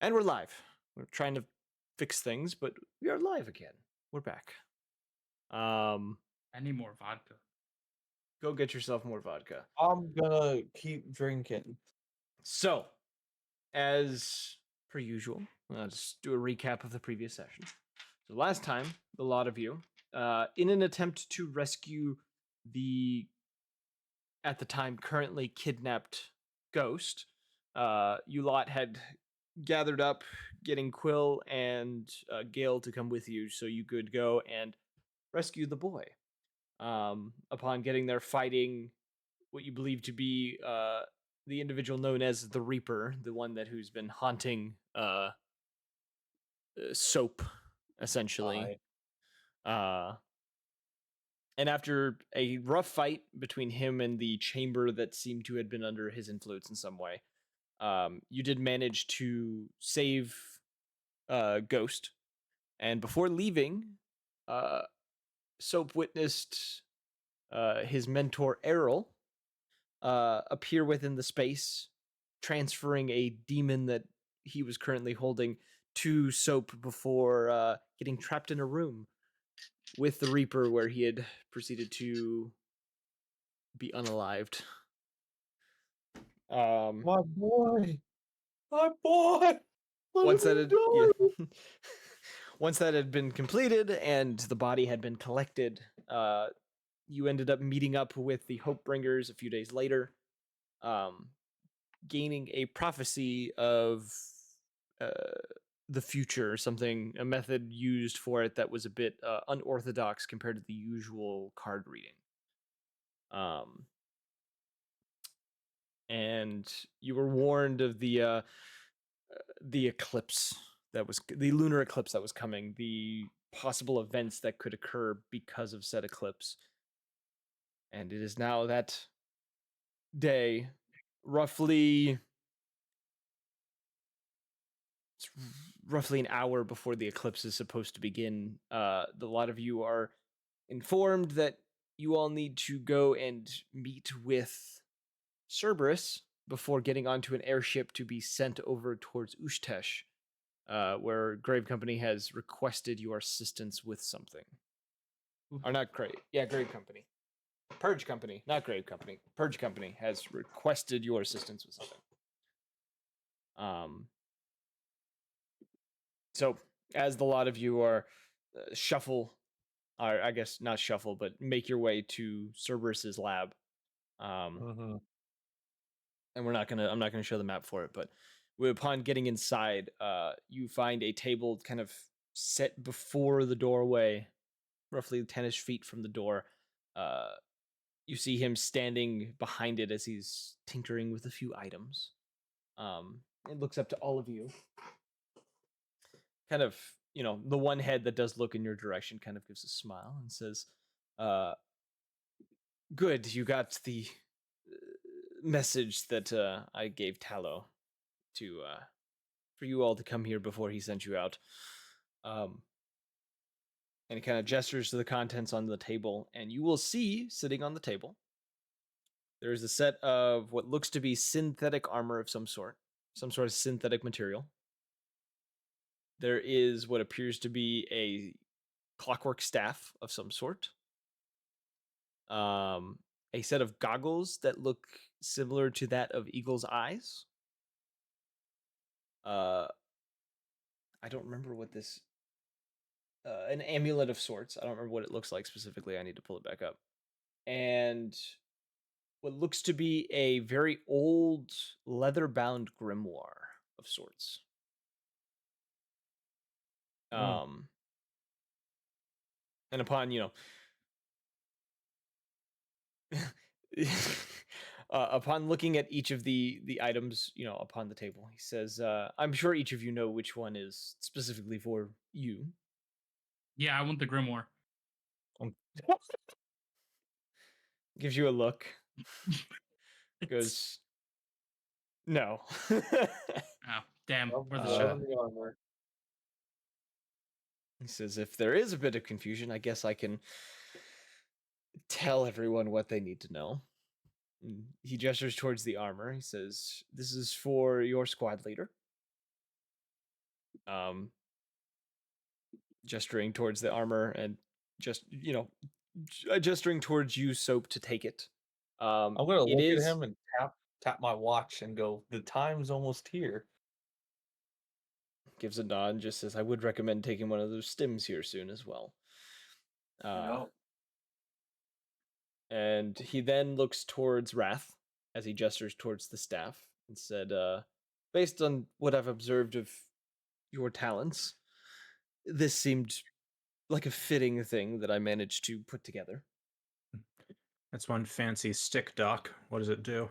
And we're live. We're trying to fix things, but we are live again. We're back. I need more vodka. Go get yourself more vodka. I'm gonna keep drinking. So, as per usual, I'll just do a recap of the previous session. So last time, a lot of you, in an attempt to rescue the, at the time, currently kidnapped ghost, you lot had gathered up, getting Quill and Gale to come with you so you could go and rescue the boy. Upon getting there, fighting what you believe to be the individual known as the Reaper, the one who's been haunting Soap, essentially. And after a rough fight between him and the chamber that seemed to have been under his influence in some way, you did manage to save Ghost. And before leaving, Soap witnessed his mentor Errol appear within the space, transferring a demon that he was currently holding to Soap before getting trapped in a room with the Reaper, where he had proceeded to be unalived. My boy! My boy! Once that had been completed and the body had been collected, you ended up meeting up with the Hopebringers a few days later, gaining a prophecy of the future, a method used for it that was a bit unorthodox compared to the usual card reading. And you were warned of the eclipse the lunar eclipse that was coming, the possible events that could occur because of said eclipse. And it is now that day, roughly an hour before the eclipse is supposed to begin. A lot of you are informed that you all need to go and meet with Cerberus before getting onto an airship to be sent over towards Ushtesh, where Grave Company has requested your assistance with something. Or not Grave. Yeah, Grave Company. Purge Company, not Grave Company. Purge Company has requested your assistance with something. So, as the lot of you are shuffle, or I guess not shuffle, but make your way to Cerberus's lab. And I'm not gonna show the map for it, but upon getting inside, you find a table kind of set before the doorway, roughly 10-ish feet from the door. You see him standing behind it as he's tinkering with a few items. It looks up to all of you. Kind of, the one head that does look in your direction kind of gives a smile and says, good, you got the message that I gave Tallow to for you all to come here before he sent you out. And he kind of gestures to the contents on the table, and you will see, sitting on the table, there's a set of what looks to be synthetic armor of some sort of synthetic material. There is what appears to be a clockwork staff of some sort. A set of goggles that look similar to that of Eagle's eyes. I don't remember what this... an amulet of sorts. I don't remember what it looks like specifically. I need to pull it back up. And what looks to be a very old leather-bound grimoire of sorts. And upon, upon looking at each of the items, upon the table, he says, I'm sure each of you know which one is specifically for you. Yeah, I want the grimoire. Gives you a look. Goes, no. Oh, damn. Where's the shot? He says, if there is a bit of confusion, I guess I can tell everyone what they need to know. And he gestures towards the armor. He says, this is for your squad leader. gesturing towards the armor and just gesturing towards you, Soap, to take it. I'm gonna It look at is him and tap my watch and go, the time's almost here. gives a nod and just says, I would recommend taking one of those stims here soon as well. And he then looks towards Wrath as he gestures towards the staff and said, based on what I've observed of your talents, this seemed like a fitting thing that I managed to put together. That's one fancy stick, Doc. What does it do?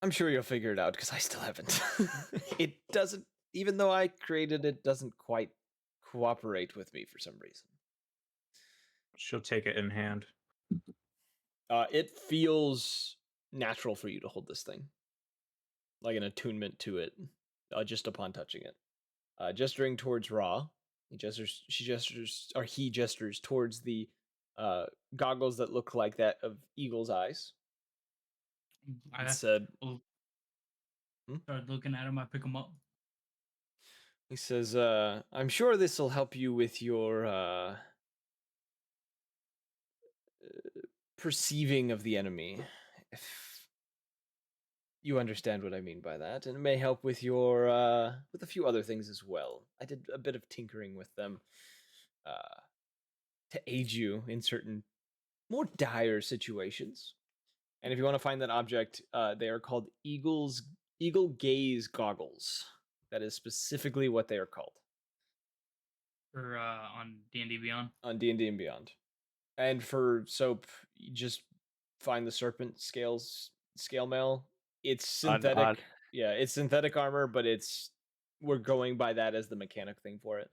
I'm sure you'll figure it out because I still haven't. It doesn't, even though I created it, doesn't quite cooperate with me for some reason. She'll take it in hand. It feels natural for you to hold this thing, like an attunement to it, just upon touching it. Gesturing towards Ra, he gestures towards the goggles that look like that of Eagle's eyes. I said, started looking at him. I pick him up. He says, I'm sure this will help you with your perceiving of the enemy, if you understand what I mean by that, and it may help with your with a few other things as well. I did a bit of tinkering with them to aid you in certain more dire situations. And if you want to find that object, they are called Eagle Gaze Goggles. That is specifically what they are called. For on D&D Beyond. On D&D and Beyond. And for Soap, you just find the serpent scale mail. It's synthetic. Yeah, it's synthetic armor, but we're going by that as the mechanic thing for it.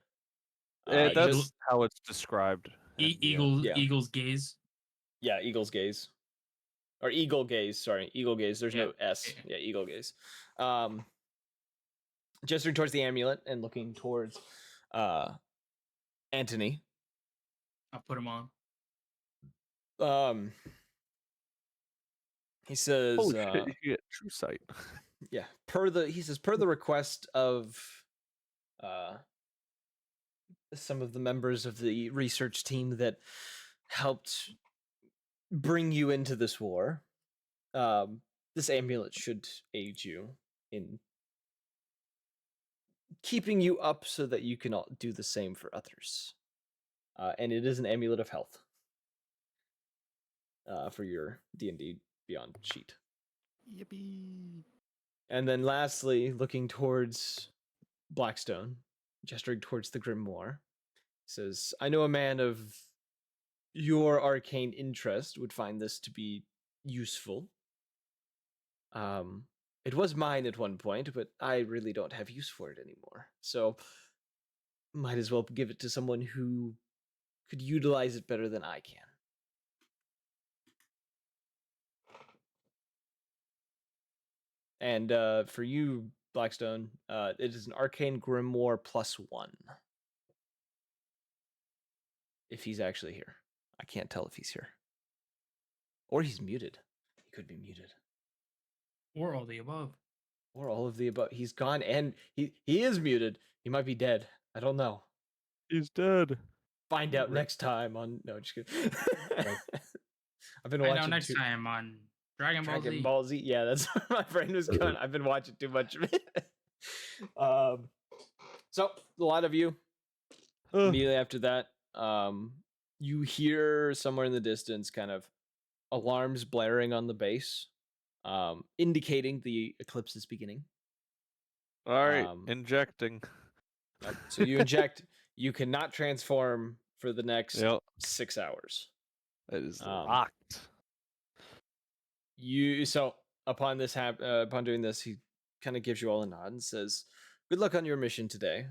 That's how it's described. Eagle's gaze. Yeah, Eagle's gaze. Or Eagle Gaze, sorry. Eagle Gaze. There's no S. Yeah, Eagle Gaze. Gesturing towards the amulet and looking towards Anthony. I'll put him on. He says, "Holy shit, you get true sight." Yeah, per the request of some of the members of the research team that helped bring you into this war, this amulet should aid you in keeping you up so that you can do the same for others. And it is an amulet of health for your D&D Beyond sheet. Yippee! And then lastly, looking towards Blackstone, gesturing towards the grimoire, says, I know a man of your arcane interest would find this to be useful. It was mine at one point, but I really don't have use for it anymore. So might as well give it to someone who could utilize it better than I can. And for you, Blackstone, it is an arcane grimoire +1. If he's actually here. I can't tell if he's here. Or he's muted. He could be muted. Or all the above. Or all of the above. He's gone and he is muted. He might be dead. I don't know. He's dead. Find out next time on... No, just kidding. I've been watching... next time on Dragon Ball Z. Yeah, that's where my brain was going. I've been watching too much of it. So, a lot of you, immediately after that, you hear somewhere in the distance kind of alarms blaring on the base, indicating the eclipse is beginning. All right, injecting. So you inject. You cannot transform for the next 6 hours. It is locked. So upon doing this, he kind of gives you all a nod and says, "Good luck on your mission today.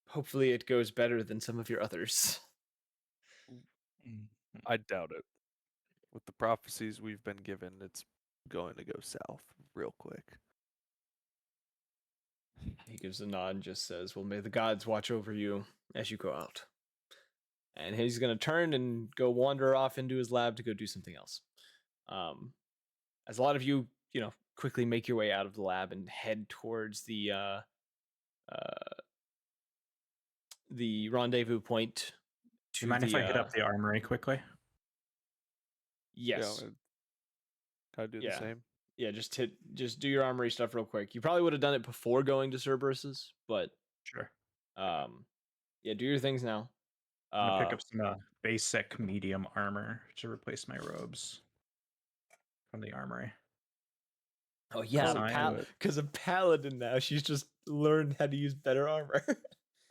Hopefully, it goes better than some of your others." I doubt it. With the prophecies we've been given, it's going to go south real quick. He gives a nod and just says, well, may the gods watch over you as you go out. And he's going to turn and go wander off into his lab to go do something else. As a lot of you, quickly make your way out of the lab and head towards the rendezvous point. Do you mind if I hit up the armory quickly? Yes. Yeah, gotta do the Yeah. same. Yeah, just do your armory stuff real quick. You probably would have done it before going to Cerberus's, but Sure. yeah, do your things now. I'm gonna pick up some basic medium armor to replace my robes from the armory. Oh yeah, because a paladin now, she's just learned how to use better armor.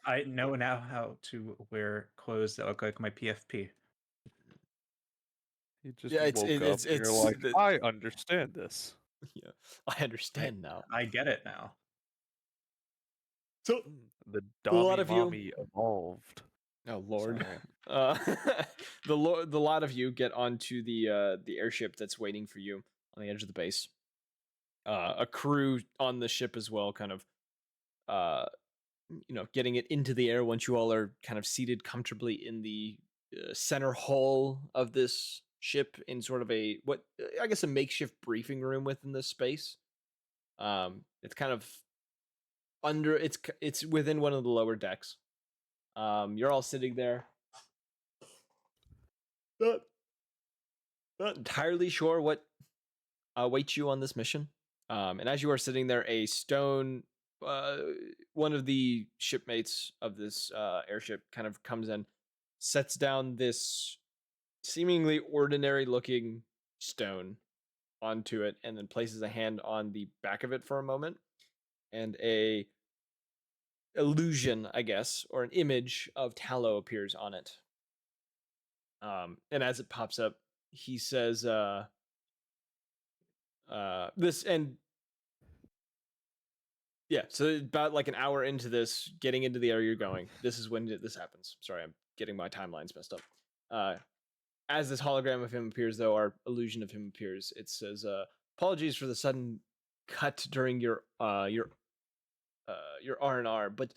I know now how to wear clothes that look like my PFP. You just Yeah, woke up and you're like, I understand this. Yeah, I understand now. I get it now. So The a lot Dami of you- Mommy evolved. Oh Lord. Sorry. The lot of you get onto the airship that's waiting for you on the edge of the base. A crew on the ship as well, kind of getting it into the air once you all are kind of seated comfortably in the center hull of this ship in sort of a a makeshift briefing room within this space. It's kind of under it's within one of the lower decks. You're all sitting there. Not entirely sure what awaits you on this mission. And as you are sitting there, a stone, one of the shipmates of this airship kind of comes in, sets down this seemingly ordinary looking stone onto it, and then places a hand on the back of it for a moment, and a illusion, I guess, or an image of tallow appears on it. And as it pops up, he says, this, and yeah, so about like an hour into this, getting into the area you're going, this is when this happens. Sorry, I'm getting my timelines messed up. As this hologram of him appears, though, our illusion of him appears, it says, apologies for the sudden cut during your R&R, but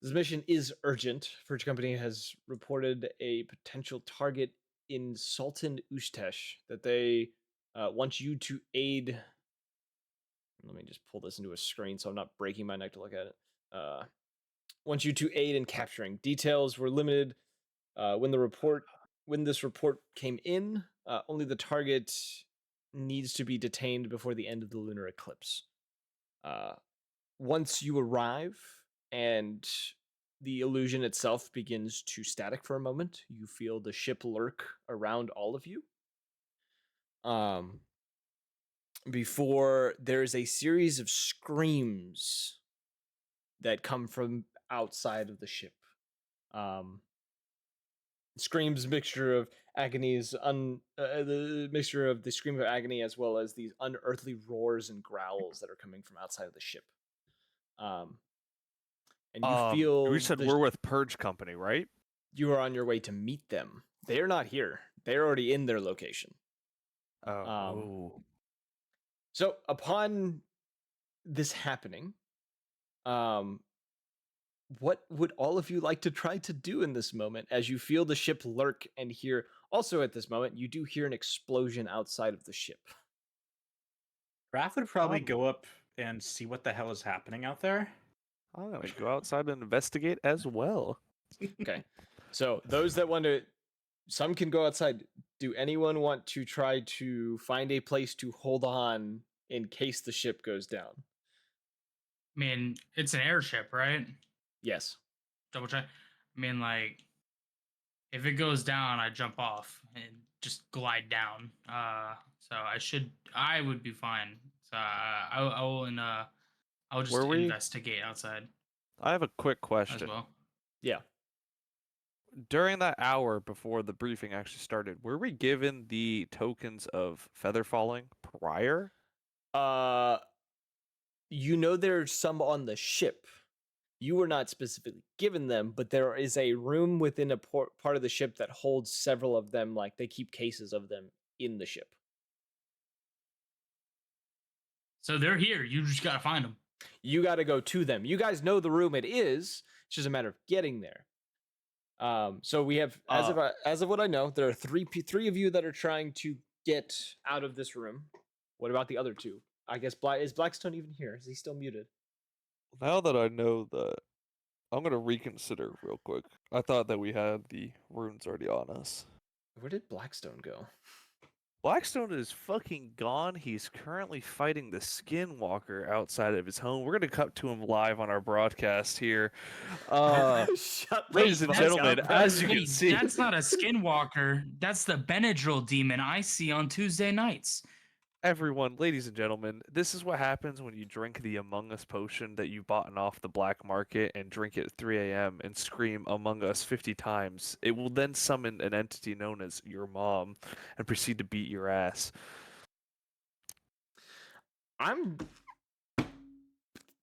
this mission is urgent. Fridge Company has reported a potential target in Sultan Ustesh that they want you to aid. Let me just pull this into a screen so I'm not breaking my neck to look at it. Want you to aid in capturing. Details were limited when this report came in. Only the target needs to be detained before the end of the lunar eclipse. Once you arrive and the illusion itself begins to static for a moment, you feel the ship lurk around all of you. Before there's a series of screams that come from outside of the ship. Screams, mixture of agonies, the mixture of the scream of agony as well as these unearthly roars and growls that are coming from outside of the ship. And you feel we said we're with Purge Company, right? You are on your way to meet them. They're not here. They're already in their location. So upon this happening, what would all of you like to try to do in this moment as you feel the ship lurk and hear? Also at this moment, you do hear an explosion outside of the ship. Raph would probably go up and see what the hell is happening out there. I'm gonna go outside and investigate as well. Okay. So those that want to, some can go outside. Do anyone want to try to find a place to hold on in case the ship goes down? I mean, it's an airship, right? Yes. Double check. I mean, like, if it goes down, I jump off and just glide down. So I would be fine. So I'll just investigate outside I have a quick as question. well. Yeah. During that hour before the briefing actually started, were we given the tokens of feather falling prior? There's some on the ship. You were not specifically given them, but there is a room within a part of the ship that holds several of them. Like, they keep cases of them in the ship. So they're here. You just gotta find them. You got to go to them. You guys know the room it is. It's just a matter of getting there. So we have, as of what I know, there are three of you that are trying to get out of this room. What about the other two? I guess is Blackstone even here? Is he still muted? Now that I know that, I'm gonna reconsider real quick. I thought that we had the runes already on us. Where did Blackstone go? Blackstone is fucking gone. He's currently fighting the Skinwalker outside of his home. We're gonna cut to him live on our broadcast here. Shut the Ladies and fuck gentlemen, up. as you can Wait, see, that's not a skinwalker. That's the Benadryl demon I see on Tuesday nights. everyone, ladies and gentlemen, this is what happens when you drink the Among Us potion that you bought off the black market and drink it at 3 a.m. and scream Among Us 50 times. It will then summon an entity known as your mom and proceed to beat your ass.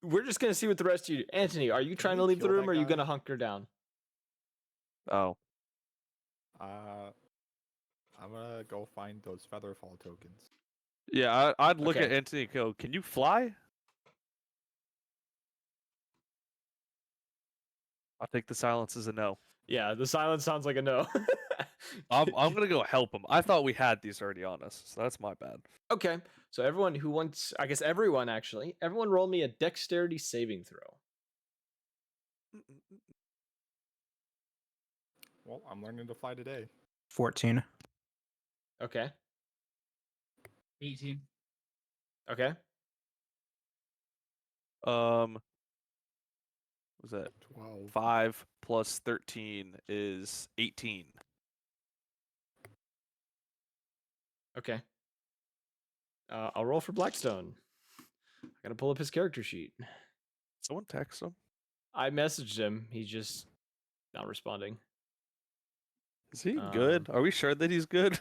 We're just gonna see what the rest of you do. Anthony, are you trying to we leave the kill room that or are you guy? gonna hunker down? Oh, I'm gonna go find those Featherfall tokens. yeah, I'd look at Okay. Anthony and go, "Can you fly?" I'll take the silence as a no. Yeah, the silence sounds like a no. I'm gonna go help him. I thought we had these already on us, so that's my bad. Okay, so everyone who wants, I guess everyone actually, everyone roll me a dexterity saving throw. Well, I'm learning to fly today. 14. Okay, 18. okay. Was that 12. 5 plus 13 is 18. Okay. I'll roll for Blackstone. I gotta pull up his character sheet. Someone text him. I messaged him. He's just not responding. Is he good? Are we sure that he's good?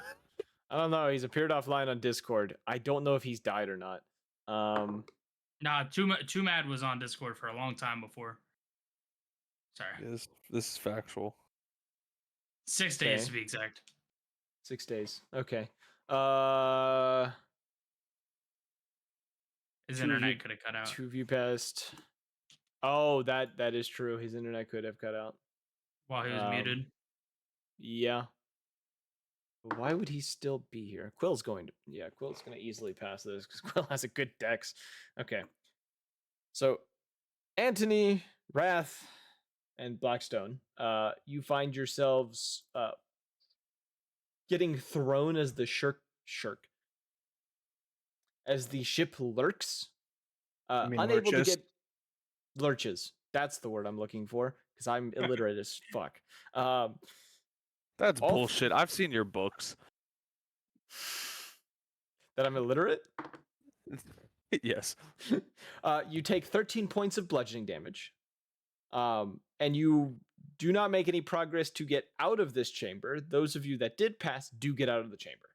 I don't know. He's appeared offline on Discord. I don't know if he's died or not. Nah, Too Mad was on Discord for a long time before. Sorry. This is factual. 6 days Okay. to be exact. 6 days. Okay. His Two of you- internet could have cut out. 2 of you passed. Oh, that is true. His internet could have cut out. While he was muted. Yeah. But why would he still be here? Quill's going to easily pass this because Quill has a good dex. Okay. So Anthony, Wrath, and Blackstone, you find yourselves getting thrown as the shirk as the ship lurks. You mean Unable lurches? to get lurches. That's the word I'm looking for because I'm illiterate as fuck. That's All- bullshit. I've seen your books. That I'm illiterate. Yes. You take 13 points of bludgeoning damage, and you do not make any progress to get out of this chamber. Those of you that did pass do get out of the chamber.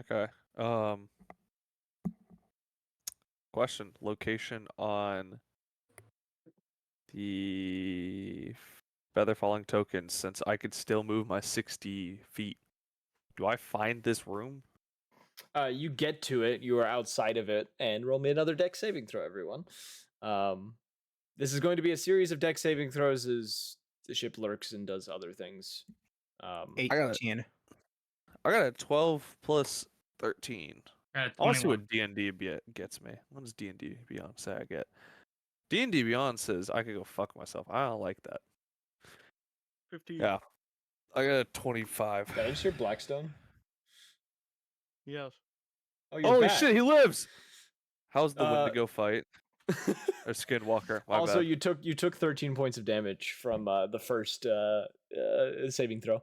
Okay. Question. Location on the feather falling tokens, since I could still move my 60 feet. Do I find this room? You get to it. You are outside of it, and roll me another dex saving throw, everyone. This is going to be a series of dex saving throws as the ship lurks and does other things. 18. I got a 12 plus 13. Got a I want to see 21. what D&D gets me. What does D&D Beyond say I get? D&D Beyond says I could go fuck myself. I don't like that. 15. Yeah. I got a 25. Did I just hear Blackstone? Yes. Oh, you're Holy back. shit, he lives! How's the Uh, Wendigo fight? Or Skinwalker? My Also, bad. you took 13 points of damage from the first saving throw.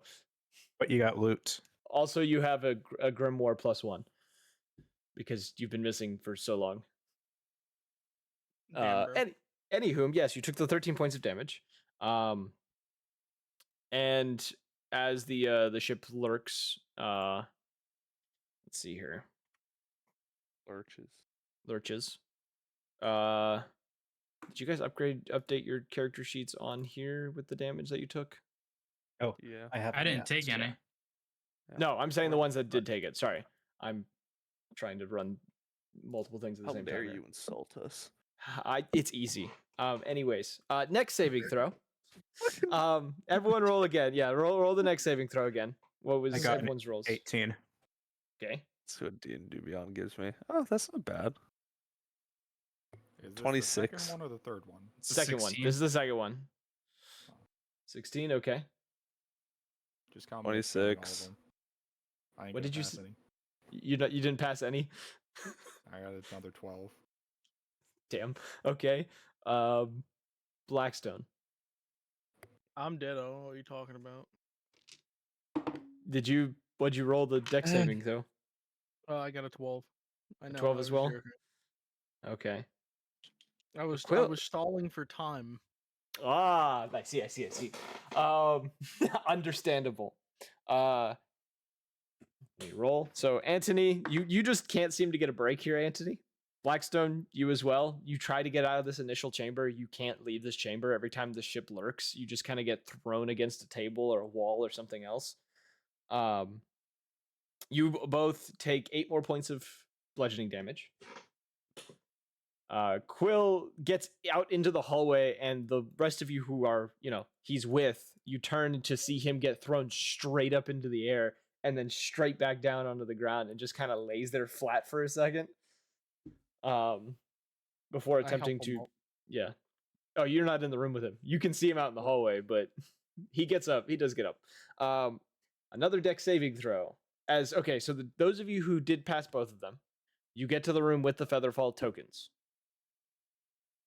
But you got loot. Also, you have a grimoire +1 because you've been missing for so long. Damn, bro. Anywho, yes, you took the 13 points of damage. And as the ship lurks, let's see here, lurches. Did you guys update your character sheets on here with the damage that you took? Oh, Yeah. I have. I didn't take any. Yeah. No, I'm saying the ones that did take it. Sorry, I'm trying to run multiple things at the How same dare time. you insult us? It's easy. Anyways, next saving throw. Everyone roll again. Yeah, roll the next saving throw again. What was I got an everyone's rolls? 18. Okay. That's what D&D Beyond gives me. Oh, that's not bad. Is this 26. the second one or the third one? It's a Second one. 16. This is the second one. 16. Okay. Just count me as failing all of 26. them. I ain't What gonna did you pass s- any. You didn't pass any. I got another 12. Damn. Okay. Blackstone. I'm dead-o. What are you talking about? What'd you roll the deck saving though? I got a 12. I know. 12 I as was well? joking. Okay. I was Quill- stalling for time. Ah, I see. Understandable. Let me roll. So Anthony, you just can't seem to get a break here, Anthony. Blackstone, you as well. You try to get out of this initial chamber. You can't leave this chamber. Every time the ship lurks, you just kind of get thrown against a table or a wall or something else. You both take 8 more points of bludgeoning damage. Quill gets out into the hallway, and the rest of you who are, he's with, you turn to see him get thrown straight up into the air and then straight back down onto the ground and just kind of lays there flat for a second. Before I help attempting him to, up. yeah. Oh, you're not in the room with him. You can see him out in the hallway, but he gets up. He does get up. Another deck saving throw. So those of you who did pass both of them, you get to the room with the Featherfall tokens.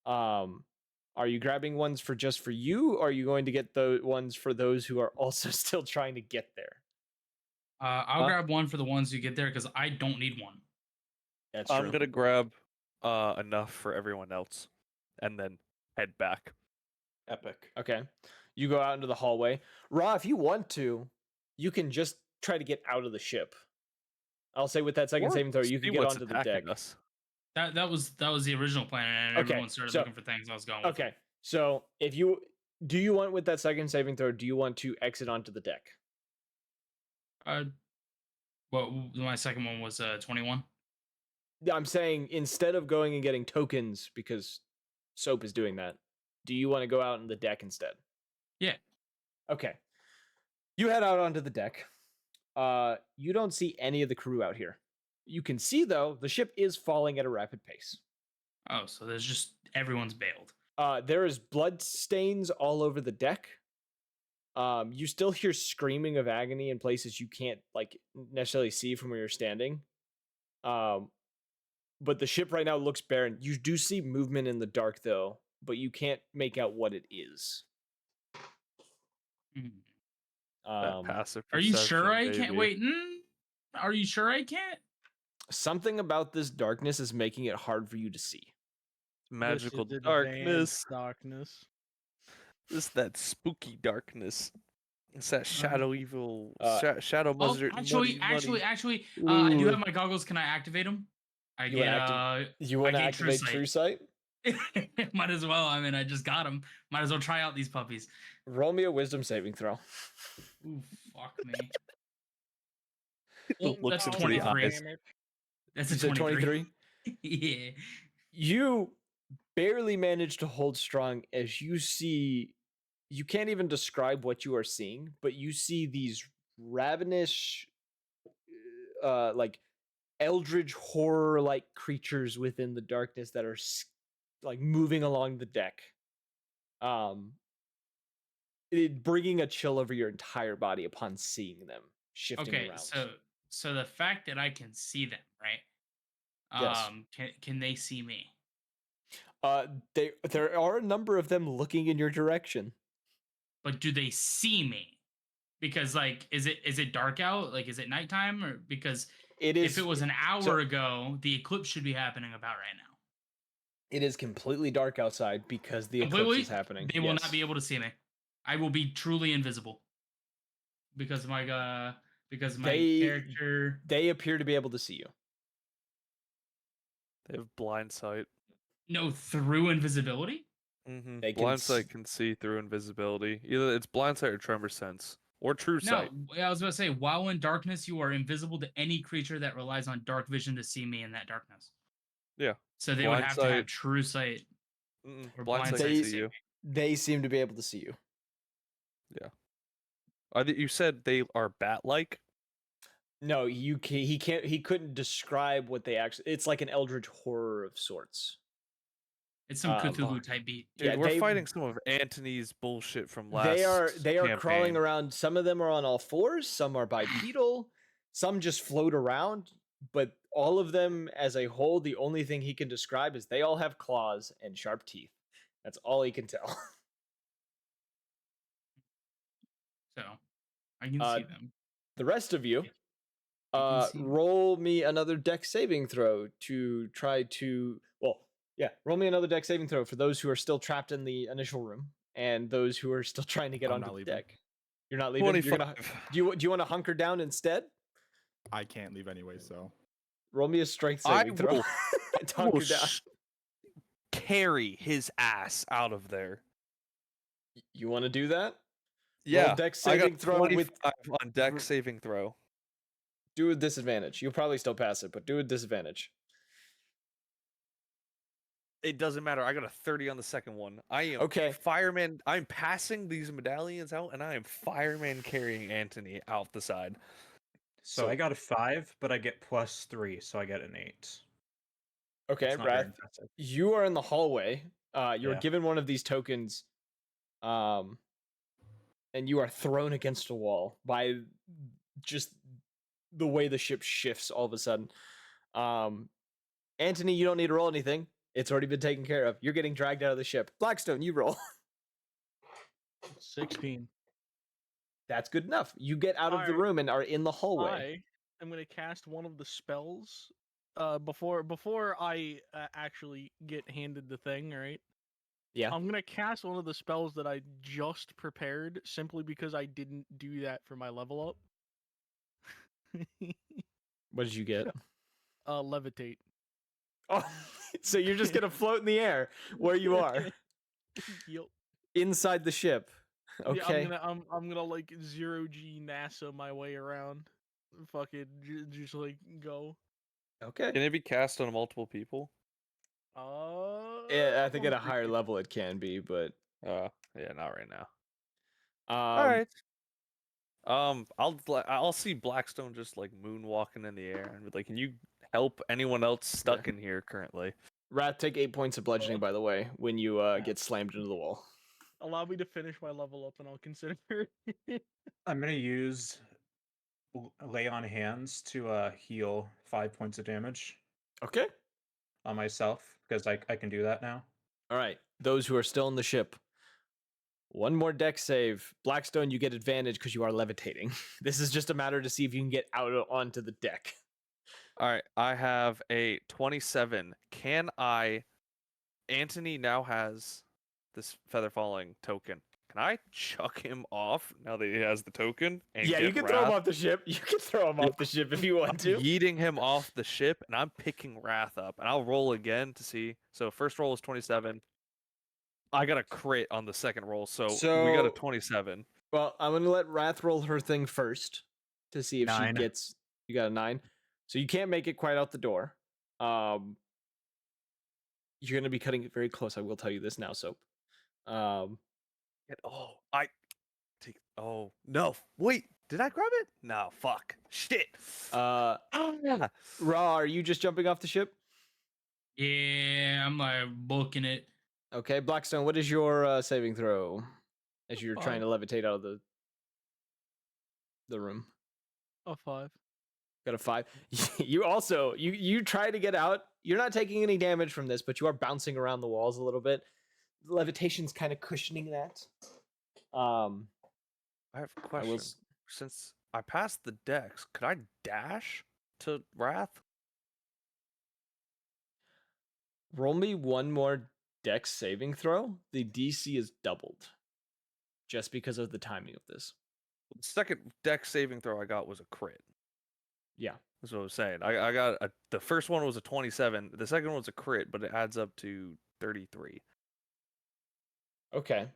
Are you grabbing ones for you, or are you going to get the ones for those who are also still trying to get there? I'll grab one for the ones who get there because I don't need one. That's I'm true. gonna grab enough for everyone else, and then head back. Epic. Okay. You go out into the hallway. Ra, if you want to, you can just try to get out of the ship. I'll say with that second Or saving throw, you see can get what's onto the deck. attacking us. That was the original plan, and Okay, everyone started so- looking for things. I was going with Okay. So if you do you want with that second saving throw, do you want to exit onto the deck? Well, my second one was 21. I'm saying instead of going and getting tokens because Soap is doing that, do you want to go out on the deck instead? Yeah. Okay. You head out onto the deck. You don't see any of the crew out here. You can see, though, the ship is falling at a rapid pace. Oh, so there's just everyone's bailed. There is blood stains all over the deck. You still hear screaming of agony in places you can't necessarily see from where you're standing. But the ship right now looks barren. You do see movement in the dark, though, but you can't make out what it is. Mhm. That passive Are you sure perception, I can't? baby. Wait, are you sure I can't? Something about this darkness is making it hard for you to see. Magical This is darkness. advanced darkness. This that spooky darkness. It's that shadow evil, shadow Oh, muzzer. actually, I do have my goggles. Can I activate them? You want to activate True Sight? Might as well. I mean, I just got them. Might as well try out these puppies. Roll me a wisdom saving throw. Ooh, fuck me. It looks that's into the 23. eyes. That's You a said 23. Yeah. You barely manage to hold strong as you see. You can't even describe what you are seeing, but you see these ravenous, like eldritch horror-like creatures within the darkness that are moving along the deck. Bringing a chill over your entire body upon seeing them shifting Okay, around. so the fact that I can see them, right? Yes. Can they see me? There are a number of them looking in your direction. But do they see me? Because is it dark out? Like, is it nighttime? Or because It is. if it was an hour ago, the eclipse should be happening about right now. It is completely dark outside because the eclipse is happening. They will not be able to see me. I will be truly invisible because of my character. They appear to be able to see you. They have blind sight. No, through invisibility. Mm-hmm. They can Blind sight can see through invisibility. Either it's blind sight or tremor sense or true No, sight. I was about to say, while in darkness, you are invisible to any creature that relies on dark vision to see me in that darkness. Yeah. So they Blind would have to sight- have true sight. Or Blind sight sight can to see you. They seem to be able to see you. You said they are bat-like. No, he can't. He couldn't describe what they actually. It's like an eldritch horror of sorts. It's some Um, Cthulhu type beat. Dude, Yeah, we're they- fighting some of Antony's bullshit from last. They are crawling campaign. around. Some of them are on all fours. Some are bipedal. Some just float around. But all of them, as a whole, the only thing he can describe is they all have claws and sharp teeth. That's all he can tell. So I can Uh, see them. The rest of you, I can see them. roll me another deck saving throw to try to. Well, yeah, roll me another deck saving throw for those who are still trapped in the initial room and those who are still trying to get I'm onto not the leaving. deck. You're not leaving. You're gonna. 25. Do you want to hunker down instead? I can't leave anyway, so Roll me a strength I saving throw. will- to will hunker down. Carry his ass out of there. You want to do that? Yeah, deck I got saving throw with 25 on deck r- saving throw. Do a disadvantage. You'll probably still pass it, but do a disadvantage. It doesn't matter. I got a 30 on the second one. I am Okay. fireman. I'm passing these medallions out, and I am fireman carrying Antony out the side. So I got a 5, but I get +3, so I get an 8. Okay, It's not very Wrath. impressive. You are in the hallway. You're Yeah. given one of these tokens, and you are thrown against a wall by just the way the ship shifts all of a sudden. Antony, you don't need to roll anything. It's already been taken care of. You're getting dragged out of the ship. Blackstone, you roll. 16. That's good enough. You get out of the Alright. room and are in the hallway. I am gonna cast one of the spells. Before I actually get handed the thing, right? Yeah. I'm gonna cast one of the spells that I just prepared, simply because I didn't do that for my level up. What did you get? Levitate. Oh, so you're just gonna float in the air where you are Yup. inside the ship. Okay. Yeah, I'm gonna like 0G NASA my way around. Fucking just like go. Okay. Can it be cast on multiple people? Yeah, I think at a I'm higher freaking- level it can be, but Yeah, not right now. all All right. I'll see Blackstone just like moonwalking in the air and be like, "Can you help anyone else stuck in here currently?" Wrath, take 8 points of bludgeoning, by the way, when you get slammed into the wall. Allow me to finish my level up, and I'll consider. I'm gonna use lay on hands to heal 5 points of damage Okay. on myself because I can do that now. All right. Those who are still in the ship. One more deck save. Blackstone, you get advantage because you are levitating. This is just a matter to see if you can get out onto the deck. All right, I have a 27. Can I? Antony now has this feather falling token. Can I chuck him off now that he has the token? And Yeah, you get can throw him Wrath? off the ship. You can throw him off the ship if you I'm want to. yeeting him off the ship, and I'm picking Wrath up, and I'll roll again to see. So first roll is 27. I got a crit on the second roll, so we got a So- 27. Well, I'm gonna let Wrath roll her thing first to see if 9. she gets. You got a 9, so you can't make it quite out the door. You're gonna be cutting it very close. I will tell you this now, Soap. Oh no! Wait, did I grab it? No, fuck, shit. Ra, are you just jumping off the ship? Yeah, I'm like booking it. Okay, Blackstone, what is your saving throw as you're trying to levitate out of the room? A 5. Got a 5. You also you try to get out. You're not taking any damage from this, but you are bouncing around the walls a little bit. Levitation's kind of cushioning that. I have a I question. will. Since I passed the dex, could I dash to Wrath? Roll me one more dex saving throw. The DC is doubled just because of the timing of this. The second dex saving throw I got was a crit. Yeah. That's what I was saying. I got the first one was a 27. The second one was a crit, but it adds up to 33. Okay.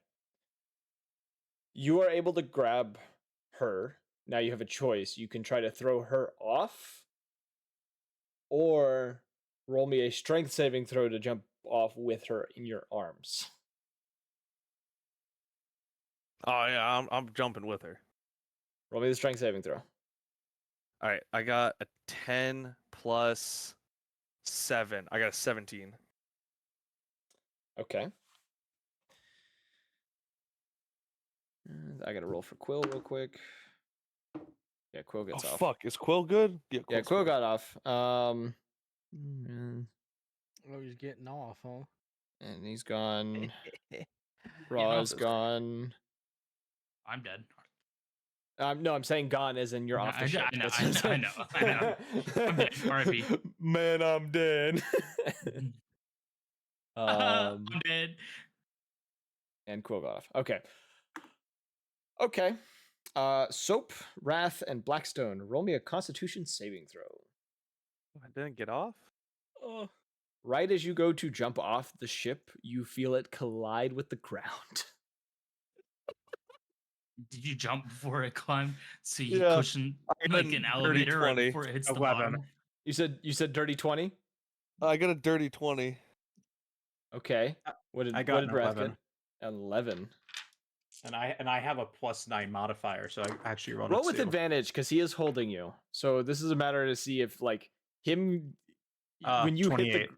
You are able to grab her. Now you have a choice. You can try to throw her off, or roll me a strength saving throw to jump off with her in your arms. Oh yeah, I'm jumping with her. Roll me the strength saving throw. All right, I got a 10 plus 7. I got a 17. Okay. And I gotta roll for Quill real quick. Yeah, Quill Oh gets off. fuck, is Quill good? Yeah, Quill's Quill good. got off. Mm, Oh, he's getting off, huh? and he's gone. Yeah, Raw's no, gone. I'm dead. No, I'm saying gone as in you're No, off the I ship. know, That's I what know, I'm I know. I'm dead. R.I.P. Man, I'm dead. I'm dead. And Quill got off. Okay. Okay. Soap, Wrath, and Blackstone. Roll me a Constitution saving throw. I didn't get off. Oh, Right as you go to jump off the ship, you feel it collide with the ground. Did you jump before it climbed? So you Yeah, cushion I got like a an dirty elevator right 20. before it hits the 11. bottom? You said dirty 20? I got a dirty 20. Okay. What I did got an Wrath 11. get? 11. And I have a +9 modifier, so I actually rolled Roll a with 2. advantage because he is holding you. So this is a matter to see if like him when you hit 28. the.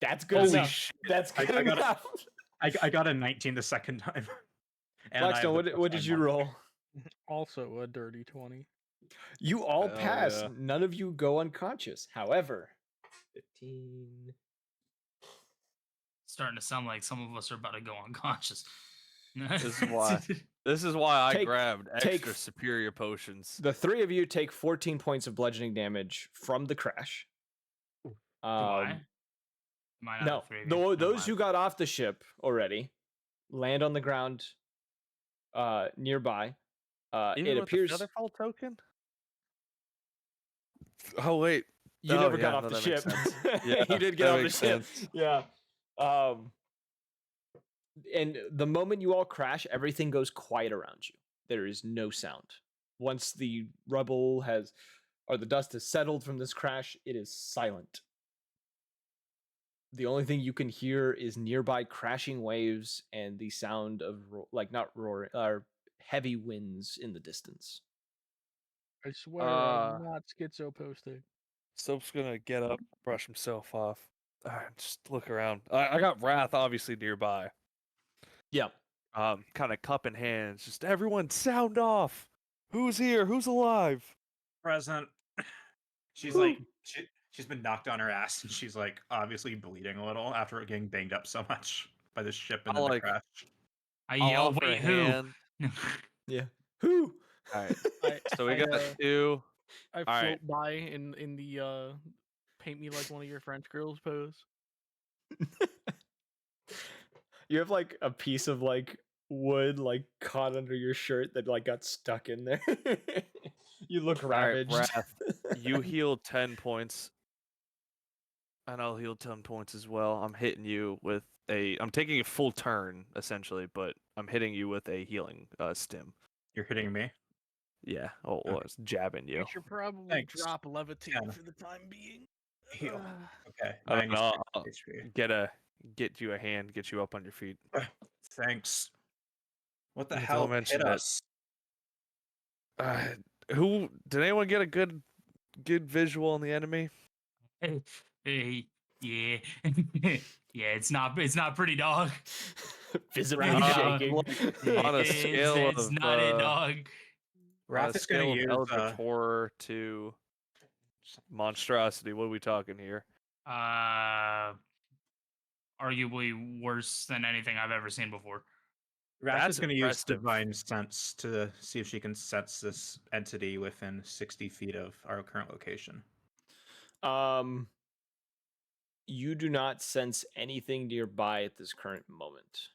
That's good Holy enough. shit. That's I good got it. enough. I got a 19 the second time. And I have Blackstone, the what did +9 you roll? also a dirty 20. You all Hell pass. yeah. None of you go unconscious. However, 15. Starting to sound like some of us are about to go unconscious. This is why. This is why I Take- grabbed take- extra superior potions. The three of you take 14 points of bludgeoning damage from the crash. Do I? Am I not No, the three of you? Never those mind. who got off the ship already land on the ground nearby. Even It with appears the Featherfall token? Oh wait. you Oh, never yeah, got off no, the that makes ship. sense. Yeah, you did get that off the makes ship. sense. Yeah. And the moment you all crash, everything goes quiet around you. There is no sound. Once the rubble has, or the dust has settled from this crash, it is silent. The only thing you can hear is nearby crashing waves and the sound of, not roaring, or heavy winds in the distance. I swear Uh, I'm not schizo posting. Soap's gonna get up, brush himself off. Alright, just look around. I got Wrath obviously nearby. Yeah. Kind of cup in hands. Just everyone sound off. Who's here? Who's alive? Present. She's Whew. like she's been knocked on her ass, and she's like obviously bleeding a little after getting banged up so much by the ship and I'll, then the like, crash. I I'll yell, offer a wait, who? hand. Yeah. Who? Alright, I, so we I, got uh, 2. I All float right. by in the paint me like one of your French girls pose. You have like a piece of like wood like caught under your shirt that like got stuck in there. You look Alright, ravaged. Wrath, you heal 10 points. And I'll heal 10 points as well. I'm hitting you with I'm taking a full turn, essentially, but I'm hitting you with a healing stim. You're hitting me. Yeah, well, Okay. it's jabbing you. I should probably Thanks. drop levitate 10. for the time being. Heal. Okay. I don't 96 know, I'll HP. get you a hand, get you up on your feet. Thanks. What the Yeah, hell don't mention hit it. us? Who did anyone get a good visual on the enemy? Hey, yeah. Yeah, it's not pretty, dog. Visibly Right now. shaking. On a It's scale it's of not it, dog. on a Wrath is gonna scale of use Eldritch Horror to monstrosity, what are we talking here? Arguably worse than anything I've ever seen before. Wrath That's is going to use impressive. Divine Sense to see if she can sense this entity within 60 feet of our current location. You do not sense anything nearby at this current moment.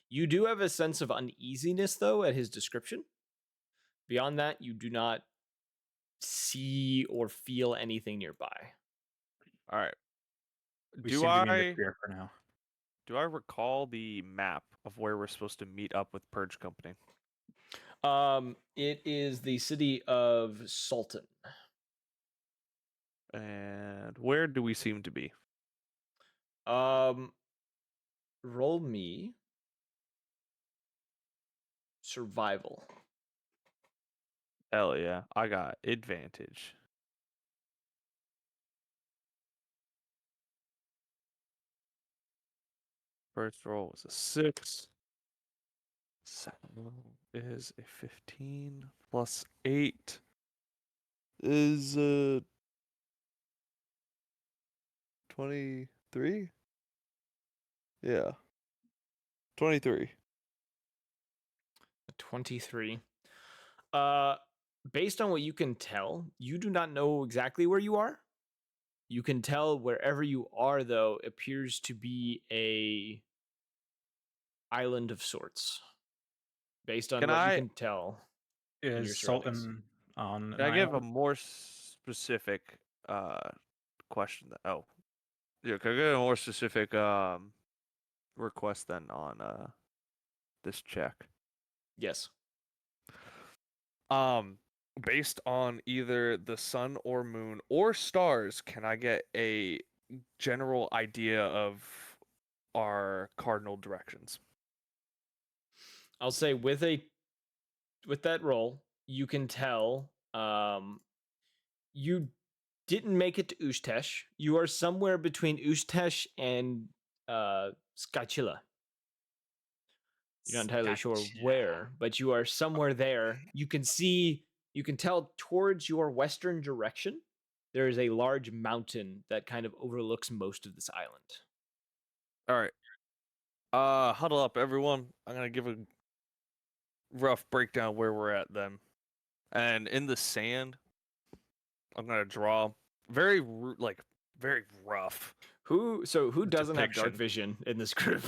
You do have a sense of uneasiness though at his description. Beyond that, you do not see or feel anything nearby. All right. We Do seem to be in I the clear for now. recall the map of where we're supposed to meet up with Purge Company? It is the city of Sultan. And where do we seem to be? Roll me survival. Hell yeah, I got advantage. First roll was a 6. Second roll is a 15 plus 8 is 23. Yeah, 23. 23. Based on what you can tell, you do not know exactly where you are. You can tell wherever you are, though, appears to be a island of sorts. Based on Can what you I can tell. your Is surroundings. Sultan on an Can I give a island? more specific question? Oh, yeah. Can I get a more specific request then on this check? Yes. Based on either the sun or moon or stars, can I get a general idea of our cardinal directions? I'll say with that roll, you can tell you didn't make it to Ustesh. You are somewhere between Ustesh and Skychilla. You're not entirely sure where, but you are somewhere there. You can tell towards your western direction, there is a large mountain that kind of overlooks most of this island. All right. Huddle up, everyone. I'm gonna give a rough breakdown where we're at then. And in the sand, I'm gonna draw very very rough. Who doesn't have dark depiction. vision in this group?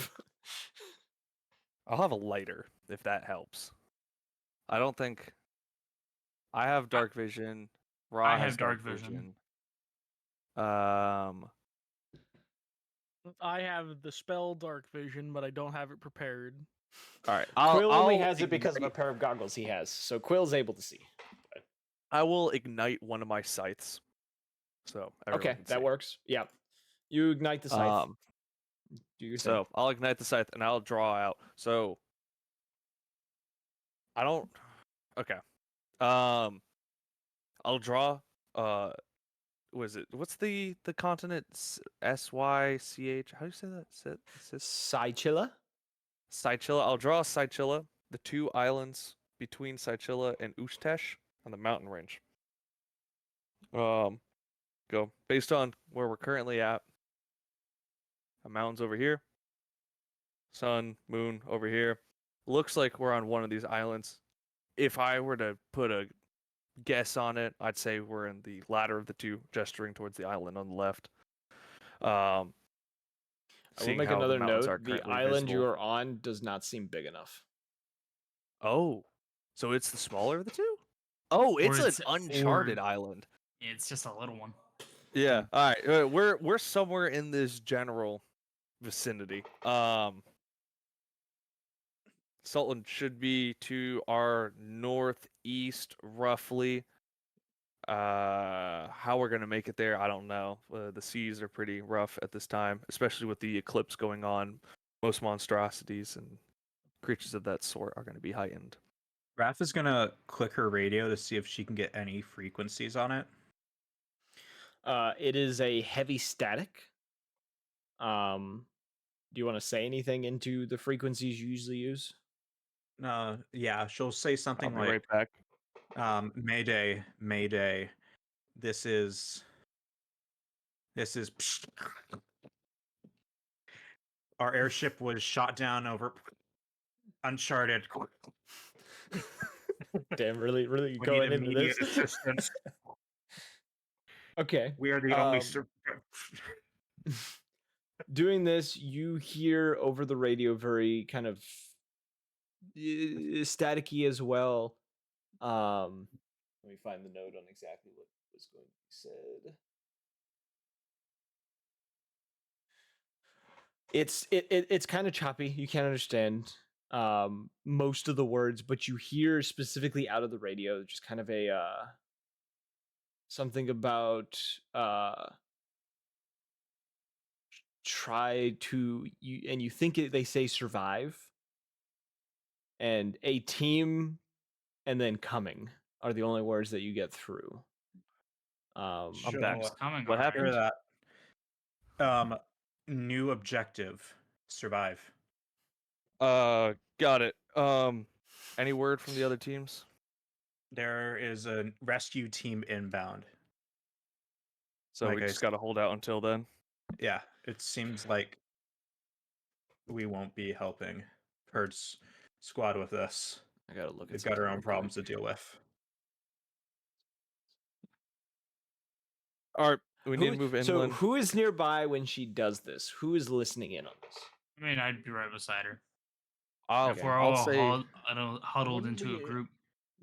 I'll have a lighter if that helps. I don't think I have dark vision. Ra I has have dark vision. Um, I have the spell Dark Vision, but I don't have it prepared. all right. Quill only I'll has it because of a ignite- pair of goggles he has, so Quill's able to see. I will ignite one of my scythes. So everyone Okay, can that see. works. Yeah, you ignite the scythe. Do your thing. So I'll ignite the scythe and I'll draw out. So I don't. Okay. I'll draw. Was it? What's the continent? SYCH. How do you say that? Scychilla? Scychilla. I'll draw Scychilla, the two islands between Scychilla and Ustesh on the mountain range. Go based on where we're currently at. A mountain's over here. Sun, moon over here. Looks like we're on one of these islands. If I were to put a guess on it, I'd say we're in the latter of the two, gesturing towards the island on the left. I will Seeing make how the another mountains note. are The currently island you visible. are on does not seem big enough. Oh, so it's the smaller of the two? Oh, it's an it's- uncharted or- island. It's just a little one. Yeah. All right. We're somewhere in this general vicinity. Sultan should be to our northeast, roughly. How we're gonna make it there, I don't know. The seas are pretty rough at this time, especially with the eclipse going on. Most monstrosities and creatures of that sort are gonna be heightened. Raph is gonna click her radio to see if she can get any frequencies on it. It is a heavy static. Do you want to say anything into the frequencies you usually use? Yeah, she'll say I'll something be like, right back. Mayday, Mayday. This is our airship was shot down over Uncharted. Damn, really We need going into immediate this. assistance. Okay. We are the only Doing this, you hear over the radio very kind of staticky as well. Let me find the note on exactly what was going to be said. It's kind of choppy. You can't understand most of the words, but you hear specifically out of the radio just kind of a something about try to you, and you think they say survive, and a team, and then coming. are the only words that you get through. I'm Sure. back. It's coming. What alright. happened? Hear that. New objective. Survive. Got it. Any word from the other teams? There is a rescue team inbound. So Like we I just s- got to hold out until then. Yeah, it seems like we won't be helping Herd's squad with this. I gotta look at They've got something our own real problems quick. to deal with. All right, we need to move So inland. who is nearby when she does this? Who is listening in on this? I mean, I'd be right beside her. I'll, If we're I'll all say huddled Wouldn't into a we- group.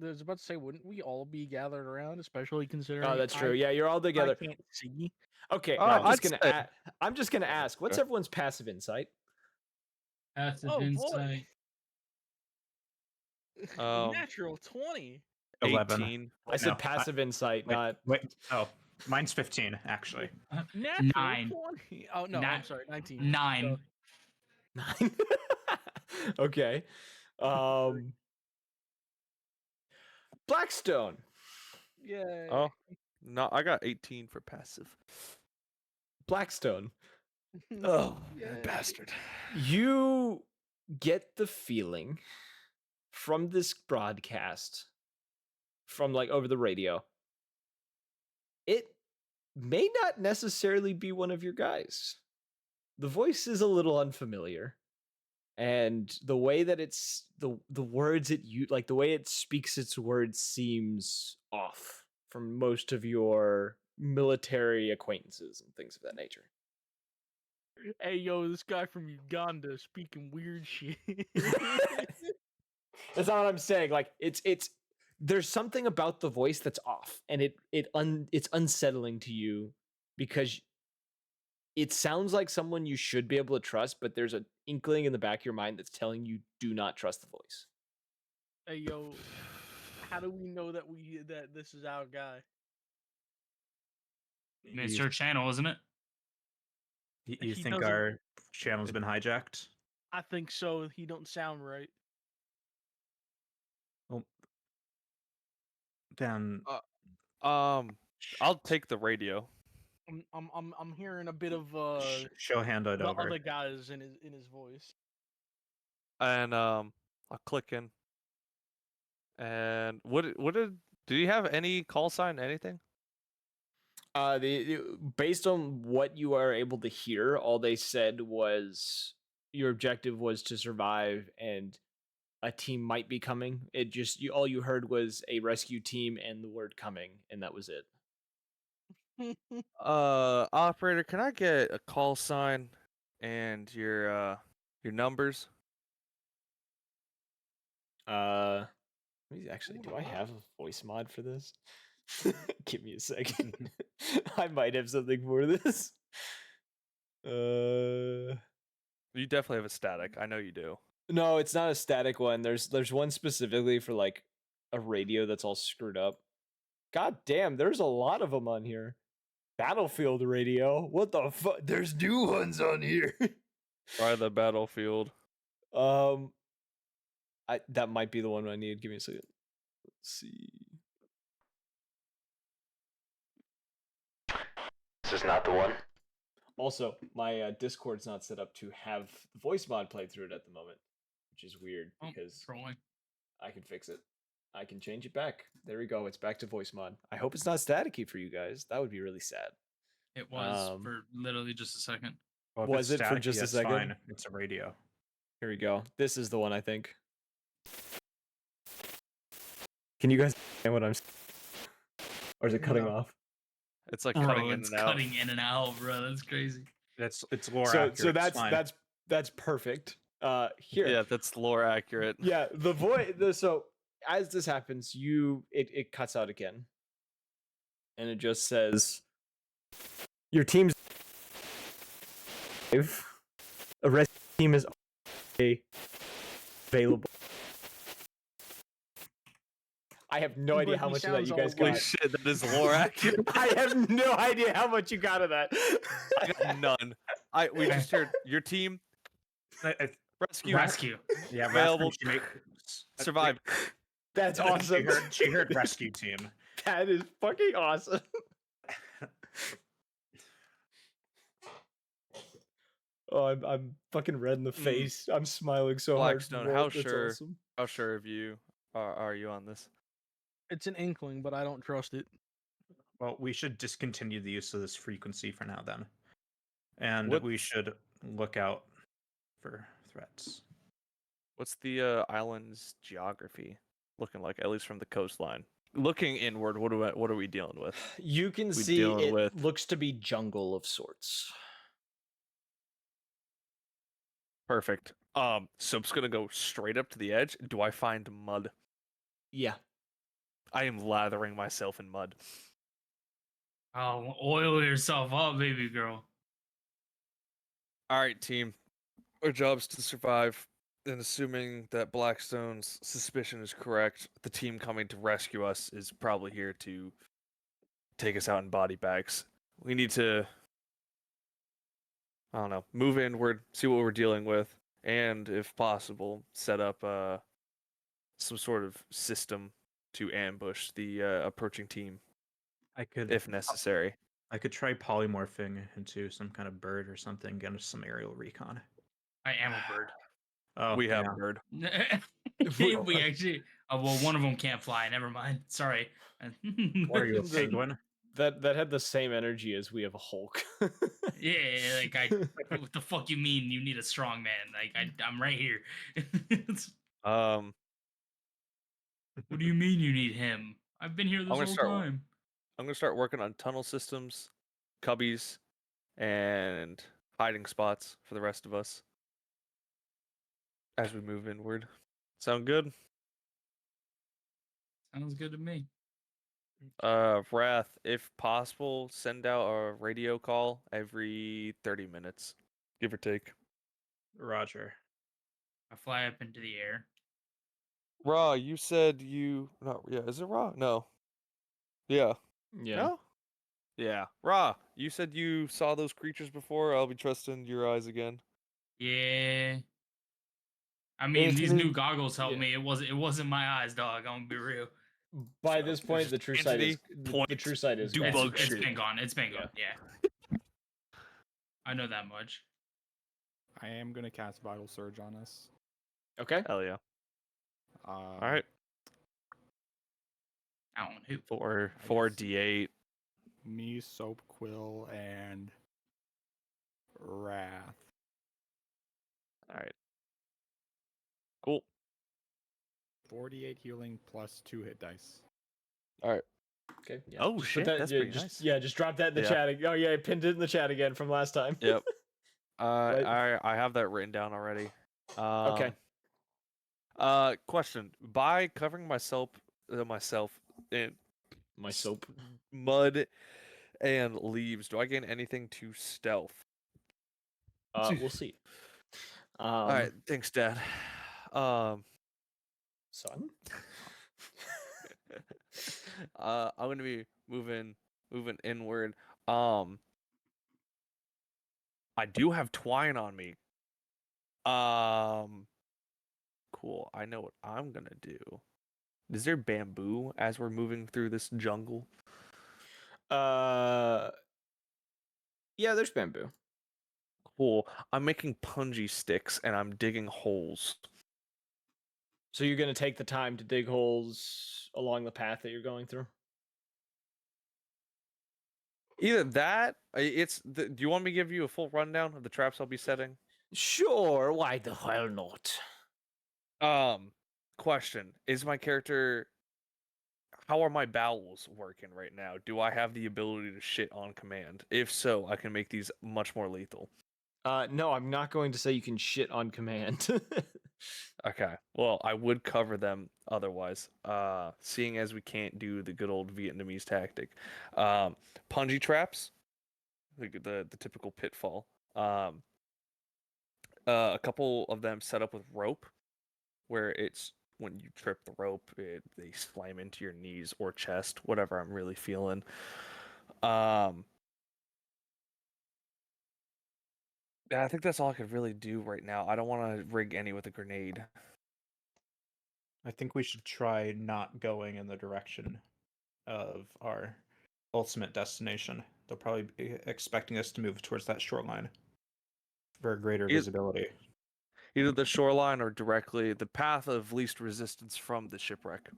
I was about to say, wouldn't we all be gathered around, especially considering? Oh, that's true. I, Yeah, you're all together. I can't see. Okay, I'd say- I'm just gonna ask. What's Okay. everyone's passive insight? Passive Oh, boy. insight. Natural 20. 11. 18. I said No, passive insight, not. Wait. Oh, mine's 15 actually. Natural 9. 20. Oh no, I'm Ni- sorry, 19. 9. So, 9. Okay. Blackstone. yeah. Oh, no, I got 18 for passive. Blackstone. Oh, Yeah. bastard. You get the feeling from this broadcast, from like over the radio, it may not necessarily be one of your guys. The voice is a little unfamiliar, and the way that it's the words like the way it speaks its words seems off from most of your military acquaintances and things of that nature. Hey yo, this guy from Uganda speaking weird shit. That's not what I'm saying. Like it's there's something about the voice that's off, and it's unsettling to you because it sounds like someone you should be able to trust, but there's an inkling in the back of your mind that's telling you do not trust the voice. Hey yo, how do we know that this is our guy? I mean, it's your channel, isn't it? You He think doesn't- our channel's been hijacked? I think so. He don't sound right. Well, then I'll take the radio. I'm hearing a bit of show hand it the over. other guys in his voice. And I'll click in. And do you have any call sign, anything? Based on what you are able to hear, all they said was your objective was to survive and a team might be coming. It just all you heard was a rescue team and the word coming, and that was it. Operator, can I get a call sign and your numbers? Let me actually, do I have a voice mod for this? Give me a second. I might have something for this. You definitely have a static. I know you do. No, it's not a static one. There's one specifically for like a radio that's all screwed up. God damn, there's a lot of them on here. Battlefield radio. What the fuck? There's new ones on here. Try the battlefield. That might be the one I need. Give me a second. Let's see. This is not the one. Also, my Discord's not set up to have the voice mod played through it at the moment, which is weird because Trolling. I can fix it. I can change it back. There we go. It's back to voice mod. I hope it's not staticky for you guys. That would be really sad. It was for literally just a second. Well, if Was it's it for staticky, just a that's second? Fine. It's a radio. Here we go. This is the one, I think. Can you guys understand what I'm saying? Or is it cutting No. off? It's like Bro, cutting in it's and out. cutting in and out, bro. That's crazy. It's lore So accurate. it's that's fine. that's perfect. Here. Yeah, that's lore accurate. Yeah, the voice. So as this happens, it cuts out again, and it just says, "Your team's a rescue team is available." I have no idea But how he much of that you sounds guys all Holy got. shit, that is lore accurate. I have no idea how much you got of that. I got none. We just heard your team rescue Rescue. Yeah, available. rescue, she make- survive. That's awesome. She heard rescue team. That is fucking awesome. Oh, I'm fucking red in the face. I'm smiling so hard. Blackstone, for how it. That's sure awesome. how sure of you are you on this? It's an inkling, but I don't trust it. Well, we should discontinue the use of this frequency for now then. And What- we should look out for threats. What's the island's geography looking like, at least from the coastline? Looking inward, what are we dealing with? You can We see dealing it with- looks to be jungle of sorts. Perfect. Soap's gonna go straight up to the edge. Do I find mud? Yeah. I am lathering myself in mud. Oh, oil yourself up, baby girl. All right, team. Our job's to survive. And assuming that Blackstone's suspicion is correct, the team coming to rescue us is probably here to take us out in body bags. We need to, I don't know, move inward, see what we're dealing with, and if possible, set up some sort of system to ambush the approaching team I could if necessary. I could try polymorphing into some kind of bird or something, get us some aerial recon. I am a bird. Oh, We have yeah. a bird. We actually. Well, one of them can't fly. Never mind. Sorry. What are you, a The- penguin? That had the same energy as we have a Hulk. Yeah, like what the fuck you mean? You need a strong man? Like I'm right here. What do you mean you need him? I've been here this gonna whole start- time. I'm gonna start working on tunnel systems, cubbies, and hiding spots for the rest of us as we move inward. Sound good? Sounds good to me. Wrath, if possible, send out a radio call every 30 minutes, give or take. Roger. I fly up into the air. Ra, you said you no, yeah, is it Ra? No. Yeah. Yeah. No? Yeah. Ra, you said you saw those creatures before. I'll be trusting your eyes again. Yeah. I mean, these Entity- new goggles helped yeah. me. It wasn't my eyes, dog. I'm gonna be real. By So, this point, the just true sight is entity, the point, true sight is do gone. bug It's shit. been gone. It's been Yeah. gone. Yeah. I know that much. I am gonna cast Vital Surge on us. Okay. Hell yeah. All All right. I don't know who. Four D8. Me, Soap, Quill, and Wrath. All right. Cool. 48 healing plus 2 hit dice. All right. Okay. Yeah. Oh, Just put shit, that- that's yeah, pretty just, nice. Yeah, just drop that in the Yeah. chat. Oh yeah, I pinned it in the chat again from last time. Yep. Right. I have that written down already. Okay. Question: by covering myself in My soap. mud and leaves, do I gain anything to stealth? We'll see. All right, thanks, Dad. Son. I'm gonna be moving inward. I do have twine on me. Cool. I know what I'm gonna do. Is there bamboo as we're moving through this jungle? Yeah, there's bamboo. Cool. I'm making punji sticks and I'm digging holes. So you're gonna take the time to dig holes along the path that you're going through. Either that, do you want me to give you a full rundown of the traps I'll be setting? Sure. Why the hell not? Question. Is my character, how are my bowels working right now? Do I have the ability to shit on command? If so, I can make these much more lethal. No, I'm not going to say you can shit on command. Okay. Well, I would cover them otherwise. Seeing as we can't do the good old Vietnamese tactic. Punji traps, the typical pitfall. A couple of them set up with rope, where it's when you trip the rope, they slam into your knees or chest, whatever I'm really feeling. Yeah, I think that's all I could really do right now. I don't want to rig any with a grenade. I think we should try not going in the direction of our ultimate destination. They'll probably be expecting us to move towards that shoreline for greater Is- visibility. Either the shoreline or directly the path of least resistance from the shipwreck.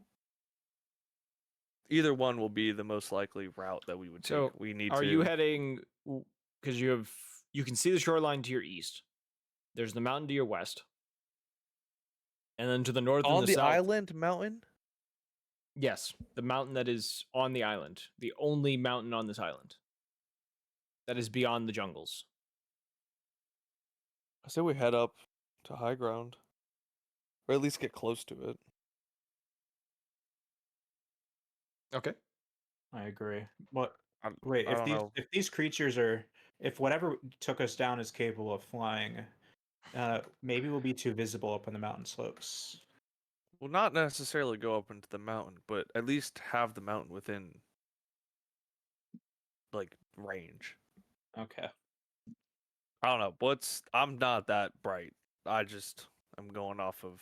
Either one will be the most likely route that we would take. So, We need are to. you heading? Because you can see the shoreline to your east. There's the mountain to your west, and then to the north and on the the south. island mountain? Yes, the mountain that is on the island, the only mountain on this island that is beyond the jungles. I say we head up to high ground, or at least get close to it. Okay. I agree. What? I'm- Wait, I if don't these know. if these creatures are, if whatever took us down is capable of flying, maybe we'll be too visible up on the mountain slopes. Well, not necessarily go up into the mountain, but at least have the mountain within, like, range. Okay. I don't know. I'm not that bright. I'm going off of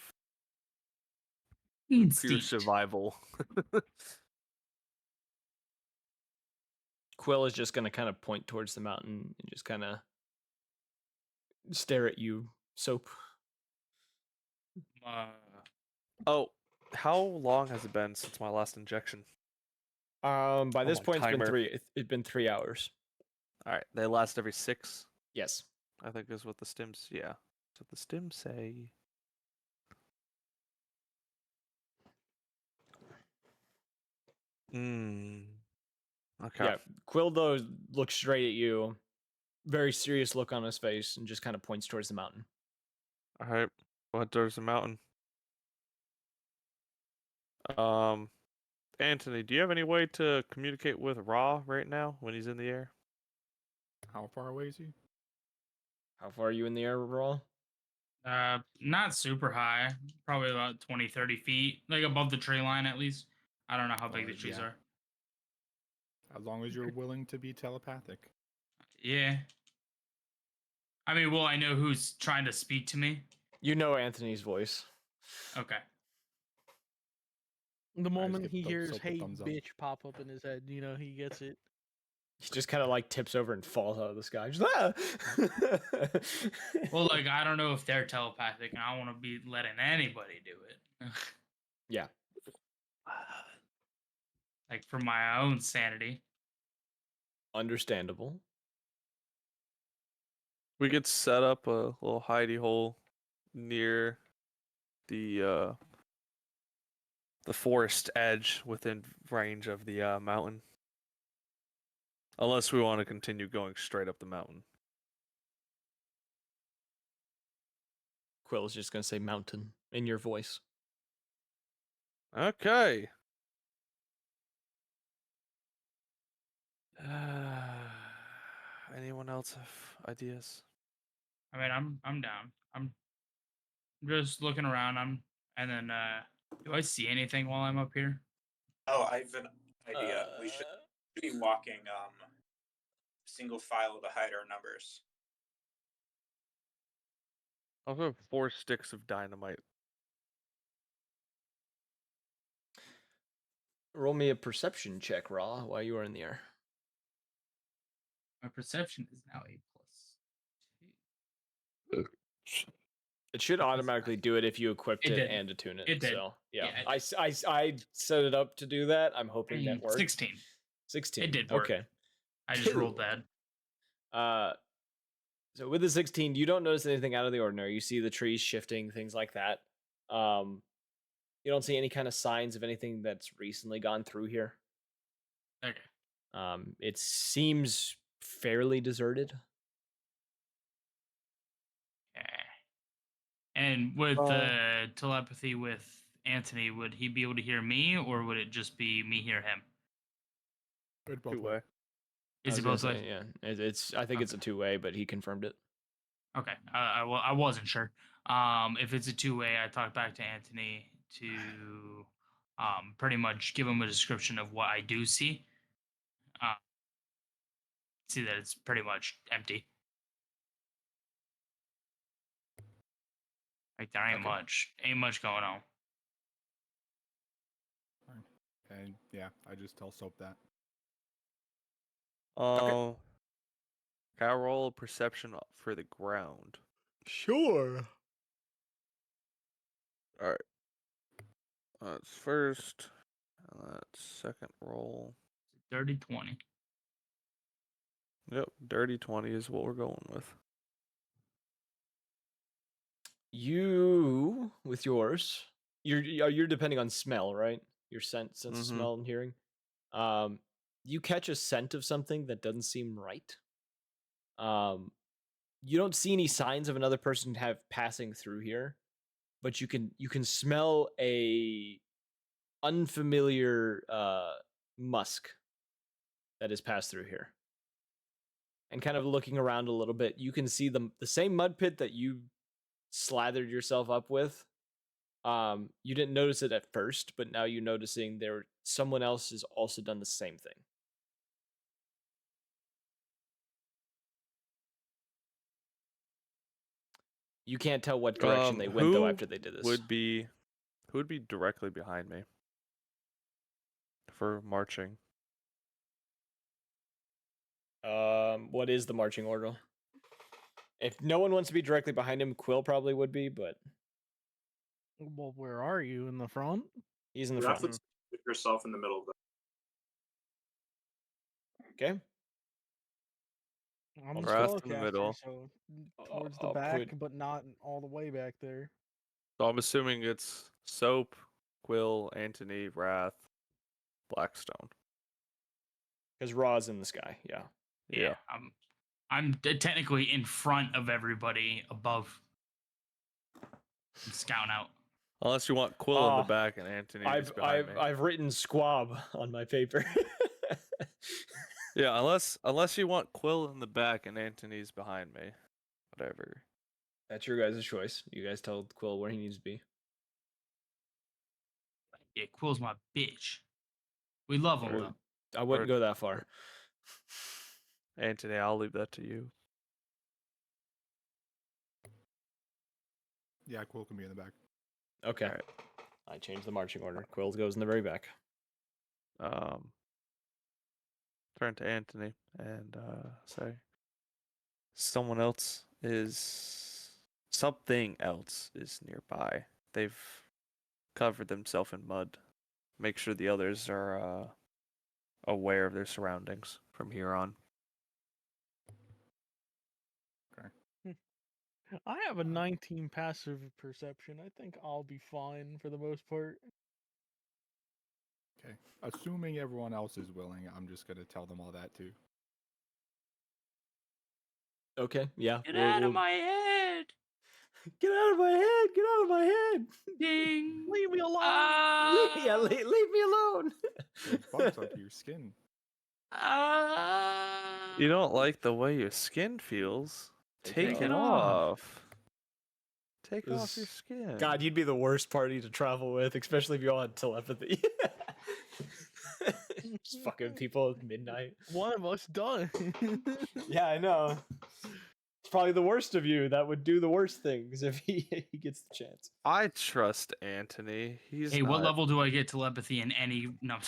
pure Instinct. survival. Quill is just going to kind of point towards the mountain and just kind of stare at you, Soap. Oh, how long has it been since my last injection? By this on point, timer. it's been 3 hours. All right, they last every 6. Yes. I think is what the stims. Yeah, that's what the stims say. Hmm. Okay. Yeah. Quill though looks straight at you, very serious look on his face, and just kind of points towards the mountain. All right. Well, there's a mountain. Anthony, do you have any way to communicate with Ra right now when he's in the air? How far away is he? How far are you in the air, Raw? Not super high. Probably about 20, 30 feet, like above the tree line at least. I don't know how big the trees Yeah. are. As long as you're willing to be telepathic. Yeah. I mean, well, I know who's trying to speak to me. You know Anthony's voice. Okay. The moment give he the hears Soap a "Hey, thumbs up. bitch" pop up in his head, he gets it. He just kind of like tips over and falls out of the sky. Just, "Ah!" Well, like, I don't know if they're telepathic, and I want to be letting anybody do it. Yeah. Like, for my own sanity. Understandable. We could set up a little hidey hole near the forest edge within range of the mountain. Unless we want to continue going straight up the mountain. Quill is just gonna say mountain in your voice. Okay. Anyone else have ideas? I mean, I'm down. I'm just looking around. And then do I see anything while I'm up here? Oh, I have an idea. We should be walking single file to hide our numbers. I also have 4 sticks of dynamite. Roll me a perception check, Raw, while you are in the air. My perception is now a +2. It should automatically do it if you equipped It it did. and attune it. It did. So yeah, Yeah, it I set it up to do that. I'm hoping that worked. 16. 16. It did work. Okay. I just rolled bad. So with the 16, you don't notice anything out of the ordinary. You see the trees shifting, things like that. You don't see any kind of signs of anything that's recently gone through here. Okay. It seems fairly deserted. Yeah. And with the telepathy with Anthony, would he be able to hear me, or would it just be me hear him? Good both Two-way. ways. Is it I was both gonna ways? say, yeah, it's. I think it's a two-way, but he confirmed it. Okay. I wasn't sure. If it's a two-way, I talked back to Anthony to pretty much give him a description of what I do see. See that it's pretty much empty. Like there ain't Okay. much going on. And yeah, I just tell Soap that. Can I roll a perception for the ground? Sure. All right. That's first. That's second roll. Dirty 20. Yep, dirty 20 is what we're going with. You with yours, you're depending on smell, right? Your sense of Mhm. smell and hearing. You catch a scent of something that doesn't seem right. You don't see any signs of another person passing through here, but you can smell a unfamiliar musk that has passed through here. And kind of looking around a little bit, you can see the same mud pit that you slathered yourself up with. You didn't notice it at first, but now you're noticing someone else has also done the same thing. You can't tell what direction they went though after they did this. Who would be directly behind me for marching? What is the marching order? If no one wants to be directly behind him, Quill probably would be, but Well, where are you? In the front? he's in the You have front. to put yourself in the middle of the. Okay. I'm the Wrath in the spellcaster, middle. so towards the I'll back, put- but not all the way back there. So I'm assuming it's Soap, Quill, Antony, Wrath, Blackstone. Because Raw's in the sky, yeah. Yeah. I'm technically in front of everybody above. I'm scouting out. Unless you want Quill in the Oh, back and Antony is behind me. I've written squab on my paper. Yeah, unless you want Quill in the back and Antony's behind me. Whatever. That's your guys' choice. You guys tell Quill where he needs to be. Yeah, Quill's my bitch. We love him though. I wouldn't go that far. Antony, I'll leave that to you. Yeah, Quill can be in the back. Okay. Alright. I changed the marching order. Quill goes in the very back. Turn to Antony and say something else is nearby. They've covered themselves in mud. Make sure the others are aware of their surroundings from here on. I have a 19 passive perception. I think I'll be fine for the most part. Okay. Assuming everyone else is willing, I'm just gonna tell them all that too. Okay, yeah. Get out of my head! Get out of my head! Get out of my head! Ding! Leave me alone! Yeah, leave me alone! There's bugs under your skin. You don't like the way your skin feels? Take it off. Take off your skin. God, you'd be the worst party to travel with, especially if you all had telepathy. Just fucking people at midnight. One of us done. Yeah, I know. It's probably the worst of you that would do the worst things if he gets the chance. I trust Antony. He's Hey, what level do I get telepathy in any? No,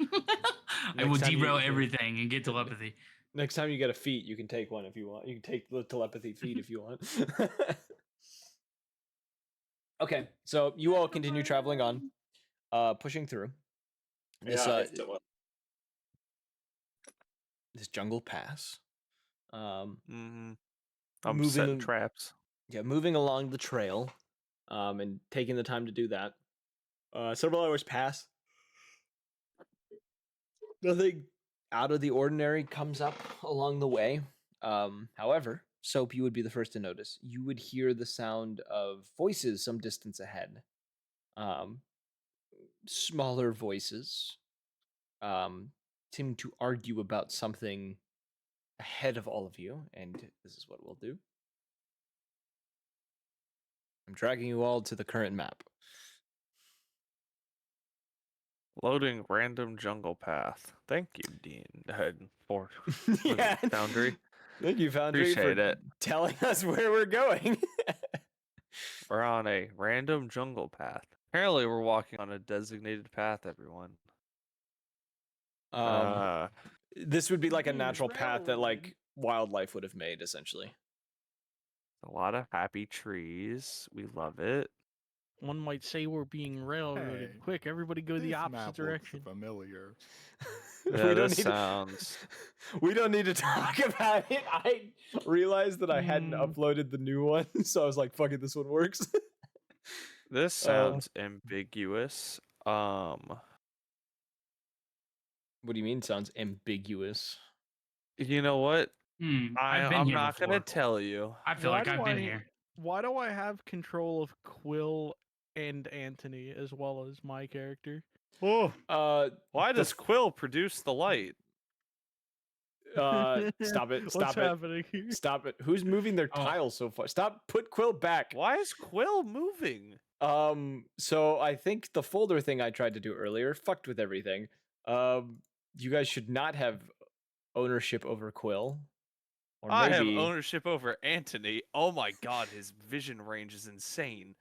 I will Next time you- derail everything and get telepathy. Next time you get a feat, you can take one if you want. You can take the telepathy feat if you want. Okay, so you all continue traveling on, pushing through. This, Yeah, if it was. this jungle pass. I'm moving setting traps. Yeah, moving along the trail, and taking the time to do that. Several hours pass. Nothing out of the ordinary comes up along the way. However, Soap, you would be the first to notice. You would hear the sound of voices some distance ahead. Smaller voices. Seem to argue about something ahead of all of you, and this is what we'll do. I'm dragging you all to the current map. Loading random jungle path. Thank you, Dean. For Yeah. Foundry. Thank you, Foundry, Appreciate for it. telling us where we're going. We're on a random jungle path. Apparently, we're walking on a designated path, everyone. Uh, This would be like a Being natural path that like railroaded. wildlife would have made, essentially. a lot of happy trees. We love it. One might say we're being railroaded. Hey, Quick, everybody go the This opposite map direction. looks familiar. Yeah, we don't this need sounds. we don't need to talk about it. I realized that I hadn't Hmm. uploaded the new one, so I was like, "Fuck it, this one works." This sounds ambiguous. What do you mean? Sounds ambiguous. You know what? I've been I'm here not before. gonna tell you. I feel Why like do I've been I- here. Why do I have control of Quill and Anthony as well as my character? Oh, why The does Quill produce the light? Stop it! What's Stop it! happening here? Stop it! Who's moving their Oh. tiles so far? Stop! Put Quill back. Why is Quill moving? So I think the folder thing I tried to do earlier fucked with everything. You guys should not have ownership over Quill. Or I have maybe ownership over Anthony. Oh my god, his vision range is insane.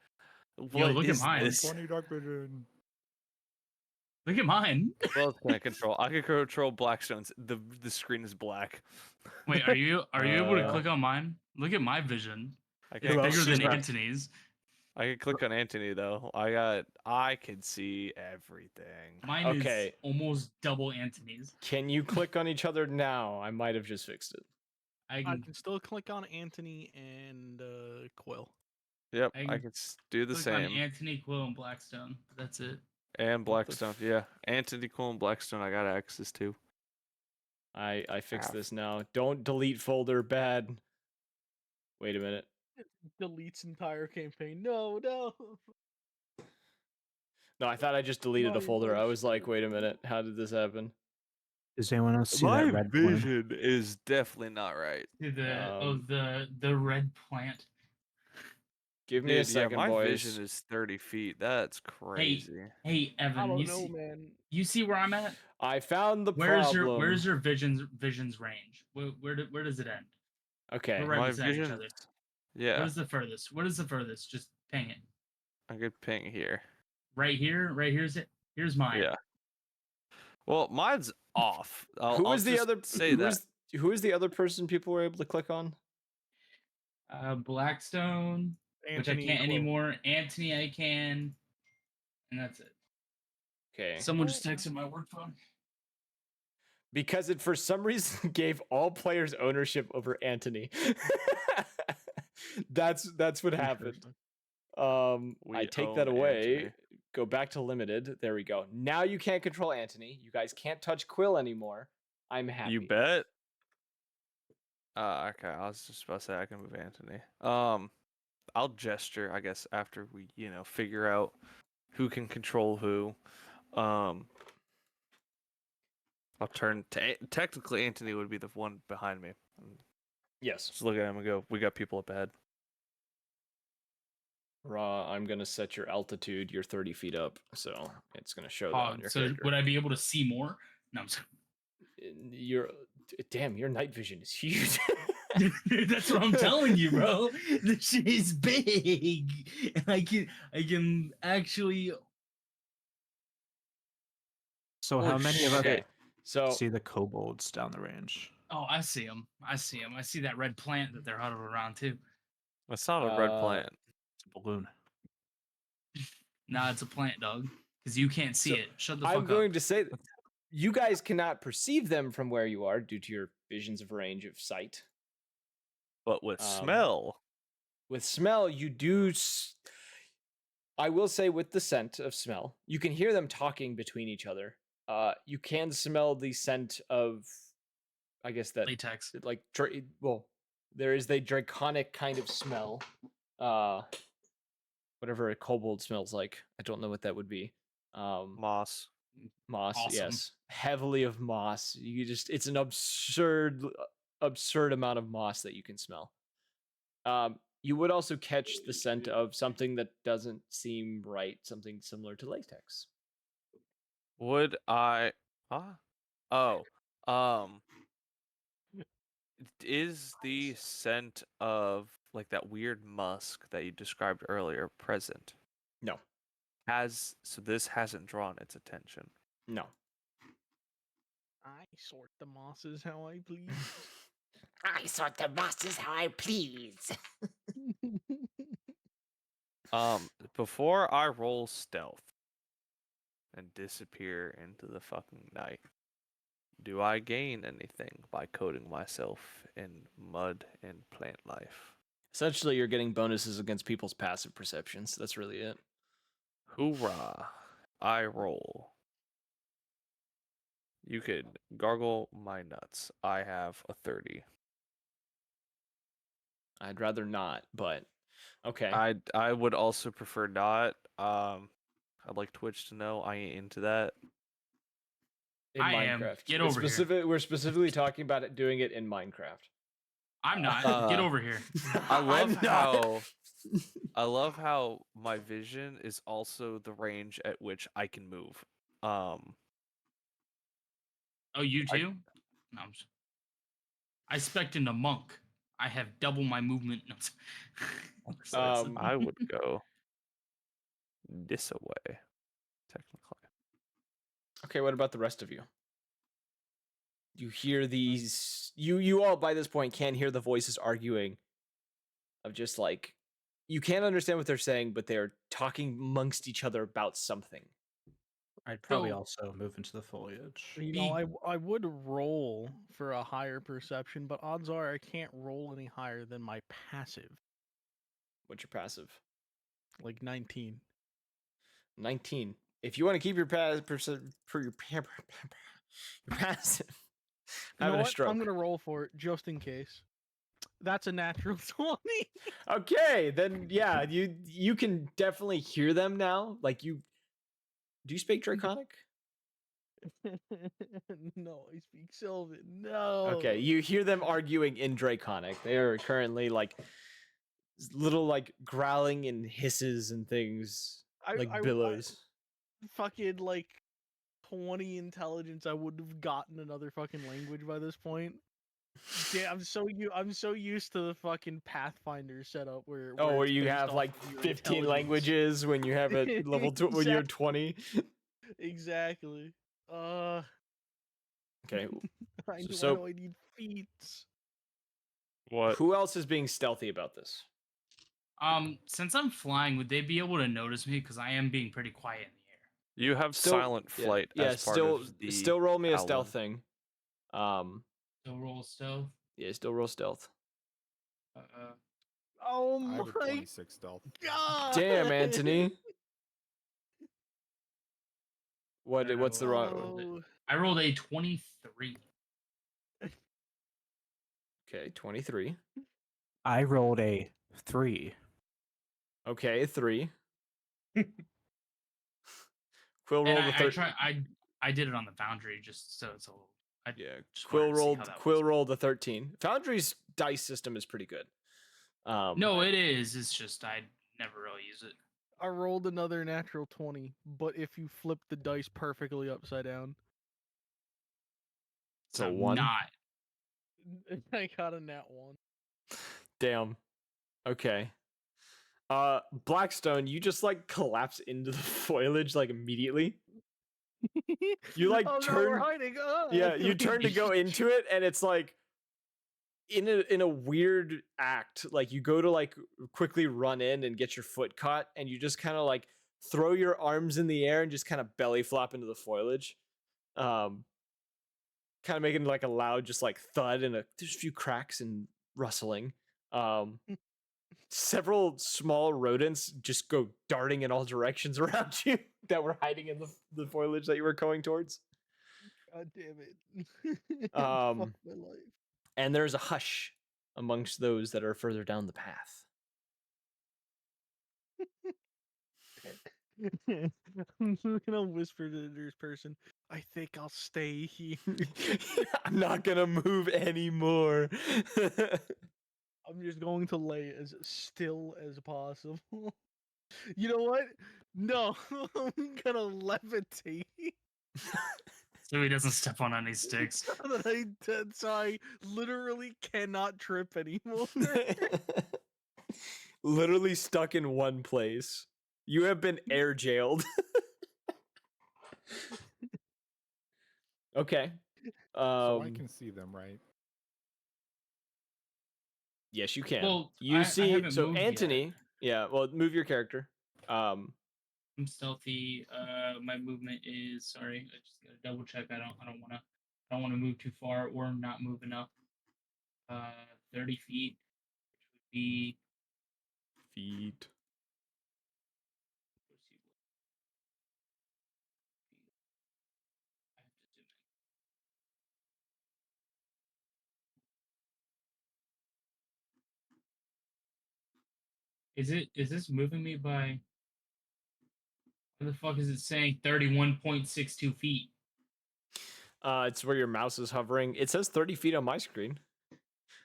Yo, What look at is mine. this? 20 dark vision. Look at mine. Well, it's gonna control. I can control Blackstone's. The screen is black. Wait, are you able to Uh, click on mine? Look at my vision. I It's can bigger than Right. Anthony's. I can click on Anthony though. I can see everything. Mine Okay. is almost double Anthony's. Can you click on each other now? I might have just fixed it. I I can can still click on Anthony and Quill. Yep, I I can can do the click on same. Anthony, Quill, and Blackstone. That's it. And What the Blackstone, yeah. Anthony, Cole, and Blackstone. I got access to. I fixed Ah. this now. Don't delete folder. Bad. Wait a minute. Deletes entire campaign. No. No, I thought I just deleted My a folder. I was like, worst. wait a minute. How did this happen? Does anyone else see My that red plume? vision is definitely not right. To Um, the red plant. Give me a Dude, second, yeah, my boys. vision is 30 feet. That's crazy. Hey Evan, I don't you know, see, man. you see where I'm at? I found the Where's problem. your vision's range? Where does it end? Okay. We're right My beside each vision. other. Yeah, What is the furthest? What is the furthest? Just ping it. I could ping here. Right here. Right here's it. Here's mine. Yeah. Well, mine's off. Who was the other? Say who that. was- who is the other person people were able to click on? Blackstone, which I Anthony and can't Quill. anymore. Anthony, I can, and that's it. Okay. Someone just texted my work phone. Because it for some reason gave all players ownership over Anthony. that's what happened. Interesting. We I take that own away. Anthony. Go back to limited. There we go. Now you can't control Anthony. You guys can't touch Quill anymore. I'm happy. You bet. Okay. I was just about to say I can move Anthony. I'll gesture, I guess, after we, figure out who can control who. I'll turn to technically Anthony would be the one behind me. Yes. Just look at him and go, we got people up ahead. Raw, I'm gonna set your altitude. You're 30 feet up, so it's gonna show that on your So character. would I be able to see more? No, I'm sorry. Your your night vision is huge. That's what I'm telling you, bro. This shit is big. And I can actually. So Oh, how many of us Okay, so see the kobolds down the range? Oh, I see them. I see them. I see that red plant that they're huddled around too. That's not a red Uh, plant. It's a balloon. Nah, it's a plant, dog. Because you can't see So, it. Shut the fuck I'm up. going to say that you guys cannot perceive them from where you are due to your visions of range of sight. But with um, smell, With smell, you do. I will say, with the scent of smell, you can hear them talking between each other. You can smell the scent of, I guess that Latex. like well, there is the draconic kind of smell. Whatever a kobold smells like. I don't know what that would be. moss. Moss, Awesome. yes, heavily of moss. It's an absurd amount of moss that you can smell. You would also catch the scent of something that doesn't seem right, something similar to latex. Would I? Is the scent of like that weird musk that you described earlier present? No, So this hasn't drawn its attention. no. I sort the mosses how I please. I sort the mosses how I please. Before I roll stealth and disappear into the fucking night, do I gain anything by coating myself in mud and plant life? Essentially, you're getting bonuses against people's passive perceptions. That's really it. Hoorah! I roll. You could gargle my nuts. I have a 30. I'd rather not, but okay. I would also prefer not. I'd like Twitch to know I ain't into that. In I am. Minecraft. Get over here. We're specifically talking about it doing it in Minecraft. I'm not. Get over here. I love I'm not. how I love how my vision is also the range at which I can move. Oh, you too? No, I spec'd in a monk. I have double my movement. No, I would go this away, technically. Okay, what about the rest of you? You hear these you all by this point can hear the voices arguing of just like you can't understand what they're saying, but they're talking amongst each other about something. I'd probably So- also move into the foliage. You know, I would roll for a higher perception, but odds are I can't roll any higher than my passive, What's your passive? like 19. 19. If you want to keep your passive, your passive, You know having a what? stroke. I'm gonna roll for it just in case. That's a natural 20. Okay, then yeah, you can definitely hear them now. Like you, do you speak Draconic? No, I speak Sylvan. No. Okay, you hear them arguing in Draconic. They are currently like little like growling and hisses and things like billows. Fucking like 20 intelligence, I would have gotten another fucking language by this point. Yeah, I'm so used to the fucking Pathfinder setup where Where it's you based have off like of your 15 intelligence. languages when you have it level when you're 20. Exactly. Okay. Why So- do I need feats? What? Who else is being stealthy about this? Since I'm flying, would they be able to notice me? Because I am being pretty quiet in the air. You have silent flight Yeah, as part still of the still roll me a Howlin'. stealth thing. So roll stealth. Yeah, still roll stealth. Oh I have a my 26 stealth. god! Damn, Anthony. I don't What's the know what I wrong? rolled. I rolled a 23. Okay, 23. I rolled a 3. Okay, 3. Quill rolled And the third. I did it on the Foundry just so it's a little. I Yeah, just Quill wanted to see rolled how that Quill was. rolled the 13. Foundry's dice system is pretty good. No, it is. It's just I never really use it. I rolled another natural 20, but if you flip the dice perfectly upside down, It's a So 1. Not. I got a nat 1. Damn. Okay. Blackstone, you just like collapse into the foliage like immediately. You, like, oh, no, turn- we're hiding. Yeah, you turn to go into it, and it's like in a weird act. Like you go to like quickly run in and get your foot caught, and you just kind of like throw your arms in the air and just kind of belly flop into the foliage. Kind of making like a loud just like thud and there's a few cracks and rustling. Several small rodents just go darting in all directions around you that were hiding in the foliage that you were going towards. God damn it. Um, Fuck my life. And there's a hush amongst those that are further down the path. I'm gonna whisper to this person, I think I'll stay here. I'm not gonna move anymore. I'm just going to lay as still as possible. You know what? No, I'm gonna levitate. So he doesn't step on any sticks. So I literally cannot trip anymore. Literally stuck in one place. You have been air jailed. Okay. So I can see them, right? Yes, you can. Well, You I see, haven't so moved yet. Anthony. Yeah, well, move your character. I'm stealthy. My movement is sorry. I just gotta double check. I don't wanna move too far or not move enough. 30 feet, which would be feet. let's see, I have to zoom in. Is this moving me by what the fuck is it saying 31.62 feet? It's where your mouse is hovering. It says 30 feet on my screen.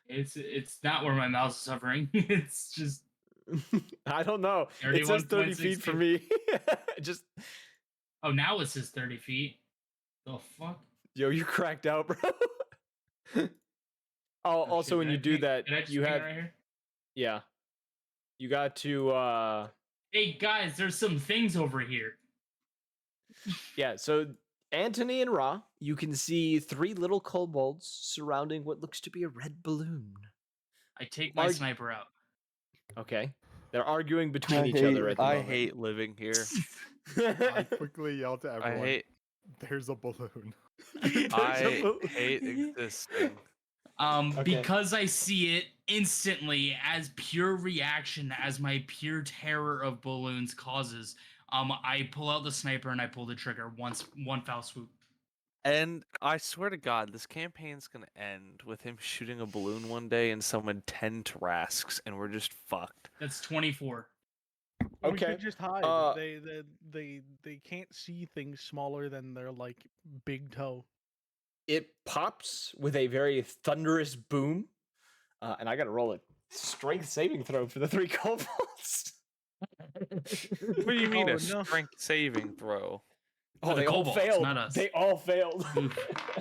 It's not where my mouse is hovering. It's just I don't know. It says 30 feet for 31.62. me. Just Oh, now it says 30 feet. The fuck? yo, you cracked out, bro. Oh, also shit, when did you I do ping- that, did I just you ping it have right here? yeah. You got to Hey guys, there's some things over here. yeah, so Anthony and Ra, you can see 3 little kobolds surrounding what looks to be a red balloon. I take my sniper out. Okay. They're arguing between each other at the I moment. hate living here. I quickly yell to I everyone, hate "There's a balloon." I hate existing. Because I see it instantly as pure reaction, as my pure terror of balloons causes. I pull out the sniper and I pull the trigger one foul swoop. And I swear to God, this campaign's gonna end with him shooting a balloon one day and summon 10 Tarasks, and we're just fucked. That's 24. We Okay. could just hide. Uh, They can't see things smaller than their like big toe. It pops with a very thunderous boom. And I got to roll a strength saving throw for the 3 kobolds. What do you mean Oh, a no. strength saving throw? Oh, the they all kobolds, failed. not us. They all failed.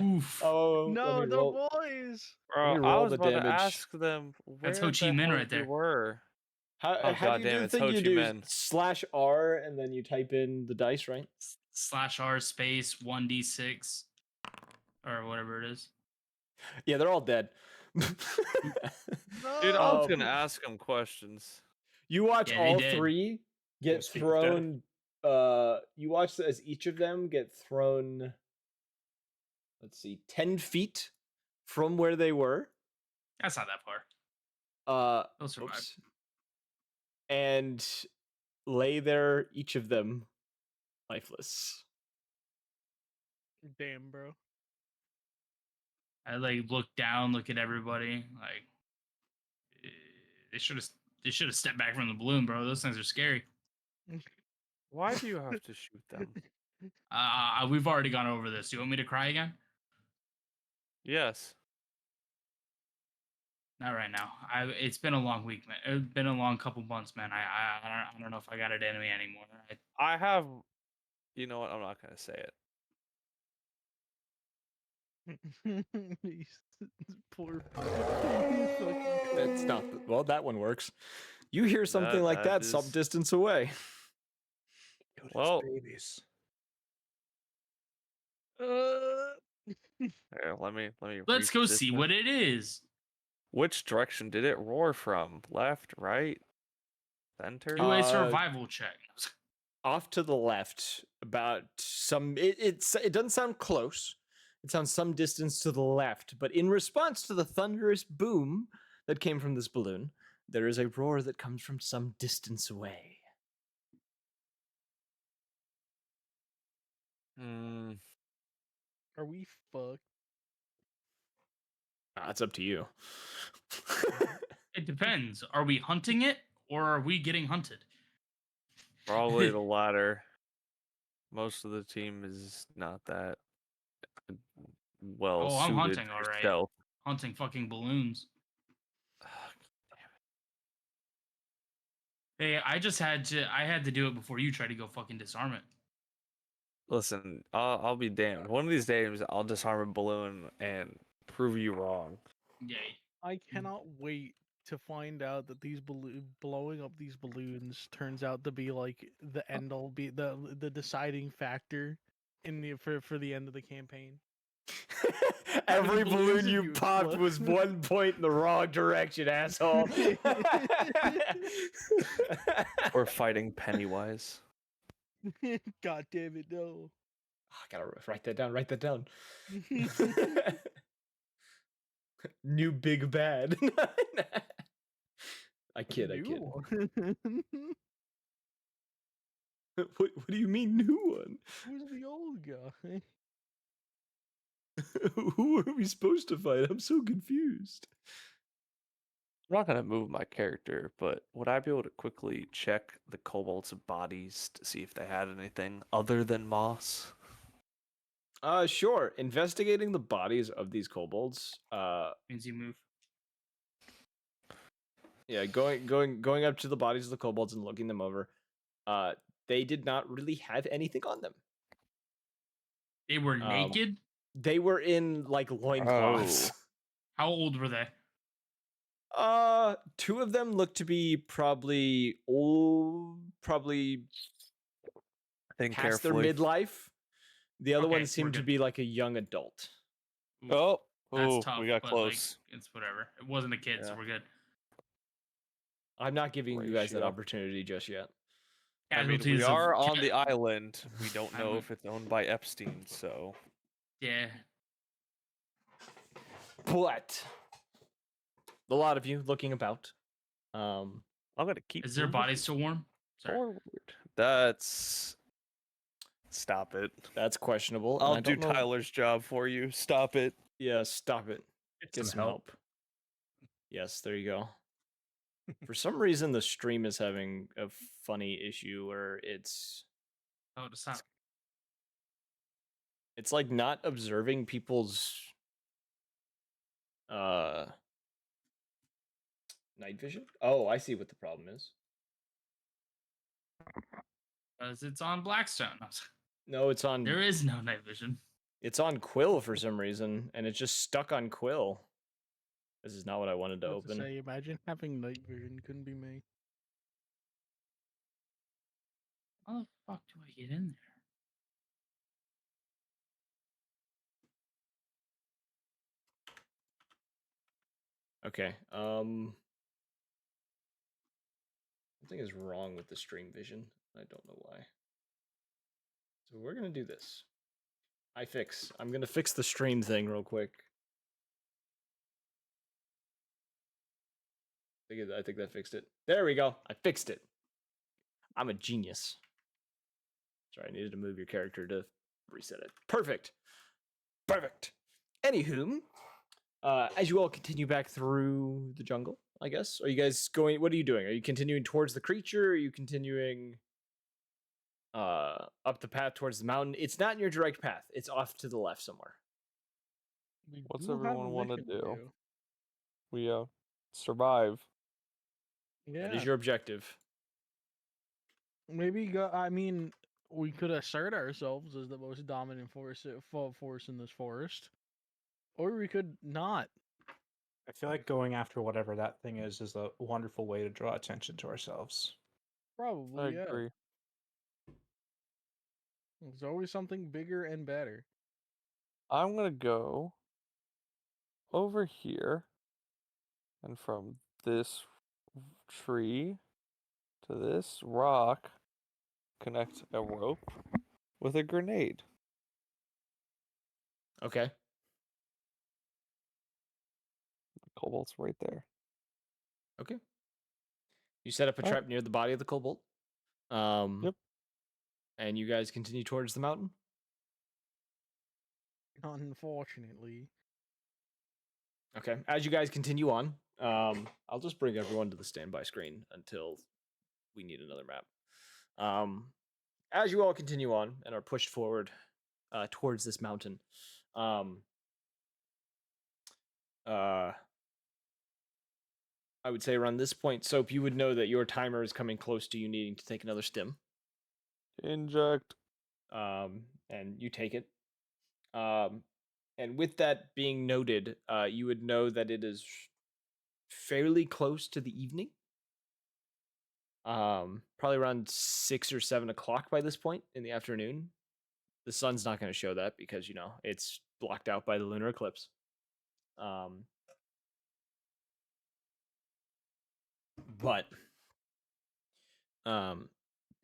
Oof. Oh, No, let me the roll. boys. Bro, me I roll was the about to damage. ask them where That's Ho Chi the Minh hell right you there. were. How Oh, do you do goddamn, the it's thing Ho you Chi do? Minh. /R and then you type in the dice, right? /R space 1d6 or whatever it is. Yeah, they're all dead. Dude, I was Um, gonna ask him questions. You watch Yeah, they all did. 3 get Yes, he was dead. thrown. You watch as each of them get thrown. Let's see, 10 feet from where they were. That's not that far. They'll survive. Oops. And lay there, each of them lifeless. Damn, bro. I like look down, look at everybody. Like they should have stepped back from the balloon, bro. Those things are scary. Why do you have to shoot them? We've already gone over this. Do you want me to cry again? Yes. Not right now. It's been a long week, man. It's been a long couple months, man. I don't know if I got it in me anymore. I have. You know what? I'm not gonna say it. Poor. That's not well. That one works. You hear something like that some is- distance away. Well, babies. here, let me. Let's go reach this see in. what it is. Which direction did it roar from? Left, right, center? Do a survival check. Off to the left, about some. It doesn't sound close. It sounds some distance to the left, but in response to the thunderous boom that came from this balloon, there is a roar that comes from some distance away. Hmm. Are we fucked? It's up to you. It depends. Are we hunting it or are we getting hunted? Probably the latter. Most of the team is not that well Oh, I'm suited hunting, for all right. stealth. Hunting fucking balloons. Hey, I had to do it before you tried to go fucking disarm it. Listen, I'll be damned. One of these days, I'll disarm a balloon and prove you wrong. Yay. I cannot wait to find out that these blowing up these balloons turns out to be like the end all, be the deciding factor in the for the end of the campaign. Every balloon balloons you you popped was explode. 1 point in the wrong direction, asshole. Or fighting Pennywise. God damn it, no. I gotta write that down. Write that down. New big bad. I kid. I New kid. one. What do you mean new one? Who's the old guy? Who are we supposed to fight? I'm so confused. I'm not gonna move my character, but would I be able to quickly check the kobolds' bodies to see if they had anything other than moss? Sure. Investigating the bodies of these kobolds. Means you move. Yeah, going up to the bodies of the kobolds and looking them over. They did not really have anything on them. They were naked. They were in like loincloths. How old were they? 2 of them look to be probably old, probably Think past their carefully. midlife. The other Okay, one we're seemed to good. be like a young adult. Oh, That's tough. we got but, close. Like, it's whatever. It wasn't a kid, so Yeah. we're good. I'm not giving you guys that Ratio. opportunity just yet. I mean, Casualties we of are on the cat- island. We don't I know would- if it's owned by Epstein, so Yeah. But a lot of you looking about. I'm gonna keep. Is their moving body still warm? Sorry. forward? That's. Stop it. That's questionable. and I I'll do don't know- Tyler's job for you. Stop it. Yeah, stop it. Get Get some some help. help. Yes, there you go. For some reason, the stream is having a funny issue where it's Oh, to stop. like not observing people's night vision. Oh, I see what the problem is. Because it's on Blackstone. No, it's on There is no night vision. it's on Quill for some reason, and it's just stuck on Quill. This is not what I wanted to About to open. say, imagine having night vision. Couldn't be me. How the fuck do I get in there? Okay. Something is wrong with the stream vision. I don't know why. So we're gonna do this. I'm gonna fix the stream thing real quick. I think that fixed it. There we go. I fixed it. I'm a genius. Sorry, I needed to move your character to reset it. Perfect. Perfect. Anywho, as you all continue back through the jungle, I guess, are you guys going? What are you doing? Are you continuing towards the creature? Are you continuing up the path towards the mountain? It's not in your direct path. It's off to the left somewhere. We What's do have everyone a wanna mission do? We survive. Yeah. That is your objective. Maybe I mean, we could assert ourselves as the most dominant force in this forest, or we could not. I feel like going after whatever that thing is a wonderful way to draw attention to ourselves. Probably, I yeah. agree. There's always something bigger and better. I'm gonna go over here, and from this tree to this rock, connect a rope with a grenade. Okay. The kobold's right there. Okay. You set up a Alright. trap near the body of the kobold. Yep. And you guys continue towards the mountain. Unfortunately. Okay. As you guys continue on, I'll just bring everyone to the standby screen until we need another map. As you all continue on and are pushed forward towards this mountain, I would say around this point, Soap, you would know that your timer is coming close to you needing to take another stim. Inject. And you take it. And with that being noted, you would know that it is fairly close to the evening. Probably around 6 or 7 o'clock by this point in the afternoon. The sun's not going to show that because, it's blocked out by the lunar eclipse. But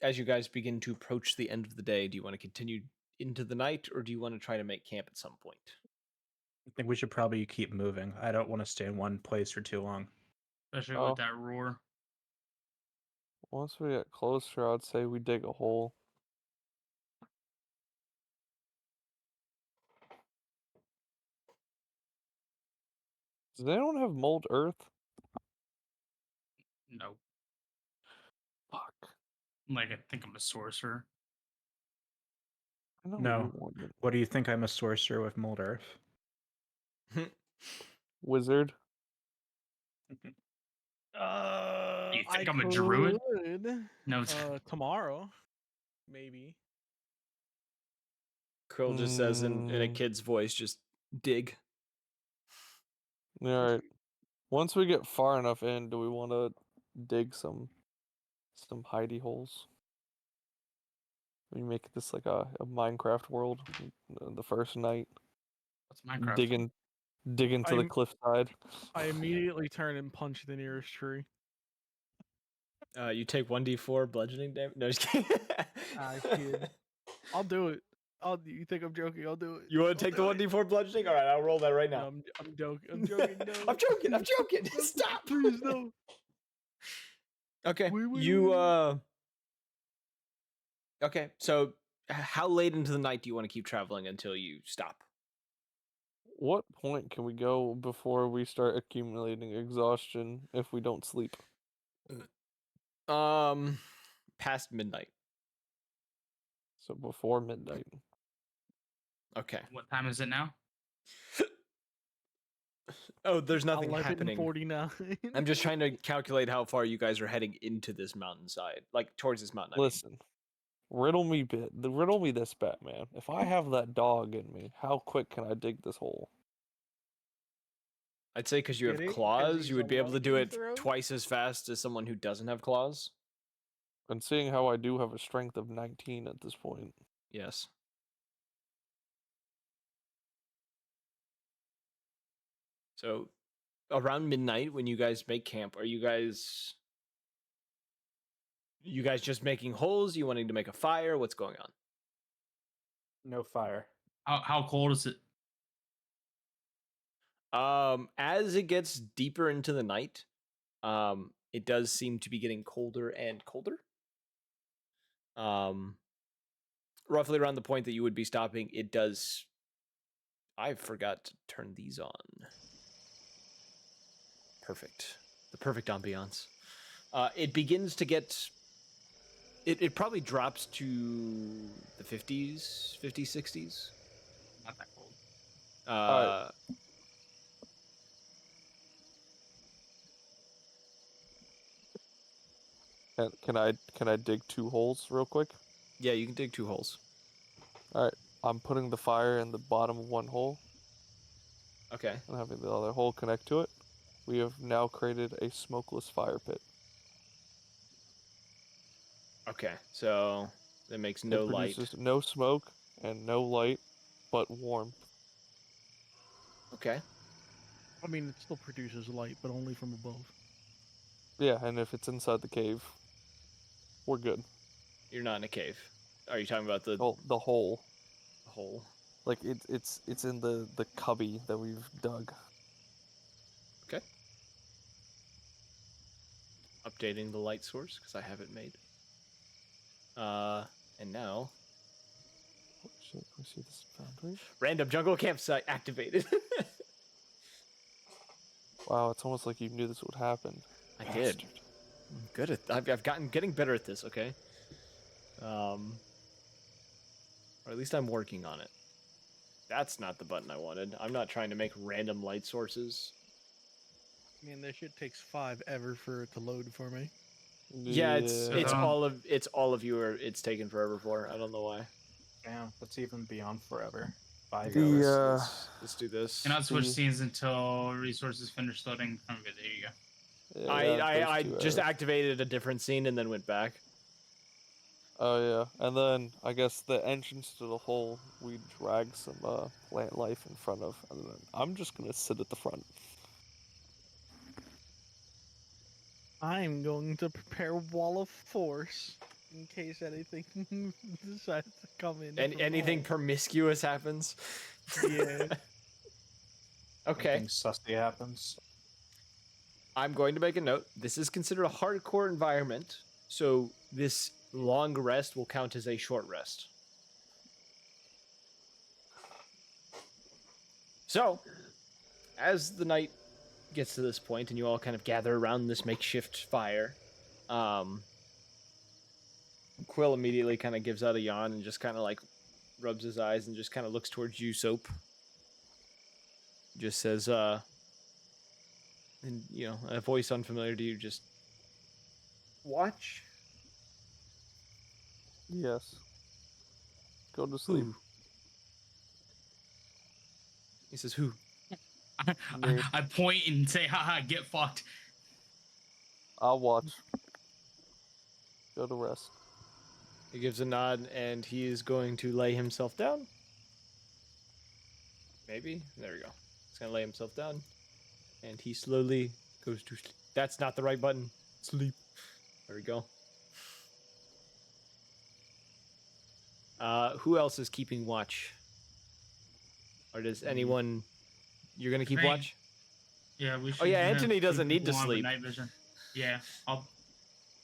as you guys begin to approach the end of the day, do you want to continue into the night, or do you want to try to make camp at some point? I think we should probably keep moving. I don't want to stay in one place for too long. Especially Oh. with that roar. Once we get closer, I'd say we dig a hole. Does anyone have mold earth? No. Fuck. Like, I think I'm a sorcerer. I know No. you wanted. What do you think? I'm a sorcerer with mold earth? Wizard? You think I I'm a druid? could, No. tomorrow, maybe. Krill just says in a kid's voice, just dig. Alright. Once we get far enough in, do we want to dig some hidey holes? We make this like a Minecraft world. The first night, What's Minecraft? digging to the cliffside. I immediately turn and punch the nearest tree. You take 1d4 bludgeoning damage. No, just kidding. I kid. I'll do it. You think I'm joking? I'll do it. You want to take the 1d4 bludgeoning? All right, I'll roll that right No, now. I'm joking. I'm joking. No. I'm joking. I'm joking. Stop. Please no. Okay. Wait. Okay. So, how late into the night do you want to keep traveling until you stop? What point can we go before we start accumulating exhaustion if we don't sleep? Past midnight. So before midnight. Okay. What time is it now? Oh, there's nothing happening. 11:49. I'm just trying to calculate how far you guys are heading into this mountainside, like towards this mountain. Listen, riddle me this, Batman. If I have that dog in me, how quick can I dig this hole? I'd say because you have Get it? 'Cause claws, he's you would a be able to do it lightning throw? twice as fast as someone who doesn't have claws. And seeing how I do have a strength of 19 at this point. Yes. So, around midnight, when you guys make camp, are you guys just making holes? You wanting to make a fire? What's going on? No fire. How cold is it? As it gets deeper into the night, it does seem to be getting colder and colder. Roughly around the point that you would be stopping, it does. I forgot to turn these on. Perfect. The perfect ambiance. It begins to get. It probably drops to the 50s, 60s. Not that cold. Can I dig 2 holes real quick? Yeah, you can dig 2 holes. Alright, I'm putting the fire in the bottom of one hole Okay. and having the other hole connect to it. We have now created a smokeless fire pit. Okay, so that makes no It light. produces no smoke and no light, but warmth. Okay. I mean, it still produces light, but only from above. Yeah, and if it's inside the cave, we're good. You're not in a cave. Are you talking about the The hole. hole? Like it's in the cubby that we've dug. Okay. Updating the light source because I have it made. And now Oh, shit, can we see this boundary? random jungle campsite activated. Wow, it's almost like you knew this would happen. I did. Bastard. I'm good at. I've getting better at this. Okay. Or at least I'm working on it. That's not the button I wanted. I'm not trying to make random light sources. I mean, this shit takes 5 ever for it to load for me. Yeah, it's Yeah. all of you are. It's taken forever for. I don't know why. Damn, that's even beyond forever. 5 The, hours. Let's do this. Cannot switch See. scenes until resources finish loading. Okay, there you go. Yeah, I those two just errors. activated a different scene and then went back. Oh yeah, and then I guess the entrance to the hole we drag some plant life in front of, and then I'm just gonna sit at the front. I'm going to prepare Wall of Force in case anything decides to come in. And from the anything hole. promiscuous happens. Yeah. Okay. Anything sussy happens. I'm going to make a note. This is considered a hardcore environment, so this long rest will count as a short rest. So, as the night gets to this point and you all kind of gather around this makeshift fire, Quill immediately kind of gives out a yawn and just kind of like rubs his eyes and just kind of looks towards you, Soap. Just says, and you know, a voice unfamiliar to you, just watch. Yes. Go to sleep. Who? He says, who? Me. I point and say, haha, get fucked. I'll watch. Go to rest. He gives a nod and he is going to lay himself down. Maybe. There we go. He's going to lay himself down. And he slowly goes to sleep. That's not the right button. Sleep. There we go. Who else is keeping watch? Or does anyone... You're going to keep Hey. watch? Yeah, we should. Oh, yeah, have Anthony two doesn't need to people on with sleep. Night vision. Yeah,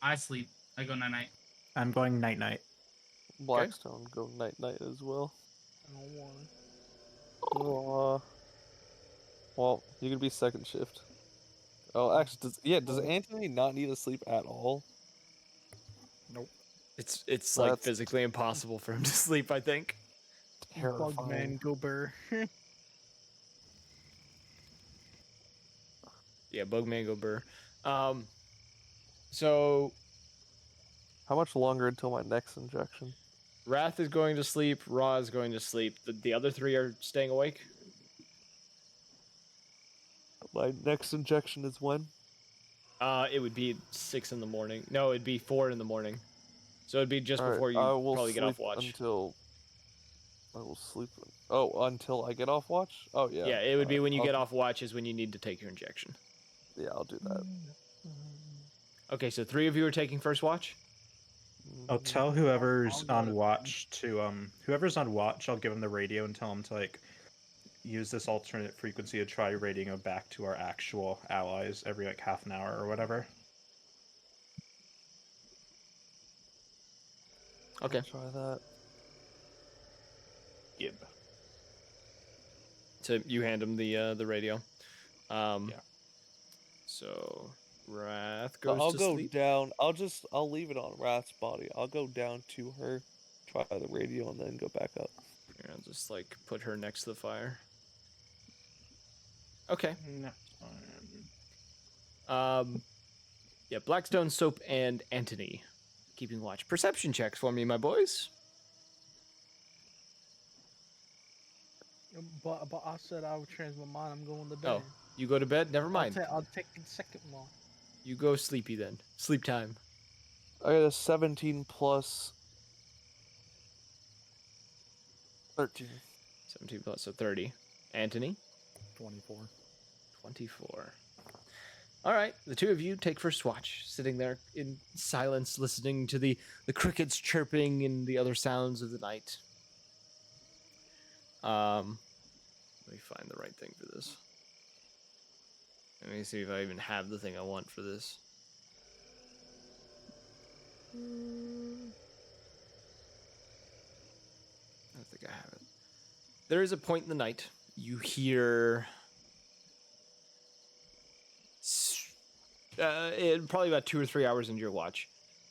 I sleep. I go night night. I'm going night night. Blackstone, go night night as well. I don't want Well, you can be second shift. Oh, actually, does Anthony not need to sleep at all? It's like That's- physically impossible for him to sleep, I think. it. Bugman, Terrifying. go burr. Yeah, Bugmango Burr. So How much longer until my next injection? Wrath is going to sleep. Ra is going to sleep. The other three are staying awake. My next injection is when? It would be 6 in the morning. No, it'd be 4 in the morning. So it'd be just Alright, before you I will probably get off sleep watch. Until I will sleep. Oh, until I get off watch? Oh yeah. Yeah, it would be when you I'll- get off watch is when you need to take your injection. Yeah, I'll do that. Okay, so 3 of you are taking first watch. I'll Mhm. tell whoever's I'll go on to- watch to whoever's on watch, I'll give them the radio and tell them to like use this alternate frequency to try radioing back to our actual allies every like half an hour or whatever. Okay. I'll try that. Gib. So you hand him the radio. Yeah. So Wrath But goes I'll to go sleep. down. I'll leave it on Wrath's body. I'll go down to her, try the radio, and then go back up. Here, I'll just like put her next to the fire. Okay. Yeah, Blackstone, Soap, and Anthony keeping watch. Perception checks for me, my boys. But I said I would change my mind. I'm going to bed. Oh, you go to bed? Never mind. I'll take the second one. You go sleepy then. Sleep time. I got a 17 plus 13. 17 plus, so 30. Anthony? 24. 24. All right, the two of you take first watch, sitting there in silence, listening to the crickets chirping and the other sounds of the night. Let me find the right thing for this. Let me see if I even have the thing I want for this. I don't think I have it. There is a point in the night you hear probably about 2 or 3 hours into your watch.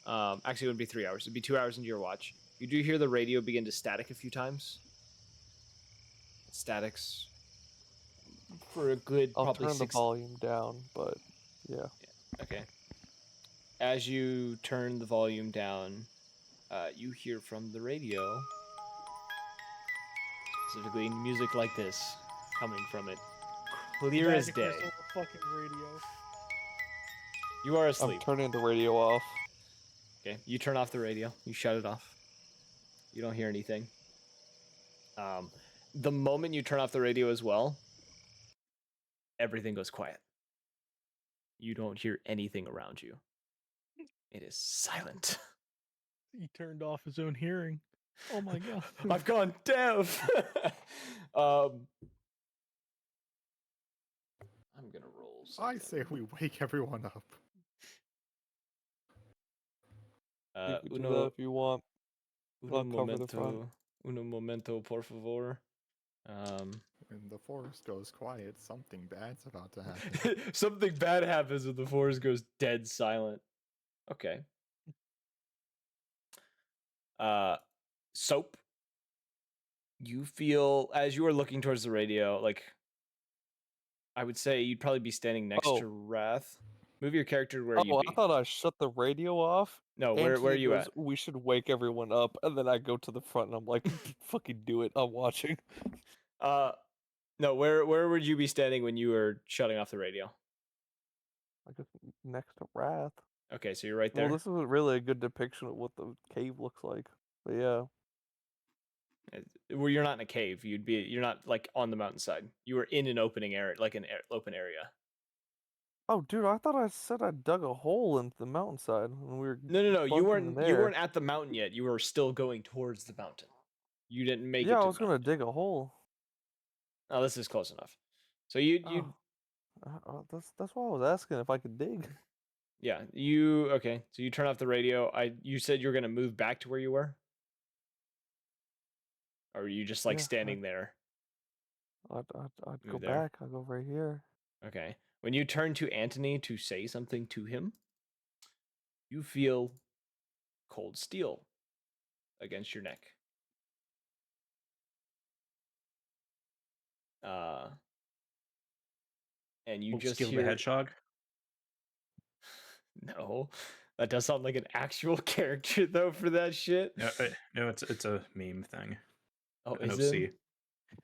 Actually, it wouldn't be 3 hours. It'd be 2 hours into your watch. You do hear the radio begin to static a few times. Statics for a good I'll probably turn the 6. volume down, but yeah. Okay. As you turn the volume down, you hear from the radio, specifically music like this, coming from it, clear as Magic day. Crystal, the fucking radio. You are I'm asleep. turning the radio off. Okay, you turn off the radio. You shut it off. You don't hear anything. The moment you turn off the radio as well, everything goes quiet. You don't hear anything around you. It is silent. He turned off his own hearing. Oh my god. I've gone deaf. I'm gonna roll. I say something. we wake everyone up. You can do that if you want. I'll cover the front. Uno momento, por favor. When the forest goes quiet, something bad's about to happen. Something bad happens when the forest goes dead silent. Okay. Soap. You feel, as you are looking towards the radio, like, I would say you'd probably be standing next to Wrath. Move your character to where you'd be. I thought I shut the radio off. No, where are you goes, at? We should wake everyone up, and then I go to the front and I'm like, fucking do it. I'm watching. No, where would you be standing when you were shutting off the radio? Like next to Wrath. Okay, so you're right there. Well, this isn't really a good depiction of what the cave looks like. But yeah. Well, you're not in a cave. You're not like on the mountainside. You were in an opening area, like an open area. Oh, dude, I thought I said I dug a hole into the mountainside when we were. No. You bunking weren't. You weren't at the mountain yet. You were still going towards the mountain. You didn't make it. Yeah, to I was the gonna mountain. dig a hole. Oh, this is close enough. So you that's why I was asking if I could dig. yeah, okay. So you turn off the radio. You said you were gonna move back to where you were, or were you just like Yeah, standing there? I'd go Move there. back. I'll go right here. Okay. When you turn to Anthony to say something to him, you feel cold steel against your neck. And you just Skill hear the hedgehog. No, that does sound like an actual character though for that shit. No, it's a meme thing. Oh, An is OC. it?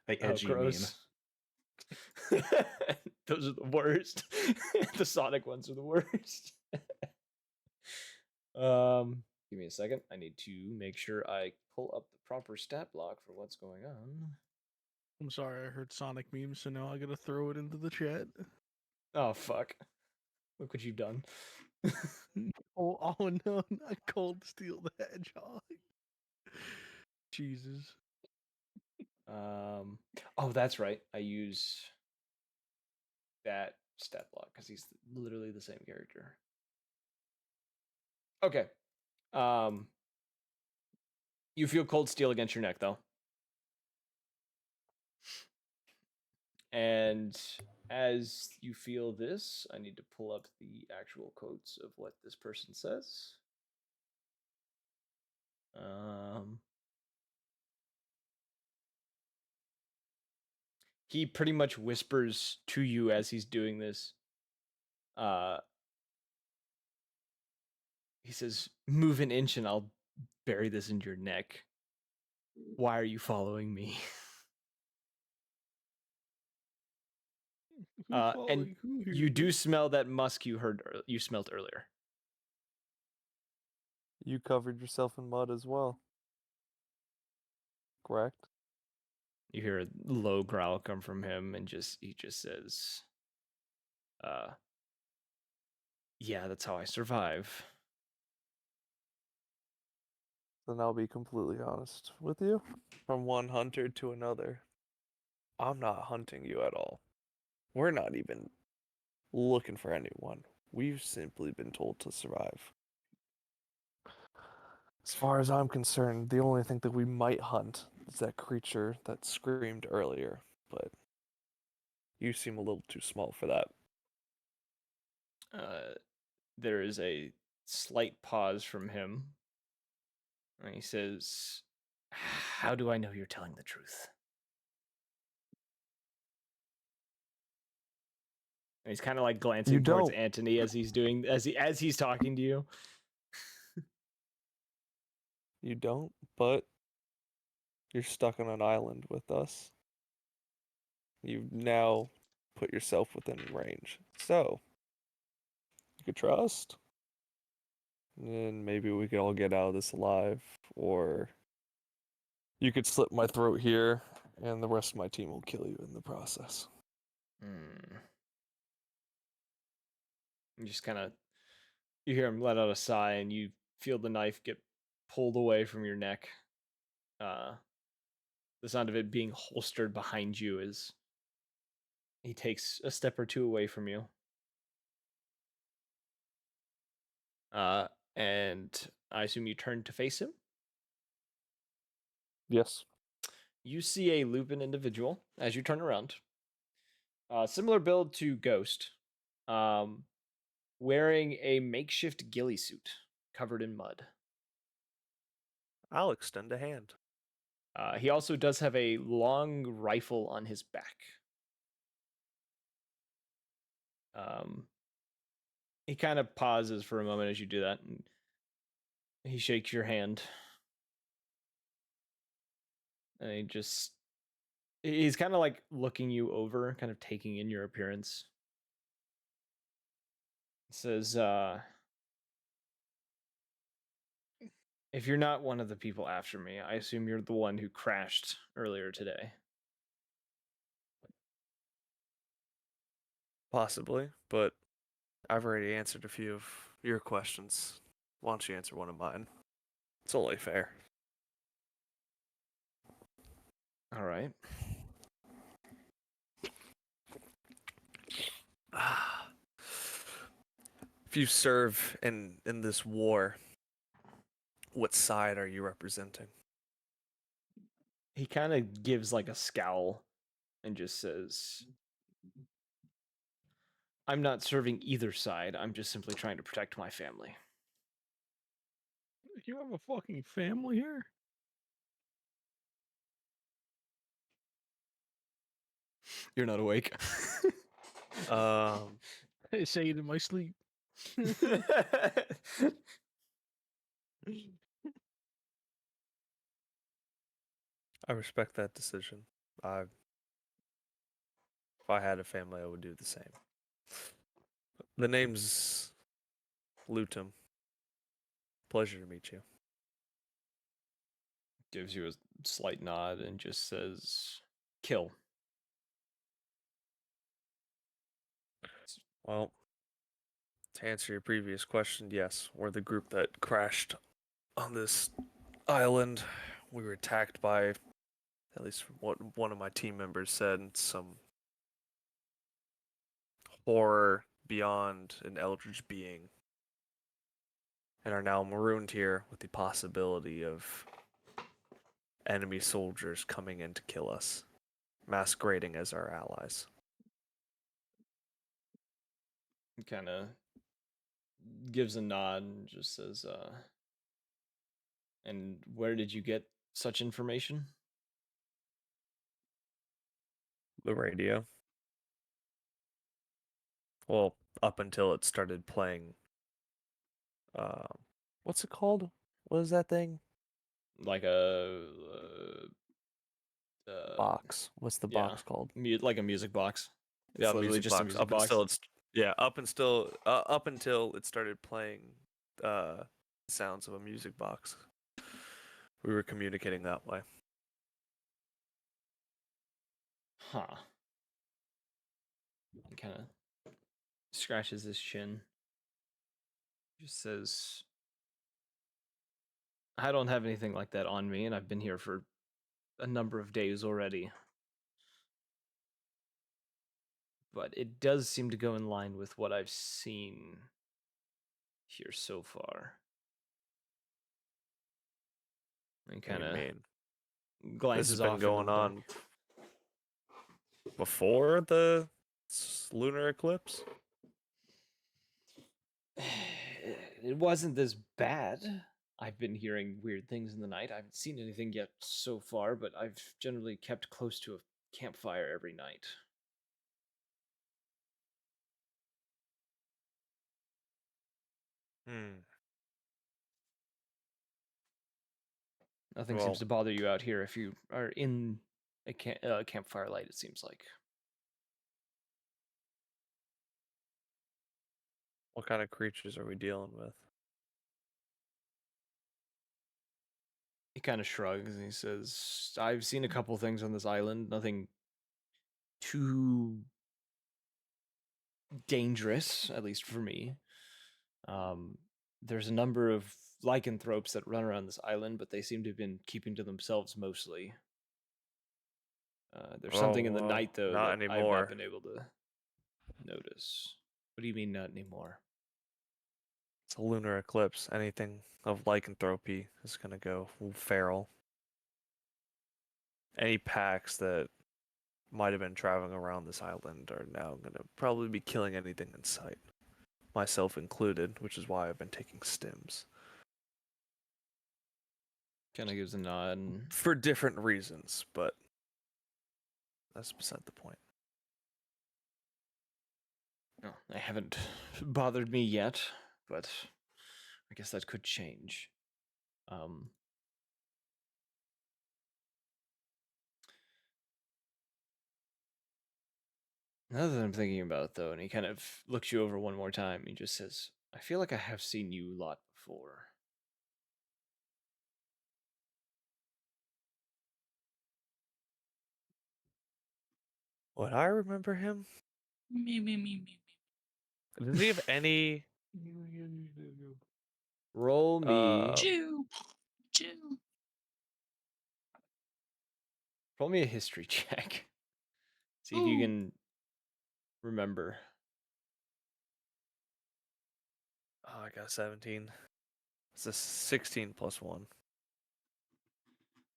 Like Oh, edgy meme. gross. Those are the worst. The Sonic ones are the worst. Give me a second. I need to make sure I pull up the proper stat block for what's going on. I'm sorry, I heard Sonic memes, so now I gotta throw it into the chat. Oh fuck! Look what you've done. Oh no, not Cold Steel the Hedgehog. Jesus. Oh, that's right. I use that stat block because he's literally the same character. Okay. You feel cold steel against your neck, though. And as you feel this, I need to pull up the actual quotes of what this person says. He pretty much whispers to you as he's doing this. He says, "Move an inch and I'll bury this into your neck. Why are you following me?" And you do smell that musk you smelled earlier. You covered yourself in mud as well. Correct? You hear a low growl come from him, and he just says, "Yeah, that's how I survive." Then I'll be completely honest with you. From one hunter to another, I'm not hunting you at all. We're not even looking for anyone. We've simply been told to survive. As far as I'm concerned, the only thing that we might hunt is that creature that screamed earlier, but you seem a little too small for that. There is a slight pause from him. And he says, "How do I know you're telling the truth?" And he's kind of like glancing towards Anthony as he's talking to you. You don't, but you're stuck on an island with us. You've now put yourself within range. So, you could trust. and maybe we could all get out of this alive, or you could slit my throat here, and the rest of my team will kill you in the process. You just kind of, you hear him let out a sigh, and you feel the knife get pulled away from your neck. The sound of it being holstered behind you as he takes a step or two away from you. And I assume you turn to face him. Yes. You see a Lupin individual as you turn around. Similar build to Ghost, wearing a makeshift ghillie suit covered in mud. I'll extend a hand. He also does have a long rifle on his back. He kind of pauses for a moment as you do that, and he shakes your hand. And he's kind of like looking you over, kind of taking in your appearance. He says, if you're not one of the people after me, I assume you're the one who crashed earlier today. Possibly, but I've already answered a few of your questions. Why don't you answer one of mine? It's only fair. All right. If you serve in this war, what side are you representing? He kind of gives like a scowl and just says, I'm not serving either side. I'm just simply trying to protect my family. You have a fucking family here? You're not awake. I say it in my sleep. I respect that decision. If I had a family, I would do the same. The name's Lutum. Pleasure to meet you. Gives you a slight nod and just says, kill. Well, to answer your previous question, yes, we're the group that crashed on this island. We were attacked by, at least what one of my team members said, some horror beyond an eldritch being, and are now marooned here with the possibility of enemy soldiers coming in to kill us, masquerading as our allies. He kind of gives a nod and just says, and where did you get such information? The radio. Well, up until it started playing. What's it called? What is that thing? Like a Box. What's the box called? like a music box. It's Yeah, the literally music just a box. music Up box. until it's up until it started playing sounds of a music box. We were communicating that way. Huh. He kind of scratches his chin. Just says, I don't have anything like that on me, and I've been here for a number of days already. But it does seem to go in line with what I've seen here so far. And kind of glances This has been off going on before the lunar eclipse. It wasn't this bad. I've been hearing weird things in the night. I haven't seen anything yet so far, but I've generally kept close to a campfire every night. Nothing seems to bother you out here if you are in a campfire light, it seems like. What kind of creatures are we dealing with? He kind of shrugs and he says, I've seen a couple things on this island, nothing too dangerous, at least for me. There's a number of lycanthropes that run around this island, but they seem to have been keeping to themselves mostly. There's something in the well, night, though, not that I've anymore. not been able to notice. What do you mean, not anymore? It's a lunar eclipse. Anything of lycanthropy is going to go feral. Any packs that might have been traveling around this island are now going to probably be killing anything in sight. Myself included, which is why I've been taking stims. Kind of gives a nod. For different reasons, but that's beside the point. No, they haven't bothered me yet, but I guess that could change. Now that I'm thinking about it, though, and he kind of looks you over one more time, he just says, I feel like I have seen you a lot before. Would I remember him? Me. Does he have any Roll me. Chew. Roll me a history check. See if you Ooh. can remember. Oh, I got 17. It's a 16 plus 1.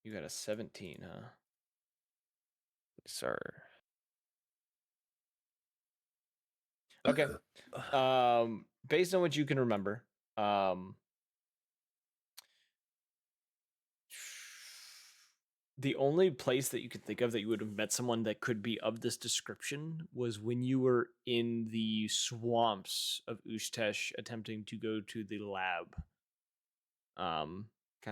You got a 17, huh? Sir. Okay. Based on what you can remember, the only place that you could think of that you would have met someone that could be of this description was when you were in the swamps of Ustesh attempting to go to the lab. Kind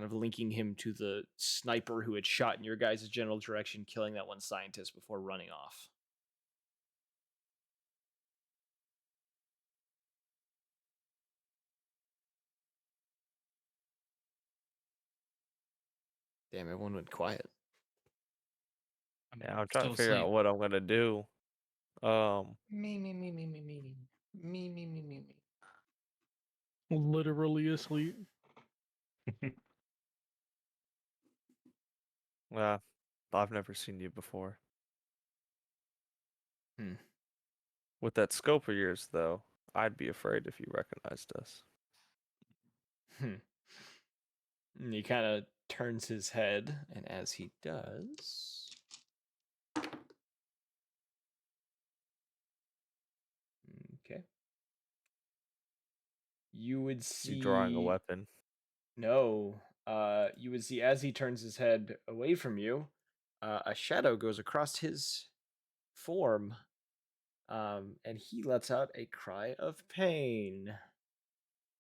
of linking him to the sniper who had shot in your guys' general direction, killing that one scientist before running off. Damn, everyone went quiet. Yeah, I'm trying to still figure out asleep. what I'm gonna do. Me. Literally asleep. I've never seen you before. Hmm. With that scope of yours, though, I'd be afraid if you recognized us. And he kind of turns his head, and as he does, okay, you would see Is he drawing a weapon? No, you would see as he turns his head away from you, a shadow goes across his form, and he lets out a cry of pain.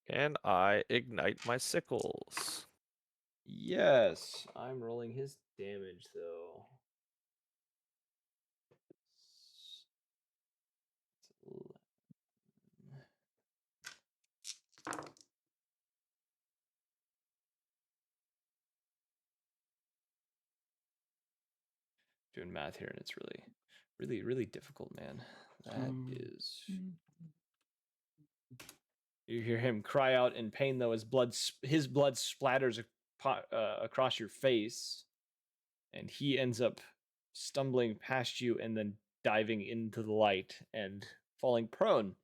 Can I ignite my sickles? Yes, I'm rolling his damage though. Doing math here, and it's really difficult, man. That is. You hear him cry out in pain, though, as his blood splatters across your face, and he ends up stumbling past you and then diving into the light and falling prone.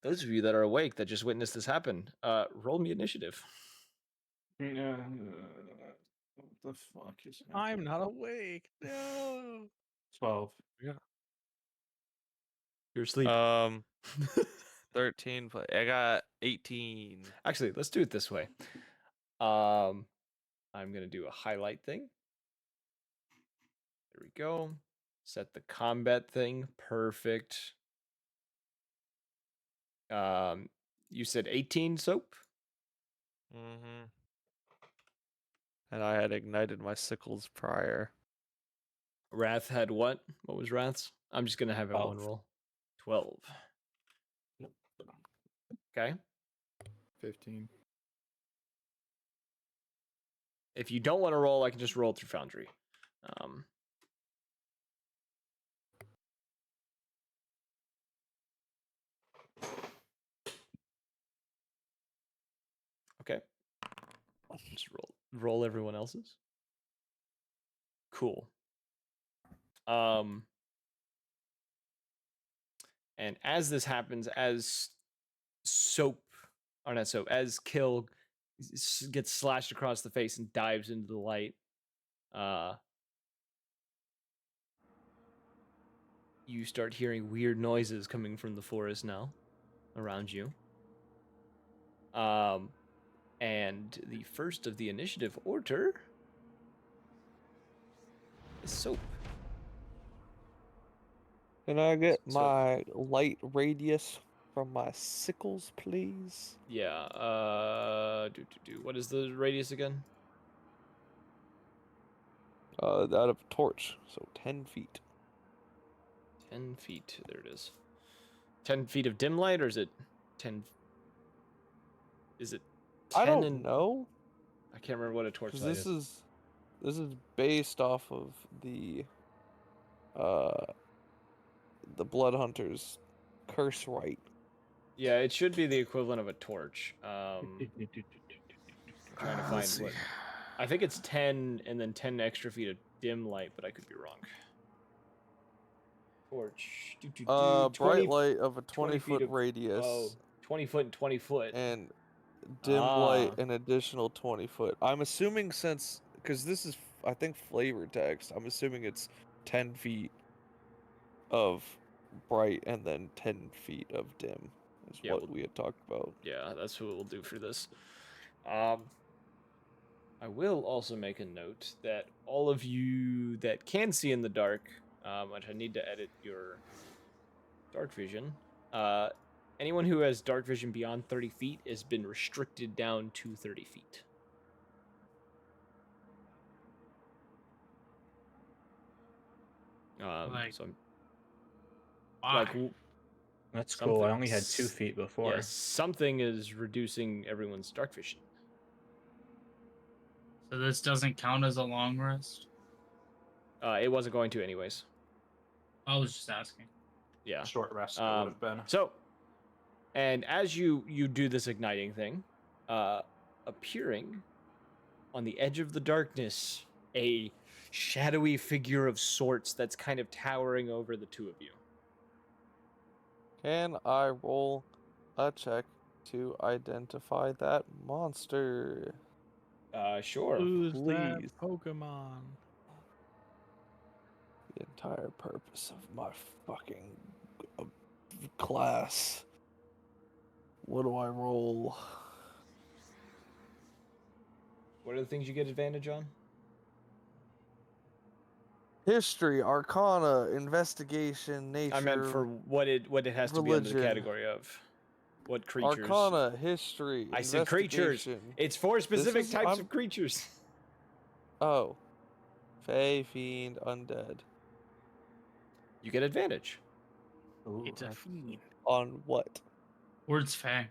Those of you that are awake that just witnessed this happen, roll me initiative. What the fuck is I'm not awake. No. 12. Yeah. You're asleep. 13. I got 18. Actually, let's do it this way. I'm gonna do a highlight thing. There we go. Set the combat thing. Perfect. You said 18 soap? Mm-hmm. And I had ignited my sickles prior. Wrath had what? What was Wrath's? I'm just gonna have everyone 12. roll. 12. Okay. 15. If you don't want to roll, I can just roll through Foundry. Okay. Just roll everyone else's. Cool. And as this happens, as as Kill gets slashed across the face and dives into the light, you start hearing weird noises coming from the forest now around you. And the first of the initiative order is Soap. Can I get So- my light radius from my sickles, please? Yeah. What is the radius again? Out of a torch, so 10 feet. 10 feet. There it is. 10 feet of dim light, or is it 10? Is it 10 I don't and know, I can't remember what a torch because light this is based off of the Blood Hunter's curse right. Yeah, it should be the equivalent of a torch. Trying to Let's find what. I think it's 10 and then 10 extra feet of dim light, but I could be wrong. Torch. Bright light of a 20 feet 20-foot of- radius. Oh, 20 foot and 20 foot. And dim light Ah. an additional 20 foot. I'm assuming because this is, I think, flavor text, I'm assuming it's 10 feet of bright and then 10 feet of dim is Yeah, what we had talked about. Yeah, that's what we'll do for this. I will also make a note that all of you that can see in the dark, which I need to edit your dark vision, anyone who has dark vision beyond 30 feet has been restricted down to 30 feet. Like, So I'm why? like That's cool. I only had 2 Something- feet before. yes, something is reducing everyone's dark vision. So this doesn't count as a long rest? It wasn't going to anyways. I was just asking. Yeah. Short rest it would have been. So, and as you do this igniting thing, appearing on the edge of the darkness, a shadowy figure of sorts that's kind of towering over the two of you. Can I roll a check to identify that monster? Sure. Who's that please. Pokemon? The entire purpose of my fucking class. What do I roll? What are the things you get advantage on? History, Arcana, Investigation, Nature. I meant for what it has to be under the religion. category of. What creatures? Arcana, History, I said creatures. Investigation. It's for specific is- types I'm- of creatures. Oh. Fey, Fiend, Undead. You get advantage Ooh, It's a that's- fiend. On what? Words Fang.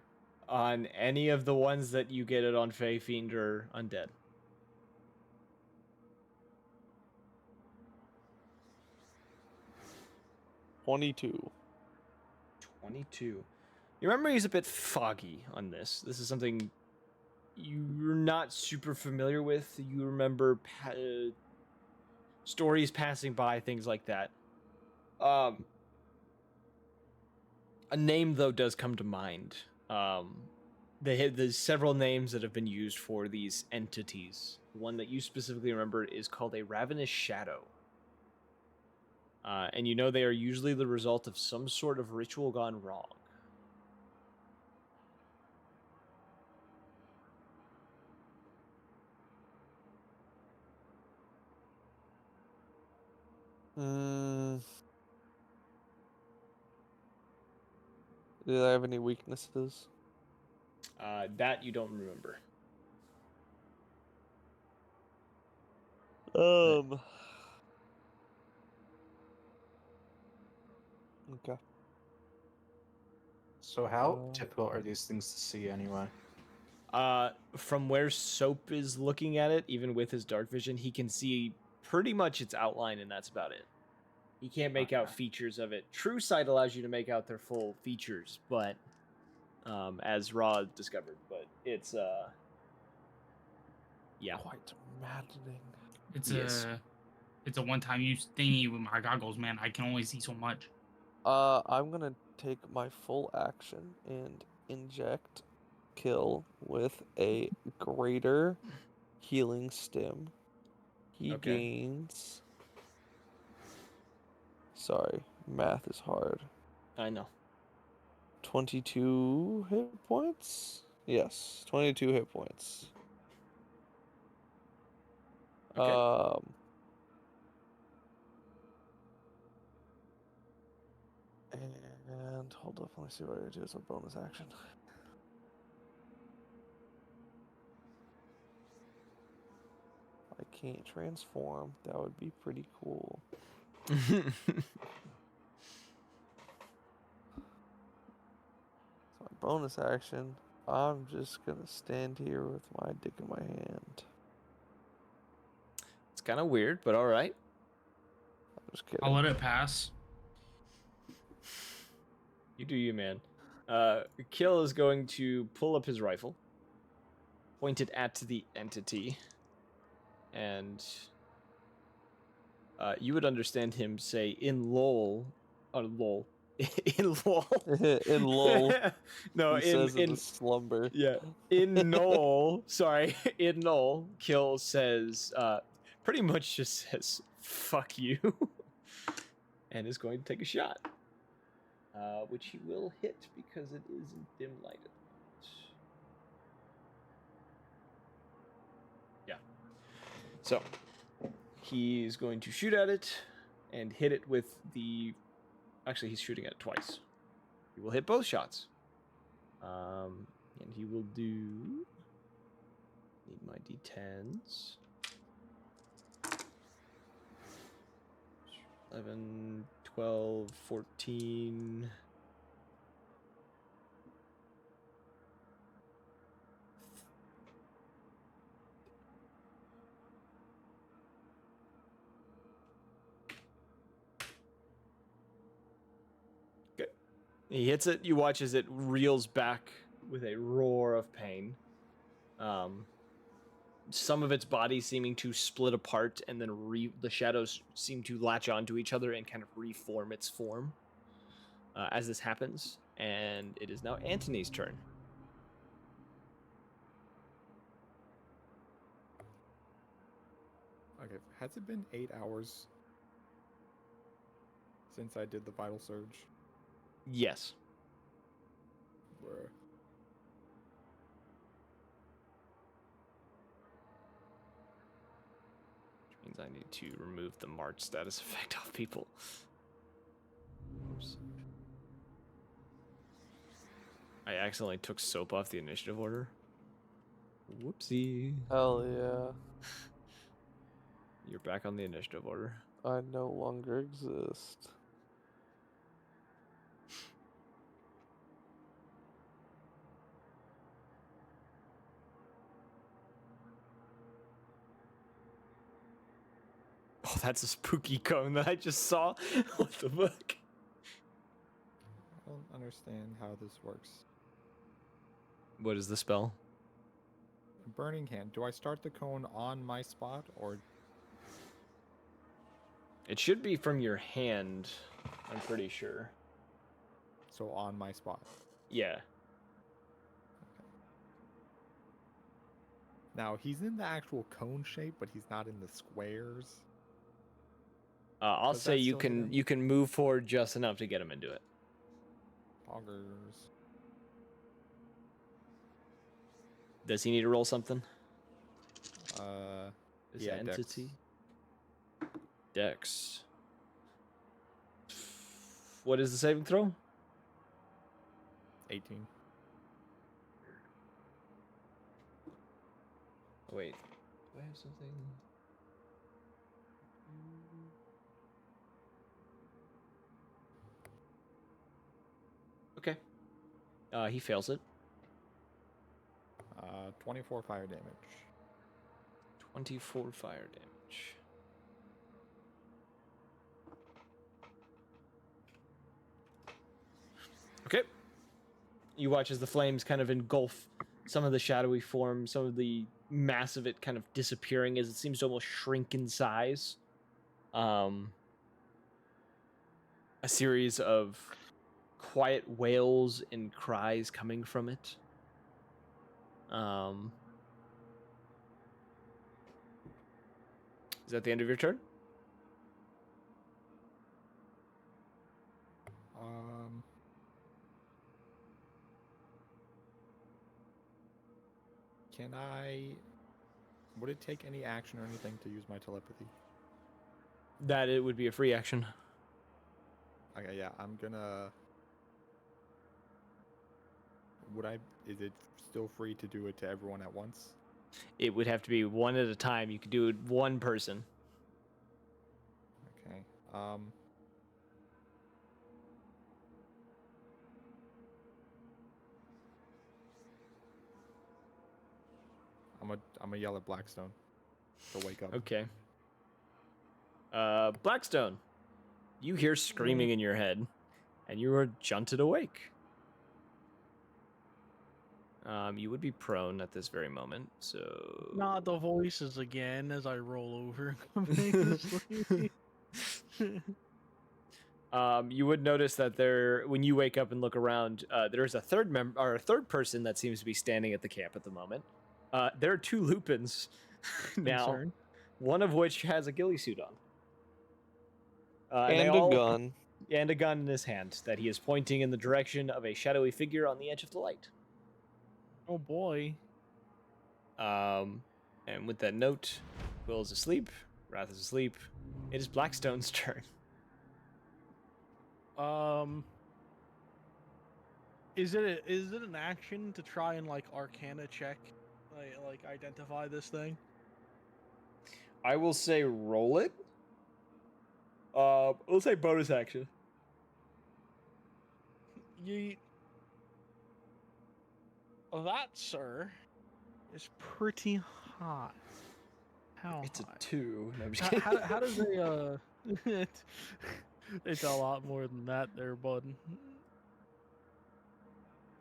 on any of the ones that you get it on Fey, Fiend, or Undead. 22. 22. Your memory is a bit foggy on this. This is something you're not super familiar with. You remember stories passing by, things like that. A name, though, does come to mind. There's several names that have been used for these entities. The one that you specifically remember is called a ravenous shadow. And you know they are usually the result of some sort of ritual gone wrong. Do they have any weaknesses? That you don't remember. Okay. So how Uh, typical are these things to see anyway? From where Soap is looking at it, even with his dark vision, he can see pretty much its outline, and that's about it. He can't make out Okay. features of it. True sight allows you to make out their full features, but as Ra discovered, but it's yeah. Quite maddening. It's a one-time use thingy with my goggles, man. I can only see so much. I'm gonna take my full action and inject Kill with a greater healing stim. He Okay. gains. Sorry, math is hard. I know. 22 hit points? Yes, 22 hit points. Okay. And hold up, let me see what I do as a bonus action. I can't transform. That would be pretty cool. So my bonus action, I'm just gonna stand here with my dick in my hand. It's kind of weird, but all right. I'm just kidding. I'll let it pass. You do you, man. Kill is going to pull up his rifle, point it at the entity, and you would understand him say in lol, lol, in lol. In lol. No, He says in the slumber. yeah, in Null. Sorry, in Null. Kill says pretty much just says fuck you, and is going to take a shot. Which he will hit because it is in dim light at the moment. Yeah. So, he's going to shoot at it and hit it with the... Actually, he's shooting at it twice. He will hit both shots. And he will do... Need my d10s. 11, 12, 14... He hits it. You watch as it reels back with a roar of pain. Some of its body seeming to split apart, and then the shadows seem to latch onto each other and kind of reform its form as this happens. And it is now Antony's turn. Okay, has it been 8 hours since I did the vital surge? Yes. Bruh. Which means I need to remove the March status effect off people. Oops. I accidentally took Soap off the initiative order. Whoopsie. Hell yeah. You're back on the initiative order. I no longer exist. Oh, that's a spooky cone that I just saw. What the fuck? I don't understand how this works. What is the spell? Burning Hand. Do I start the cone on my spot, or It should be from your hand, I'm pretty sure. so on my spot? Yeah. Now, he's in the actual cone shape, but he's not in the squares. I'll Does say that you still hit him? can move forward just enough to get him into it. Poggers. Does he need to roll something? Is Yeah, that Dex. entity? Dex. What is the saving throw? 18. Oh, wait. Do I have something? Okay. He fails it. 24 fire damage. 24 fire damage. Okay. You watch as the flames kind of engulf some of the shadowy form, some of the mass of it kind of disappearing as it seems to almost shrink in size. A series of quiet wails and cries coming from it. Is that the end of your turn? Can I? Would it take any action or anything to use my telepathy? That it would be a free action. Okay, yeah, I'm gonna. Would I? Is it still free to do it to everyone at once? It would have to be one at a time. You could do it one person. Okay. I'm a yell at Blackstone to wake up. Okay. Blackstone, you hear screaming in your head, and you are jolted awake. You would be prone at this very moment, so... Not the voices again as I roll over and come back to sleep. You would notice that there, when you wake up and look around, there's a third person that seems to be standing at the camp at the moment. There are 2 Lupins now, Concern. one of which has a ghillie suit on. And a gun. And a gun in his hand that he is pointing in the direction of a shadowy figure on the edge of the light. Oh boy. And with that note, Quill is asleep, Wrath is asleep. It is Blackstone's turn. Is it an action to try and like Arcana check, like identify this thing? I will say roll it. We'll say bonus action. Yeet. That, sir, is pretty hot. How It's hot? a 2. No, I'm just kidding. How does a it's a lot more than that there, bud.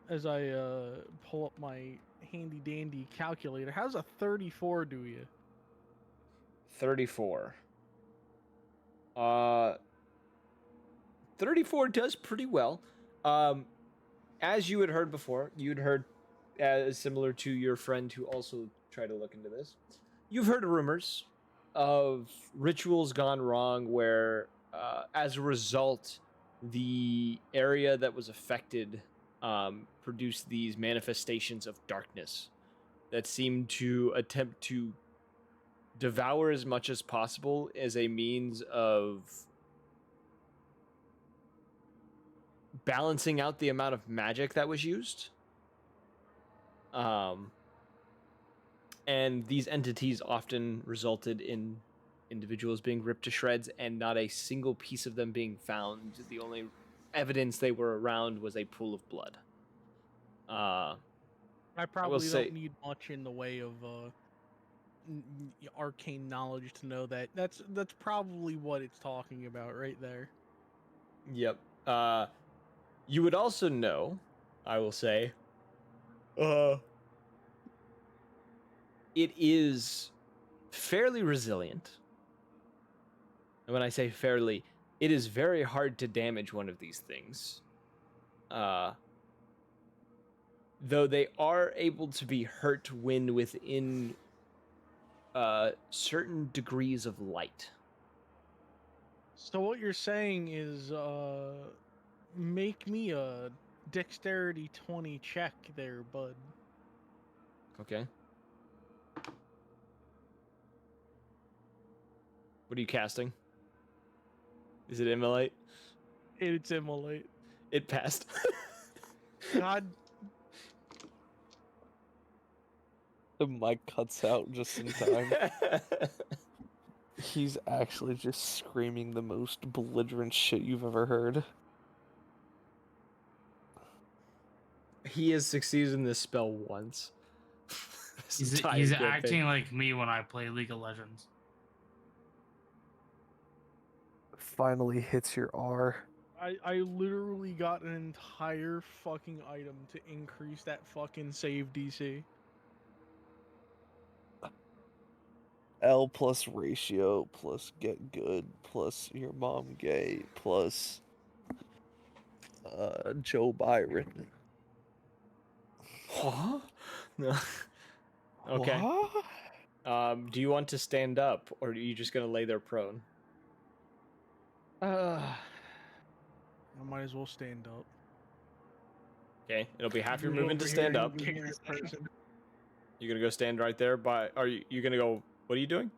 As I pull up my handy dandy calculator, how's a 34 do you? 34. 34 does pretty well. As you had heard before, you'd heard, similar to your friend who also tried to look into this, you've heard rumors of rituals gone wrong where, as a result, the area that was affected produced these manifestations of darkness that seemed to attempt to devour as much as possible as a means of balancing out the amount of magic that was used. And these entities often resulted in individuals being ripped to shreds and not a single piece of them being found. The only evidence they were around was a pool of blood. I probably say- don't need much in the way of arcane knowledge to know that that's probably what it's talking about right there. Yep. You would also know, I will say, it is fairly resilient. And when I say fairly, it is very hard to damage one of these things. Though they are able to be hurt when within certain degrees of light. So what you're saying is make me a dexterity 20 check there, bud. Okay. What are you casting? Is it Immolate? It's immolate. It passed. God. The mic cuts out just in time. He's actually just screaming the most belligerent shit you've ever heard. He has succeeded in this spell once. this He's entire he's campaign. acting like me when I play League of Legends. Finally hits your R. I literally got an entire fucking item to increase that fucking save DC. L plus ratio plus get good plus your mom gay plus Joe Byron. Huh? No. Okay. What? Do you want to stand up, or are you just gonna lay there prone? I might as well stand up. Okay, it'll be half your Go movement to over stand here up. and kick this person. You're gonna go stand right there by. Are you gonna go? What are you doing?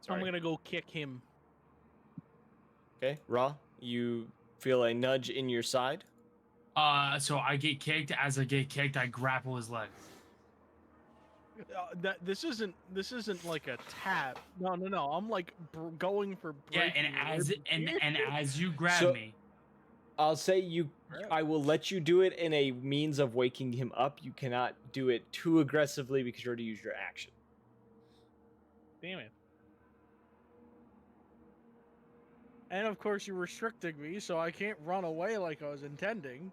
Sorry. I'm gonna go kick him. Okay, Raw. You feel a nudge in your side. So I get kicked. As I get kicked, I grapple his leg. This isn't like a tap. No. I'm like going for Yeah, breaking and as you grab So- me, I'll say you. I will let you do it in a means of waking him up. You cannot do it too aggressively because you already used your action. Damn it. And of course you're restricting me, so I can't run away like I was intending.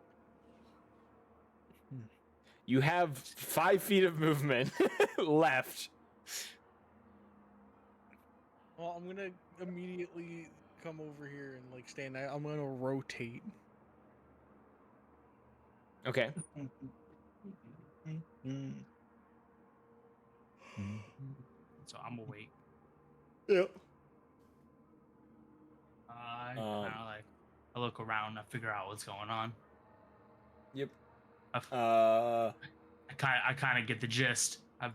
You have 5 feet of movement left. Well, I'm gonna immediately come over here and like stand there. I'm gonna rotate. Okay. so I'm awake. Yep. I kind of like I look around. I figure out what's going on. Yep. I kind of get the gist. I've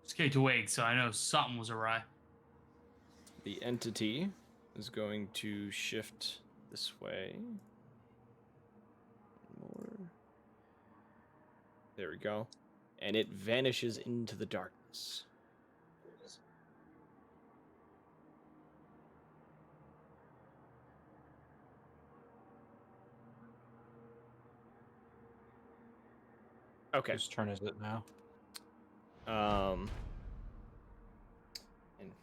escaped awake, so I know something was awry. The entity is going to shift this way. More. There we go. And it vanishes into the darkness. Okay. Whose turn is it now? And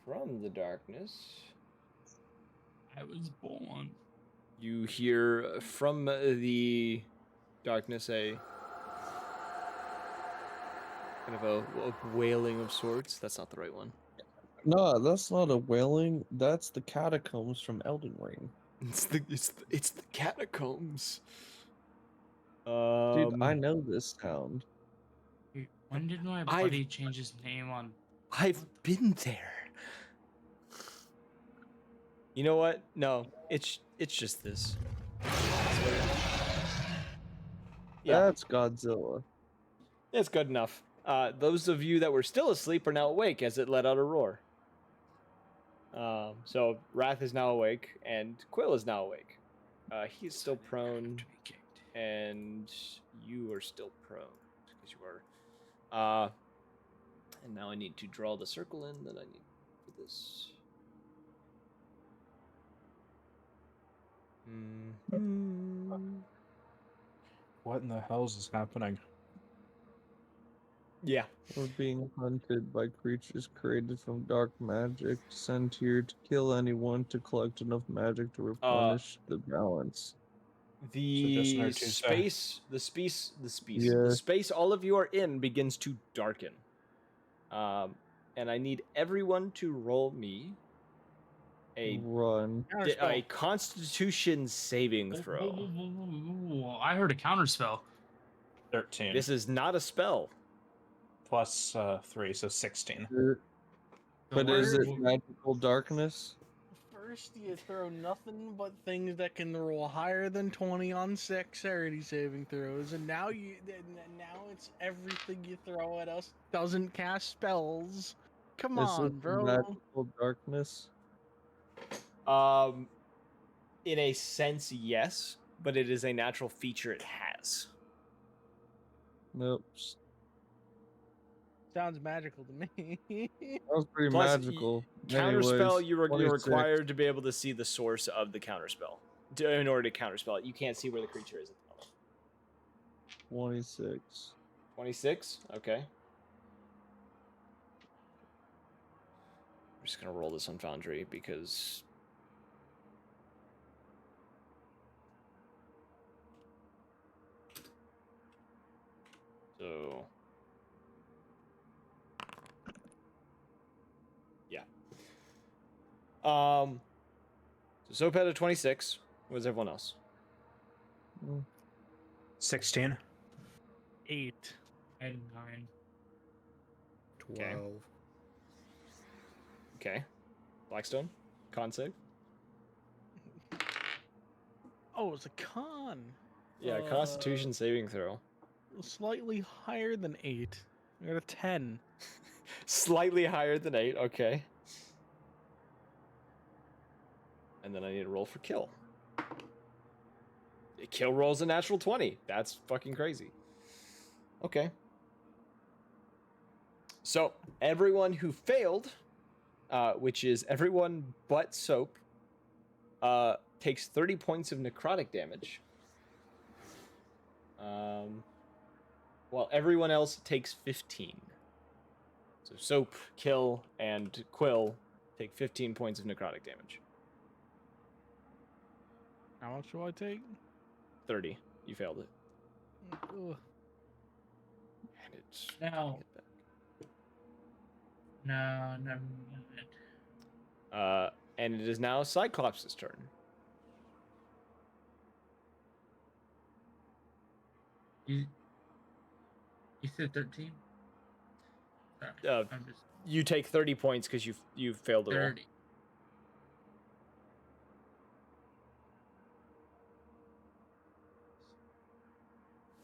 from the darkness, I was born. you hear from the darkness a kind of a wailing of sorts. That's not the right one. No, that's not a wailing. That's the catacombs from Elden Ring. It's the catacombs. Dude, I know this town. Wait, when did my buddy change his name on? I've been there. You know what? No, it's just this. Yeah, That's Godzilla. it's good enough. Those of you that were still asleep are now awake as it let out a roar. So Wrath is now awake, and Quill is now awake. He's still prone, and you are still prone because you are. And now I need to draw the circle in that I need for this. What in the hell's is happening? Yeah. We're being hunted by creatures created from dark magic, sent here to kill anyone to collect enough magic to replenish the balance. The another Tuesday. the space all of you are in begins to darken. And I need everyone to roll me a Constitution saving throw. I heard a counterspell. 13. This is not a spell. Plus 3, so 16. But is it magical darkness? First, you throw nothing but things that can roll higher than 20 on dexterity saving throws, and now it's everything you throw at us doesn't cast spells. Come Is on, it bro. magical darkness? In a sense, yes, but it is a natural feature it has. Nope. Sounds magical to me. That was pretty Plus, magical. Counterspell, Anyways, you're 26. required to be able to see the source of the counterspell. In order to counterspell it, you can't see where the creature is at the moment. 26. 26? Okay. I'm just going to roll this on Foundry because... So... Yeah. So Soap had a 26. What was everyone else? 16. 8. I had 9. 12. Okay. Blackstone? Con save? Oh, it's a con. Yeah, Constitution saving throw. Slightly higher than 8. I got a 10. Slightly higher than 8, okay. And then I need to roll for kill. Kill rolls a natural 20. That's fucking crazy. Okay. So, everyone who failed, which is everyone but Soap, takes 30 points of necrotic damage. While everyone else takes 15. So Soap, Kill, and Quill take 15 points of necrotic damage. How much do I take? 30. You failed it. Ugh. And it's... No. No, never mind. And it is now Cyclops' turn. You said 13? Sorry, I'm just You take 30 points because you failed the roll. 30.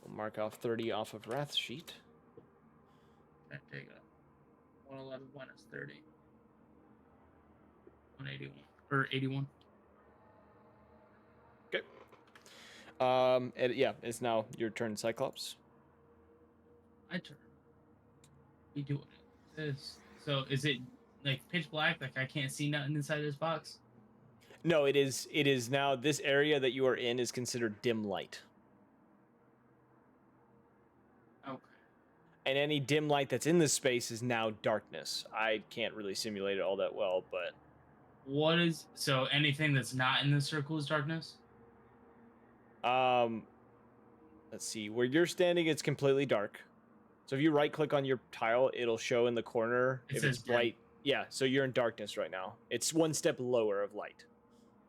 We'll mark off 30 off of Wrath sheet. I take a 111 minus 30. 181 or 81. Okay. And yeah, it's now your turn, Cyclops. My turn. We do this. So is it like pitch black? Like I can't see nothing inside this box? No, it is now this area that you are in is considered dim light. Okay. And any dim light that's in this space is now darkness. I can't really simulate it all that well, but What is so anything that's not in the circle is darkness? let's see. Where you're standing, it's completely dark. So if you right click on your tile, it'll show in the corner It if says it's dim. bright. Yeah, so you're in darkness right now. It's one step lower of light.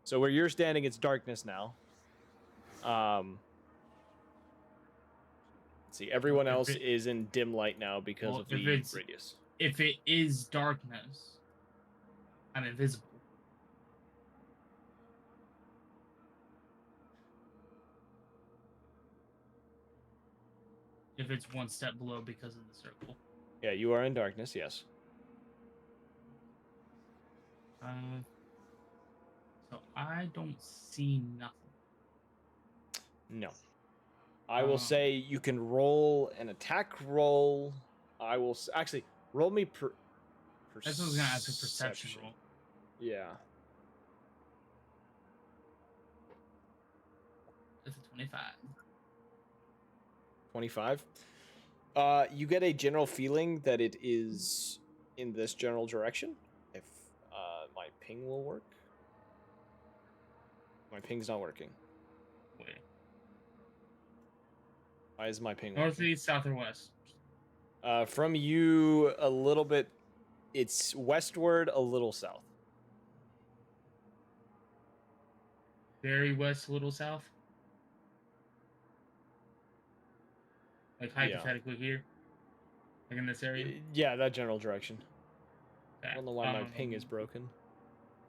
So where you're standing, it's darkness now. Let's see. Everyone Well, if else it- is in dim light now because Well, of if the it's- radius. If it is darkness, I'm invisible. If it's one step below because of the circle. Yeah, you are in darkness. Yes. So I don't see nothing. No. I will say you can roll an attack roll. I will actually roll me That's what I was gonna ask, a perception roll. Yeah. That's a 25. 25. You get a general feeling that it is in this general direction. If my ping will work. My ping's not working. Wait. Why is my ping North, working? east, south, or west? From you a little bit. It's westward, a little south. Very west, a little south. Like hypothetically here. Like in this area. Yeah, that general direction. I Okay. don't know why my ping is broken.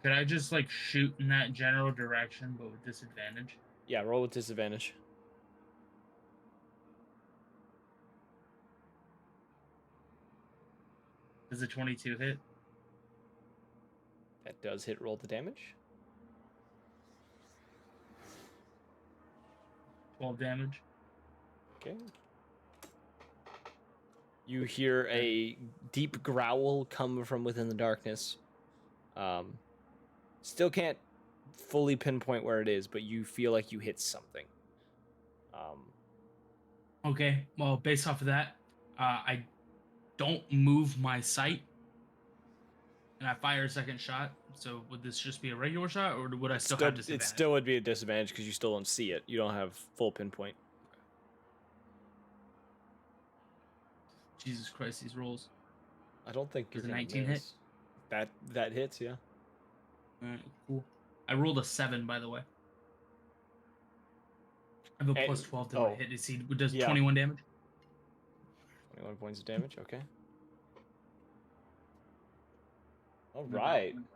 Could I just like shoot in that general direction but with disadvantage? Yeah, roll with disadvantage. Does a 22 hit? That does hit roll the damage. 12 damage. Okay. You hear a deep growl come from within the darkness. Still can't fully pinpoint where it is, but you feel like you hit something. Okay, well, based off of that, I don't move my sight, and I fire a second shot. So would this just be a regular shot, or would I still have It disadvantage? still would be a disadvantage because you still don't see it. You don't have full pinpoint. Jesus Christ, these rolls. I don't think Does you're a gonna 19 hit? miss. That hits, yeah. Alright, cool. I rolled a 7, by the way. I have a And- plus 12 to my oh, hit. He does yeah. 21 damage. 21 points of damage. Okay. All Let me right. double-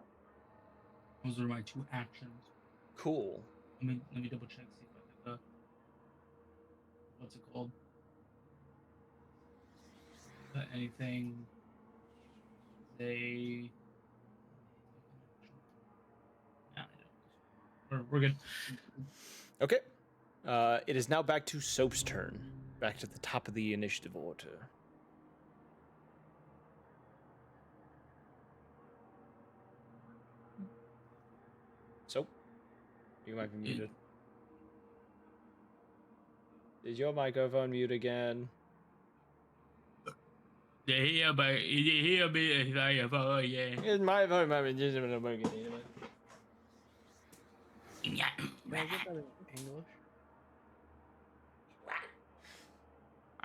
Those are my 2 actions. Cool. Let me double check, see if I have what's it called? Anything. They. Nah, I don't. We're good. Okay. It is now back to Soap's turn. Back to the top of the initiative order. Soap, you might be muted. Is your microphone mute again? Yeah, but yeah. Is my phone just Can I get that in English?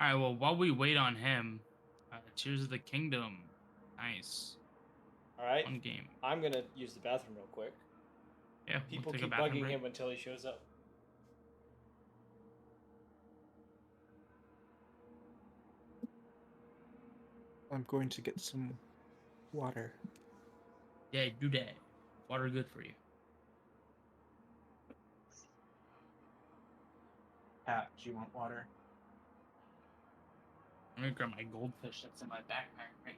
All right. Well, while we wait on him, Tears of the Kingdom. Nice. All right. One game. I'm gonna use the bathroom real quick. Yeah. People we'll take keep a bathroom bugging break. him until he shows up. I'm going to get some water. Yeah, do that. Water good for you. Pat, do you want water? I'm gonna grab my goldfish that's in my backpack right here.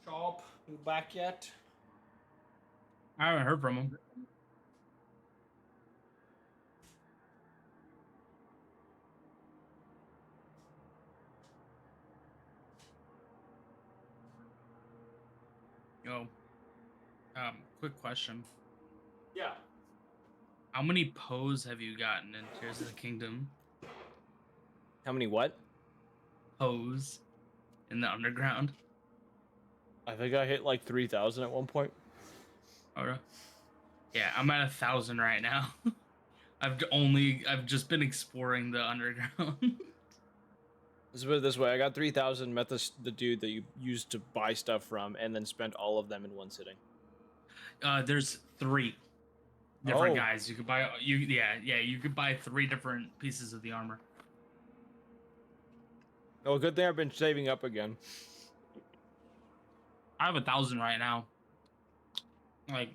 Shop, you back yet? I haven't heard from him. Yo. Quick question. Yeah. How many pose have you gotten in Tears of the Kingdom? How many what? Pose in the underground? I think I hit like 3,000 at one point. Okay. Yeah, I'm at 1,000 right now. I've just been exploring the underground. Let's put it this way: I got 3,000, met the dude that you used to buy stuff from, and then spent all of them in one sitting. There's 3 different Oh. guys you could buy. You could buy 3 different pieces of the armor. Oh, good thing I've been saving up again. I have 1,000 right now. Like,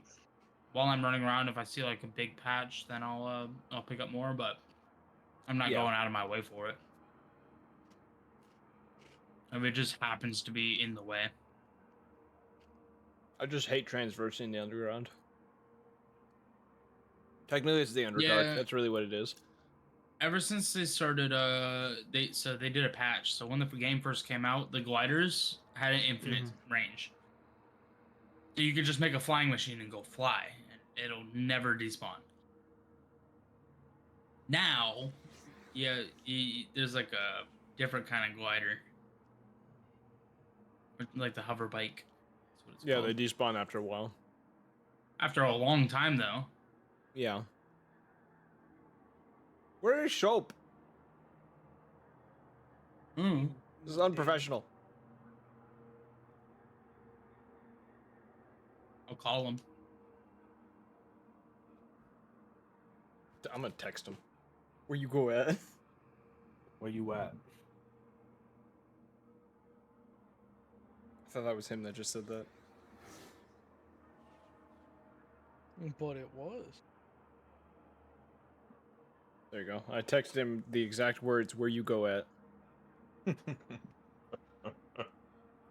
while I'm running around, if I see like a big patch, then I'll pick up more. But I'm not Yeah. going out of my way for it. If it just happens to be in the way. I just hate transversing the underground. Technically, it's the Underdark. Yeah. That's really what it is. Ever since they started, they did a patch. So when the game first came out, the gliders had an infinite range. So you could just make a flying machine and go fly, and it'll never despawn. Now, yeah, there's like a different kind of glider, like the hover bike. That's what it's Yeah, called. they despawn after a while. After a long time, though. Yeah. Where is Shope? Mm. This is unprofessional. I'll call him. I'm gonna text him. Where you go at? Where you at? I thought that was him that just said that. But it was. There you go. I texted him the exact words where you go at.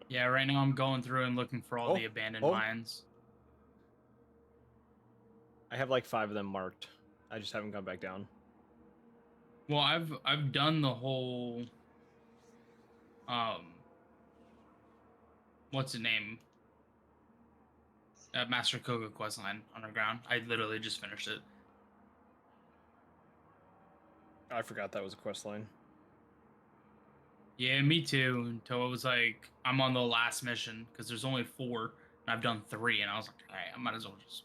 Yeah, right now I'm going through and looking for all Oh, the abandoned oh. mines. I have like 5 of them marked. I just haven't gone back down. Well, I've done the whole what's the name? Master Koga questline underground. I literally just finished it. I forgot that was a quest line. Yeah, me too. Until it was like I'm on the last mission because there's only 4 and I've done 3, and I was like, all right, I might as well just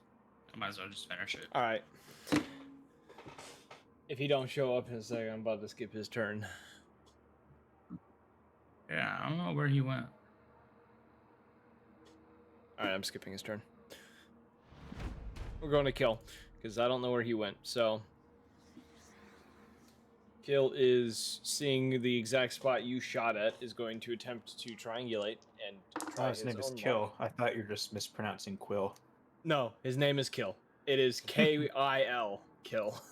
finish it. All right. If he don't show up in a second, I'm about to skip his turn. Yeah, I don't know where he went. All right, I'm skipping his turn. We're going to Kill because I don't know where he went. So Kill is seeing the exact spot you shot at, is going to attempt to triangulate and try his name is own Kill. luck. I thought you were just mispronouncing Quill. No, his name is Kill. It is K-I-L, Kill.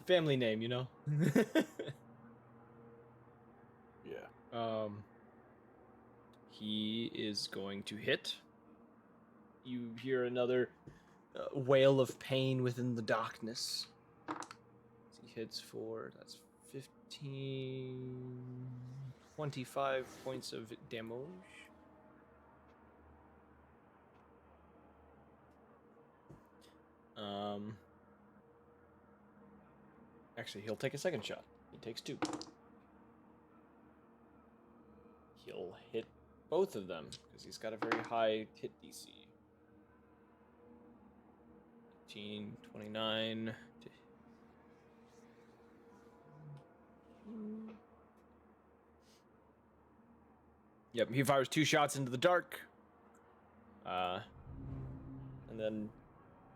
Family name, you know? Yeah. He is going to hit. You hear another wail of pain within the darkness. He hits for, that's 15, 25 points of damage. Actually, he'll take a second shot. He takes 2. He'll hit both of them because he's got a very high hit DC. 18, 29. Yep, he fires 2 shots into the dark. And then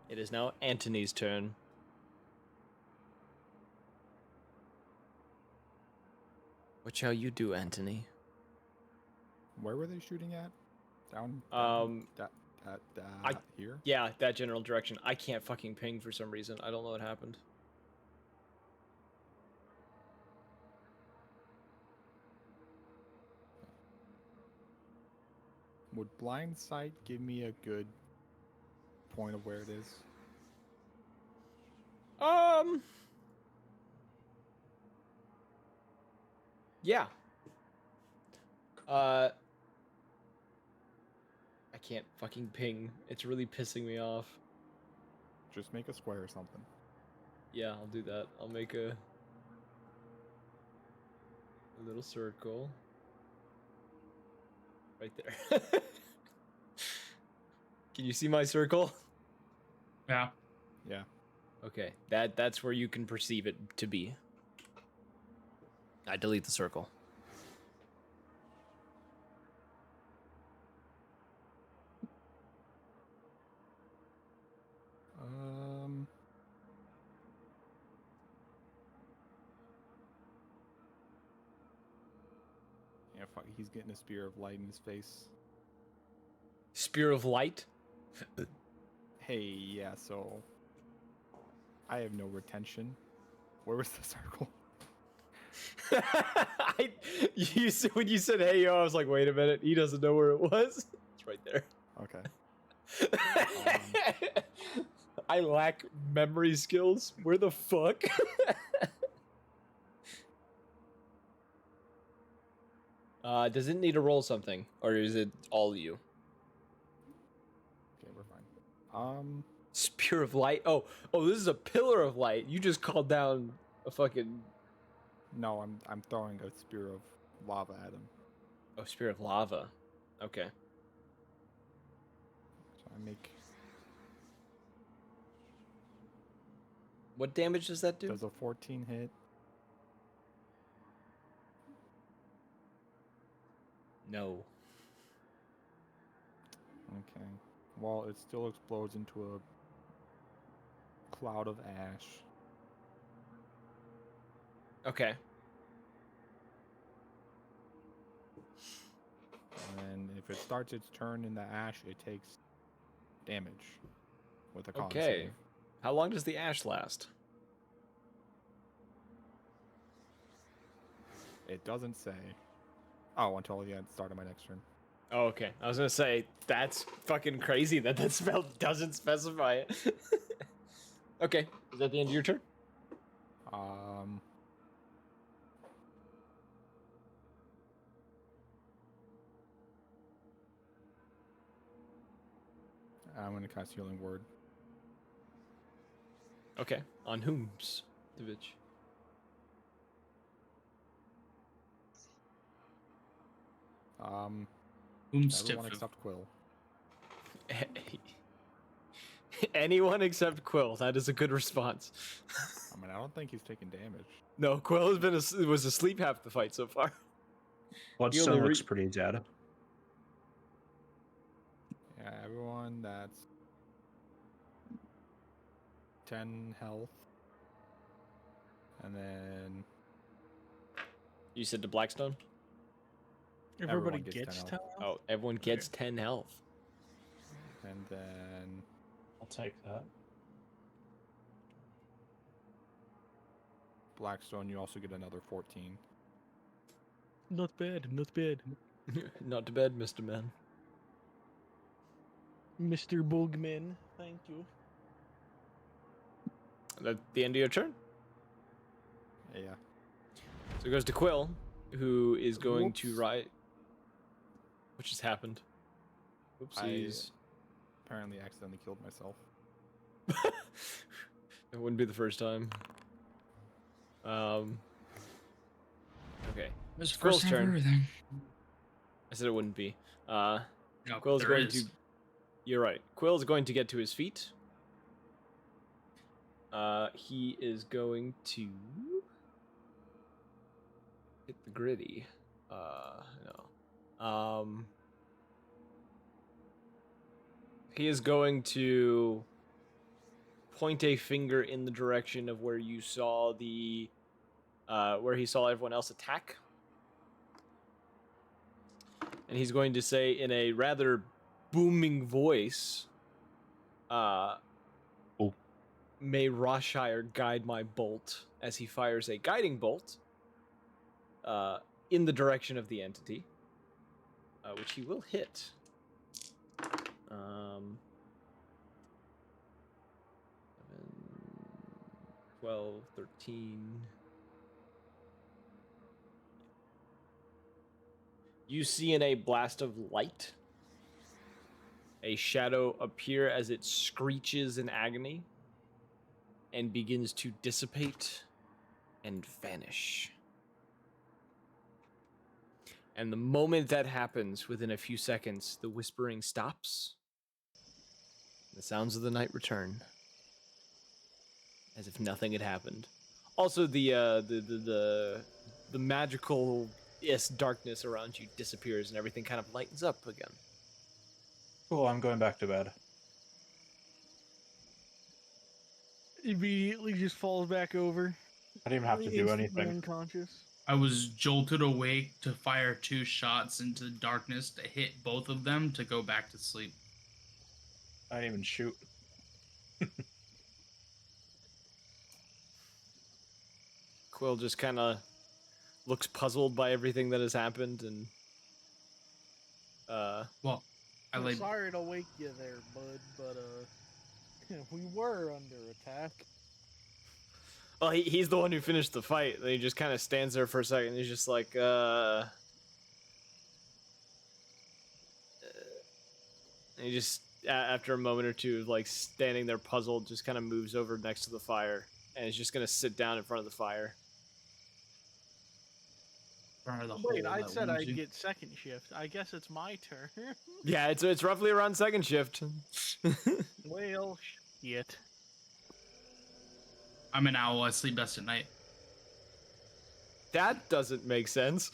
it is now Antony's turn. What shall you do, Antony? Where were they shooting at? Down here? Yeah, that general direction. I can't fucking ping for some reason. I don't know what happened. Would blind sight give me a good point of where it is? Yeah. I can't fucking ping. It's really pissing me off. Just make a square or something. Yeah, I'll do that. I'll make a little circle. Right there. Can you see my circle? Yeah. Yeah. Okay, that's where you can perceive it to be. I delete the circle. Yeah, fuck, he's getting a spear of light in his face. Spear of light? Hey, yeah, so I have no retention. Where was the circle? When you said hey yo, I was like, wait a minute, he doesn't know where it was. It's right there. Okay. I lack memory skills. Where the fuck? Does it need to roll something, or is it all you? Okay, we're fine. Spear of light. Oh, this is a pillar of light. You just called down a fucking. No, I'm throwing a spear of lava at him. Oh, spear of lava. Okay. So I make. What damage does that do? Does a 14 hit? No. Okay. Well, it still explodes into a cloud of ash. Okay. And if it starts its turn in the ash, it takes damage with a con Okay. save. How long does the ash last? It doesn't say. Oh, until the start of my next turn. Oh, okay. I was gonna say that's fucking crazy that that spell doesn't specify it. Okay, is that the end of your turn? I'm gonna cast Healing Word. Okay, on whom's the bitch? Everyone except Quill. Anyone except Quill. That is a good response. I mean, I don't think he's taking damage. No, Quill has been was asleep half the fight so far. Bloodstone looks pretty dead. Yeah, everyone that's 10 health. And then You said to Blackstone? Everybody everyone gets 10 10. Oh, everyone gets 10 health. And then I'll take that. Blackstone, you also get another 14. Not bad, not bad. Not to bed, Mr. Man. Mr. Bugman, thank you. At the end of your turn? Yeah. So it goes to Quill, who is going to Whoops. ride. What just happened? Oopsies. Apparently accidentally killed myself. It wouldn't be the first time. Okay. It's It's Quill's first time for turn. everything. I said it wouldn't be. No, Quill's there going is. to. You're right. Quill's going to get to his feet. He is going to hit the gritty. No. He is going to point a finger in the direction of where you saw the, where he saw everyone else attack. And he's going to say in a rather booming voice, may Roshire guide my bolt, as he fires a guiding bolt in the direction of the entity, which he will hit. 12, 13. You see in a blast of light a shadow appear as it screeches in agony and begins to dissipate and vanish. And the moment that happens, within a few seconds, the whispering stops. The sounds of the night return, as if nothing had happened. Also, the magical darkness around you disappears, and everything kind of lightens up again. Cool, I'm going back to bed. Immediately just falls back over. I didn't even have to do Instantly anything. Unconscious. I was jolted awake to fire 2 shots into darkness to hit both of them to go back to sleep. I didn't even shoot. Quill just kind of looks puzzled by everything that has happened, and Well, I I'm laid. sorry to wake you there, bud, but we were under attack. well, he's the one who finished the fight. And he just kind of stands there for a second. And he's just like, and he just after a moment or two of like standing there puzzled, just kind of moves over next to the fire, and is just gonna sit down in front of the fire. Wait, I said I'd get second shift. I guess it's my turn. Yeah, it's roughly around second shift. Well, shit. I'm an owl. I sleep best at night. That doesn't make sense.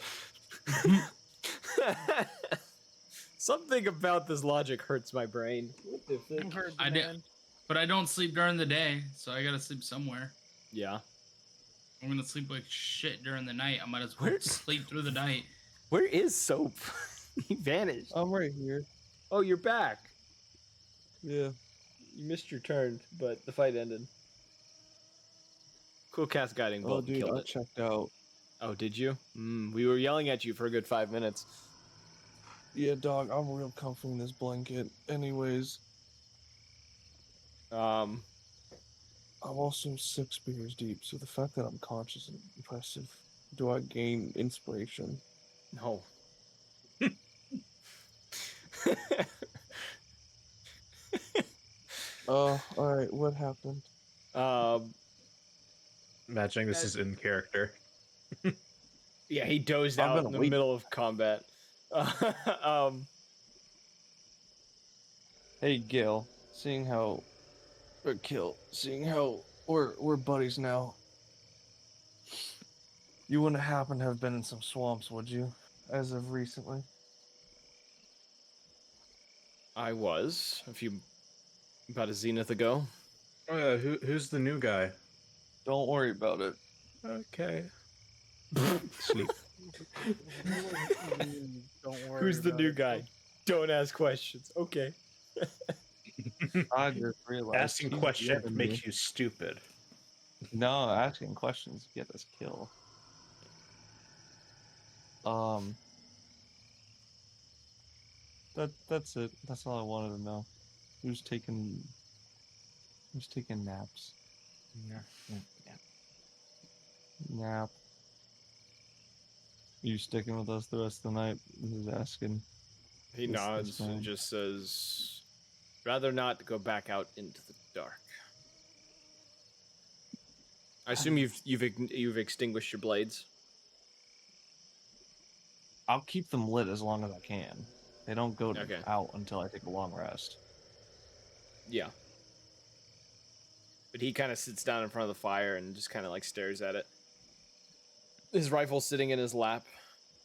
Something about this logic hurts my brain. What the You fuck? heard the I did- man. But I don't sleep during the day, so I gotta sleep somewhere. Yeah. I'm gonna sleep like shit during the night. I might as well Where- sleep through the night. Where is Soap? He vanished. I'm right here. Oh, you're back. Yeah. You missed your turn, but the fight ended. Cool cast guiding Oh, bolt dude, killed I it. checked out. Oh, did you? We were yelling at you for a good 5 minutes. Yeah, dog, I'm real comfy in this blanket. Anyways, Um, I'm also 6 beers deep, so the fact that I'm conscious is impressive. Do I gain inspiration? no. Alright, what happened? um, Imagining this is in character. yeah, he dozed I've out been in the awake. middle of combat. Hey, Gil, seeing how we're buddies now. You wouldn't happen to have been in some swamps, would you? As of recently? I was about a zenith ago. Oh yeah, who's the new guy? Don't worry about it. Okay. Sleep. Don't worry. Who's the about new it. guy? Don't ask questions. Okay. I just realized Asking he's questions getting me. makes you stupid. No, asking questions get us killed. That's it. That's all I wanted to know. Who's taking naps? Nap. You sticking with us the rest of the night? Who's asking? He This nods and man. just says, "Rather not go back out into the dark." I assume you've extinguished your blades. I'll keep them lit as long as I can. They don't go Okay. out until I take a long rest. Yeah. But he kind of sits down in front of the fire and just kind of like stares at it. His rifle sitting in his lap,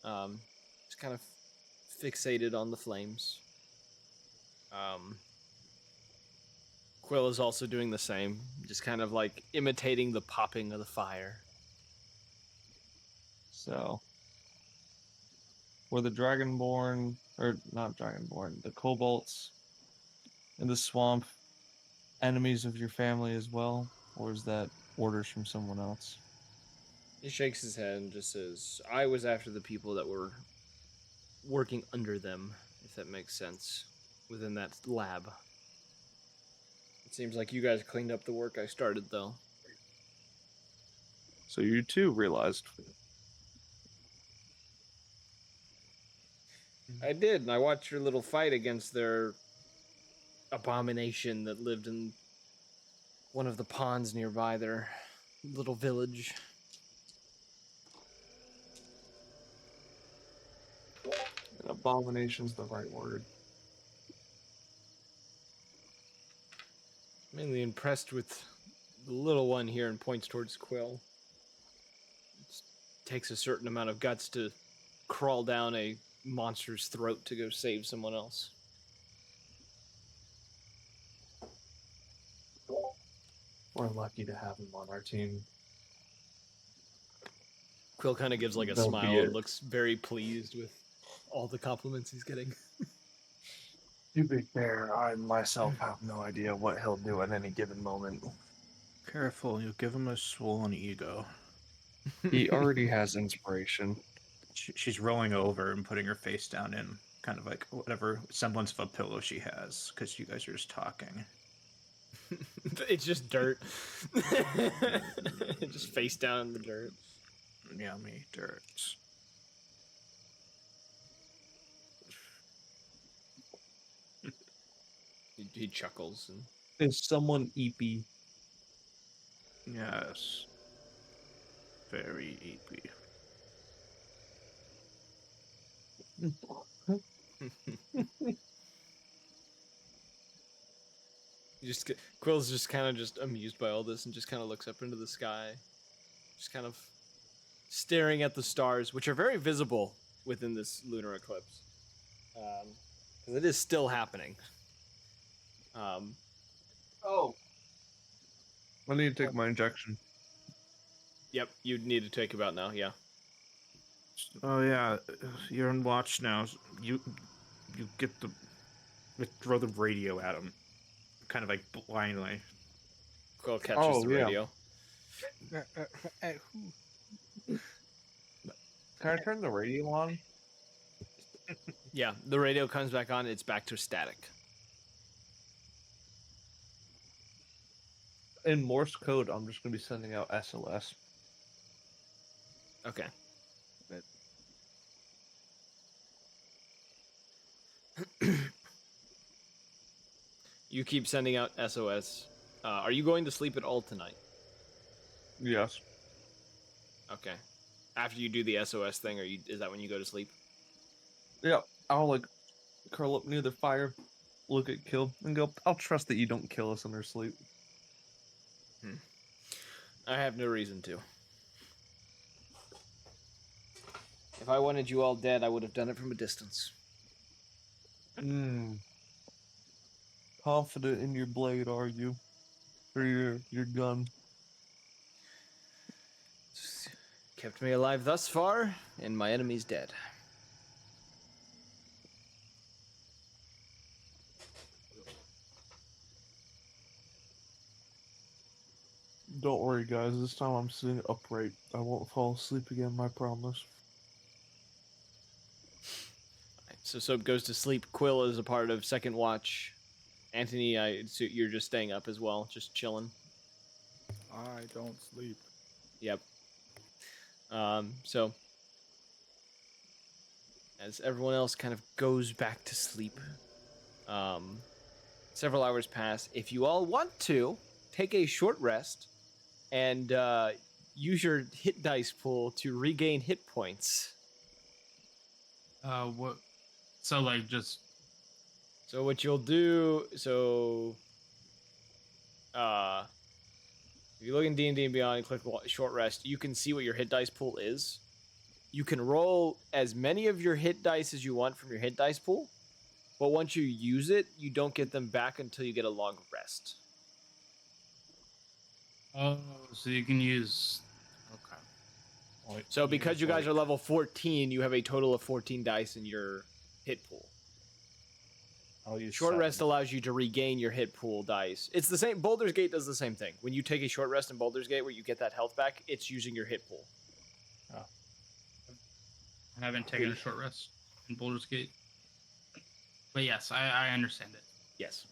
just kind of fixated on the flames. Quill is also doing the same, just kind of like imitating the popping of the fire. So, were the Dragonborn, or not Dragonborn, the Kobolds in the swamp enemies of your family as well? Or is that orders from someone else? He shakes his head and just says, "I was after the people that were working under them, if that makes sense, within that lab. It seems like you guys cleaned up the work I started, though." So you too realized. I did, and I watched your little fight against their abomination that lived in one of the ponds nearby their little village. An abomination's the right word. Mainly impressed with the little one here and points towards Quill. It takes a certain amount of guts to crawl down a monster's throat to go save someone else. We're lucky to have him on our team. Quill kind of gives like a That'll be smile and it. looks very pleased with all the compliments he's getting. To be fair, I myself have no idea what he'll do at any given moment. Careful, you'll give him a swollen ego. He already has inspiration. She's rolling over and putting her face down in kind of like whatever semblance of a pillow she has, because you guys are just talking. It's just dirt. Just face down in the dirt. Yummy dirt. He chuckles and Is someone eepy? Yes. Very eepy. Quill's just kind of just amused by all this and just kind of looks up into the sky, just kind of staring at the stars, which are very visible within this lunar eclipse, because it is still happening. Oh. I need to take my injection. Yep, you'd need to take about now. Yeah. Oh yeah, you're on watch now. You throw the radio at him, kind of like blindly. Quill catches Oh, the yeah. radio. Can I turn the radio on? Yeah, the radio comes back on. It's back to static. In Morse code, I'm just gonna be sending out SOS. Okay. You keep sending out SOS. Are you going to sleep at all tonight? Yes. Okay. After you do the SOS thing, is that when you go to sleep? Yeah. I'll like curl up near the fire, look at Kill, and go, I'll trust that you don't kill us in our sleep. I have no reason to. If I wanted you all dead, I would have done it from a distance. Confident in your blade, are you? Or your gun? Kept me alive thus far, and my enemy's dead. Don't worry, guys. This time I'm sitting upright. I won't fall asleep again, I promise. So Soap goes to sleep. Quill is a part of Second Watch. Anthony, so you're just staying up as well, just chilling. I don't sleep. Yep. So as everyone else kind of goes back to sleep, several hours pass. If you all want to, take a short rest and use your hit dice pool to regain hit points. What? So like just So what you'll do, if you look in D&D and Beyond and click short rest, you can see what your hit dice pool is. You can roll as many of your hit dice as you want from your hit dice pool, but once you use it, you don't get them back until you get a long rest. so you can use. Okay. So because you guys are level 14, you have a total of 14 dice in your hit pool. I'll use Short 7. rest allows you to regain your hit pool dice. It's the same. Baldur's Gate does the same thing. When you take a short rest in Baldur's Gate where you get that health back, it's using your hit pool. I haven't taken a short rest in Baldur's Gate. But yes, I understand it. Yes.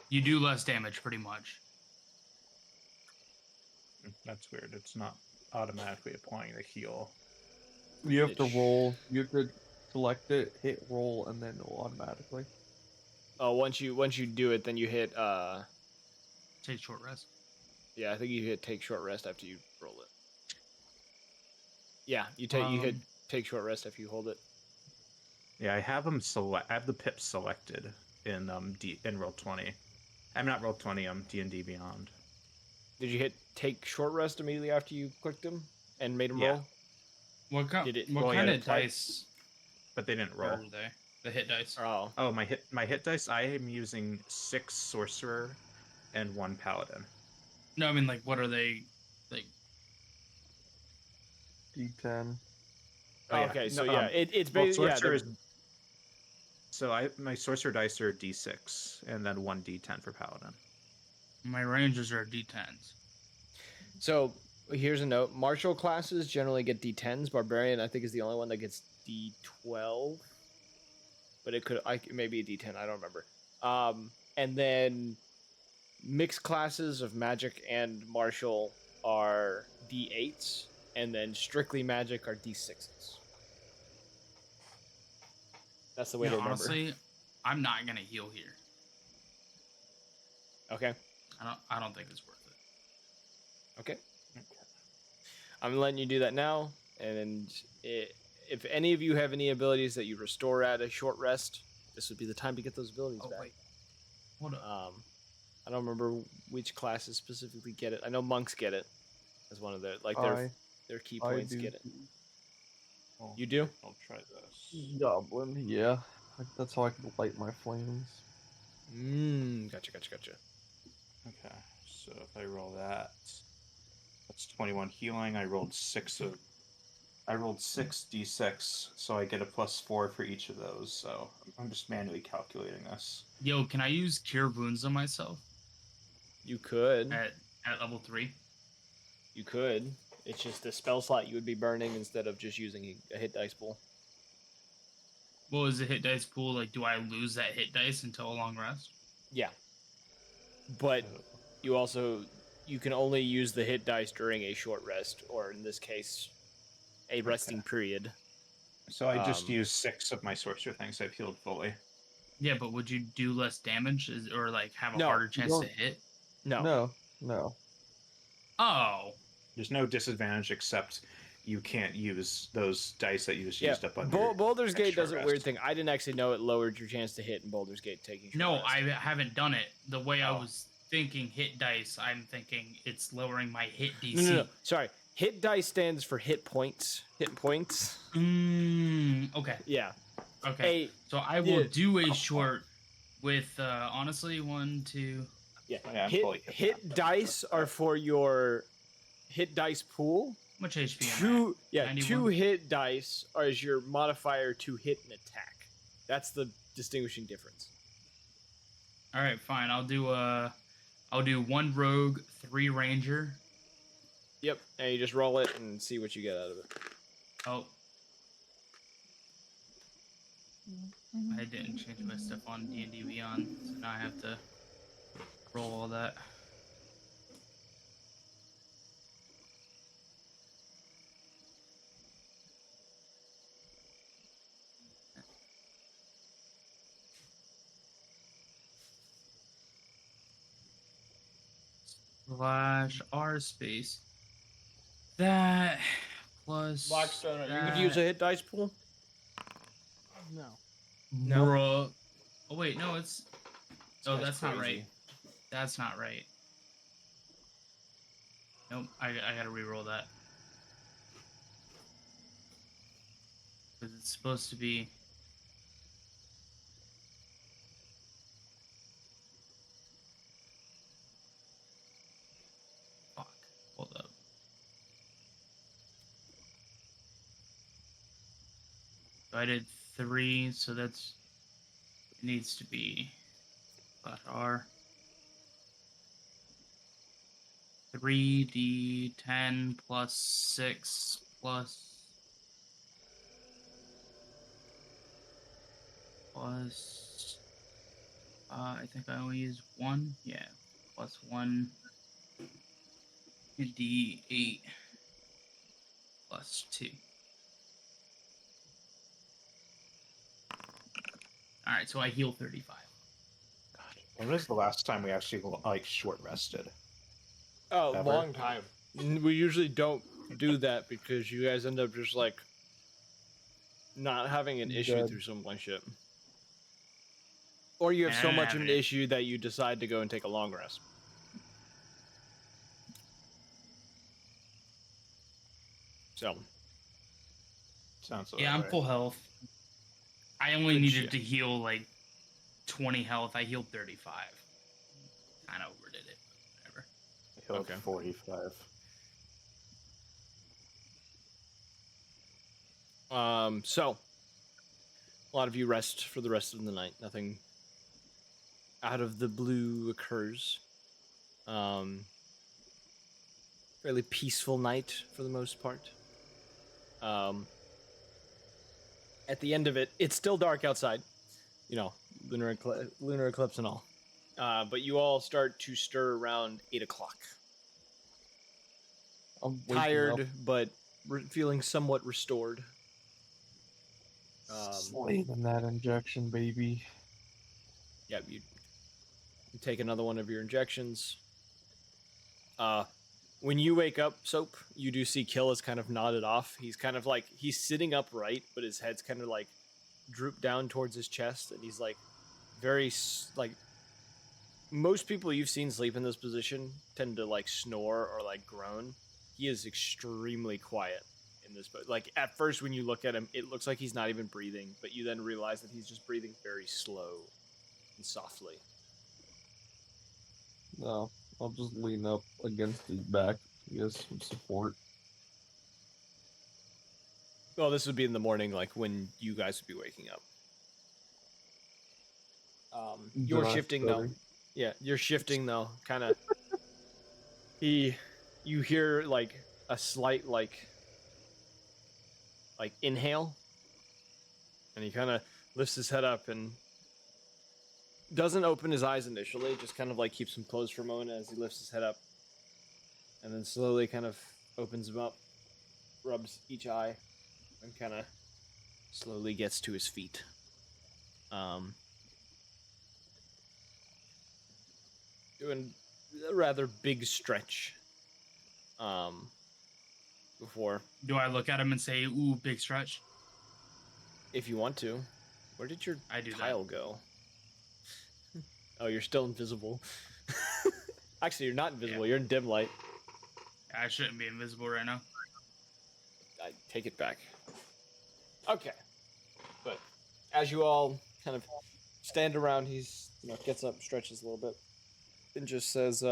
You do less damage, pretty much. That's weird. It's not automatically applying the heal. You have to roll. You have to select it, hit roll, and then it'll automatically. Oh, once you do it, then you hit. Take short rest. Yeah, I think you hit take short rest after you roll it. Yeah, you hit take short rest after you hold it. Yeah, I have them select. I have the pips selected in in Roll20. I'm not Roll20. D&D Beyond. Did you hit take short rest immediately after you clicked them and made them Yeah. roll? What kind yeah, of dice But they didn't roll. are they? The hit dice. Oh, my hit dice. I am using 6 sorcerer and 1 paladin. No, I mean like what are they? Like D10. Oh, yeah. okay, so No, yeah, it's basically sorcerer is. So my sorcerer dice are D6 and then 1 D10 for paladin. my rangers are D10s. So here's a note: martial classes generally get D10s. Barbarian, I think, is the only one that gets D12, but it may be a D10. I don't remember. And then mixed classes of magic and martial are D8s, and then strictly magic are D6s. That's the way to remember. Honestly, I'm not gonna heal here. Okay. I don't think it's worth it. Okay. I'm letting you do that now, and if any of you have any abilities that you restore at a short rest, this would be the time to get those abilities back. Wait. Hold up. I don't remember which classes specifically get it. I know monks get it as one of their their key I points do get it. too. Oh, You do? I'll try this. Goblin, yeah. That's how I can light my flames. Gotcha. Okay, so if I roll that, that's 21 healing. I rolled 6 of I rolled 6d6, so I get a +4 for each of those. So I'm just manually calculating this. Yo, can I use Cure Wounds on myself You could. at level 3? You could. It's just the spell slot you would be burning instead of just using a hit dice pool. What was the hit dice pool? Like, do I lose that hit dice until a long rest? Yeah. But you can only use the hit dice during a short rest, or in this case, a resting period. So I just used 6 of my sorcerer things. I've healed fully. Yeah, but would you do less damage or like have a No, harder you chance to don't- hit? No. No. Oh, There's no disadvantage except you can't use those dice that you just used up on your Baldur's Gate extra does a rest. weird thing. I didn't actually know it lowered your chance to hit in Baldur's Gate taking short no, rest. I haven't done it. The way I Oh. was thinking hit dice, I'm thinking it's lowering my hit DC. No. Sorry. Hit dice stands for hit points. Hit points. Okay. Yeah. Okay. So I will do a short with honestly 1, 2. Yeah. Yeah, I'm fully Hit dice are for your hit dice pool. How much HP am I at? 91? 2 hit dice is your modifier to hit an attack. That's the distinguishing difference. All right, fine. I'll do 1 rogue, 3 ranger. Yep. And you just roll it and see what you get out of it. Oh. I didn't change my stuff on D&D Beyond, so now I have to roll all that. /R space. That plus. Blackstone, you that. could use a hit dice pool. No. No. Bruh. Oh wait, no, it's. Oh, guy's that's not right. crazy. That's not right. Nope, I gotta re-roll that. Because it's supposed to be. Fuck. Hold up. So I did 3, so that's. It needs to be. /R. 3d10 plus 6 plus. I think I only used 1. Yeah. Plus 1. 2d8 plus 2. Alright, so I heal 35. When was the last time we actually short rested? Oh, Ever? long time. We usually don't do that because you guys end up just like not having an issue Dead. through some one shit. Or you have Yeah, I so don't much have of an it. issue that you decide to go and take a long rest. So, Sounds Yeah, I'm right. full health. I only Good needed shit. to heal like 20 health. I healed 35. Kind of overdid it, but whatever. I healed Okay. 45. So a lot of you rest for the rest of the night. Nothing out of the blue occurs. Fairly peaceful night for the most part. At the end of it, it's still dark outside. You know, lunar eclipse and all. But you all start to stir around 8 o'clock. I'm waking Tired, up. but feeling somewhat restored. Slaving that injection, baby. Yeah, you take another one of your injections. When you wake up, Soap, you do see Kill is kind of nodded off. He's kind of like, he's sitting upright, but his head's kind of like drooped down towards his chest, and he's like very like, most people you've seen sleep in this position tend to like snore or like groan. He is extremely quiet in this, but like at first when you look at him, it looks like he's not even breathing, but you then realize that he's just breathing very slow and softly. No, I'll just lean up against his back to get some support. Well, this would be in the morning, like when you guys would be waking up. You're Did I shifting though. stutter? Yeah, you're shifting though. Kind of. You hear like a slight like inhale, and he kind of lifts his head up and doesn't open his eyes initially. Just kind of like keeps them closed for a moment as he lifts his head up, and then slowly kind of opens them up, rubs each eye, and kind of slowly gets to his feet. Doing a rather big stretch. Before, Do I look at him and say, "Ooh, big stretch"? if you want to. Where did your I do that. tile go? Oh, you're still invisible. Actually, you're not invisible. You're in dim light. I shouldn't be invisible right now. I take it back. Okay. But as you all kind of stand around, he's gets up, stretches a little bit, and just says,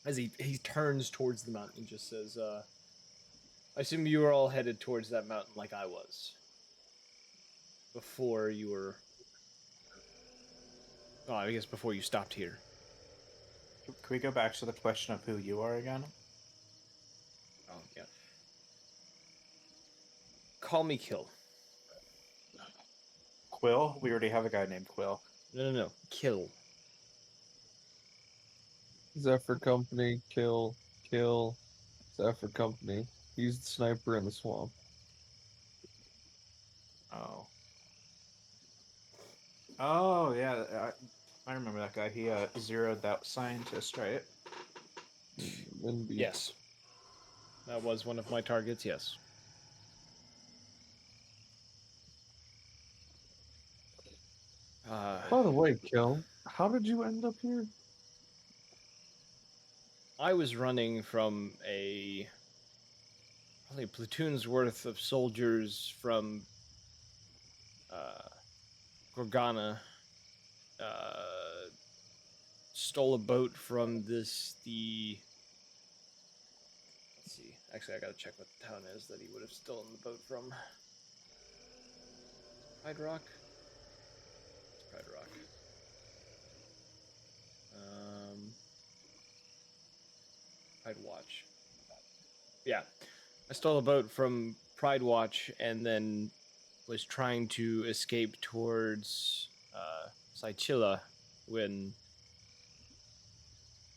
as he turns towards the mountain, he just says, I assume you were all headed towards that mountain like I was. Before you were... Oh, I guess before you stopped here. Can we go back to the question of who you are again? Oh, yeah. Call me Kill. Quill? We already have a guy named Quill. No. Kill. Zephyr Company, kill, Zephyr Company. He's the sniper in the swamp. Oh. Oh, yeah. I remember that guy. He zeroed that scientist, right? Indeed. Yes. That was one of my targets, yes. By the way, Kill, how did you end up here? I was running from probably a platoon's worth of soldiers from Gorgana. Stole a boat from let's see. Actually, I gotta check what town is that he would have stolen the boat from. Pride Rock? It's Pride Rock. Pride Watch. Yeah. I stole a boat from Pride Watch and then was trying to escape towards Saichila when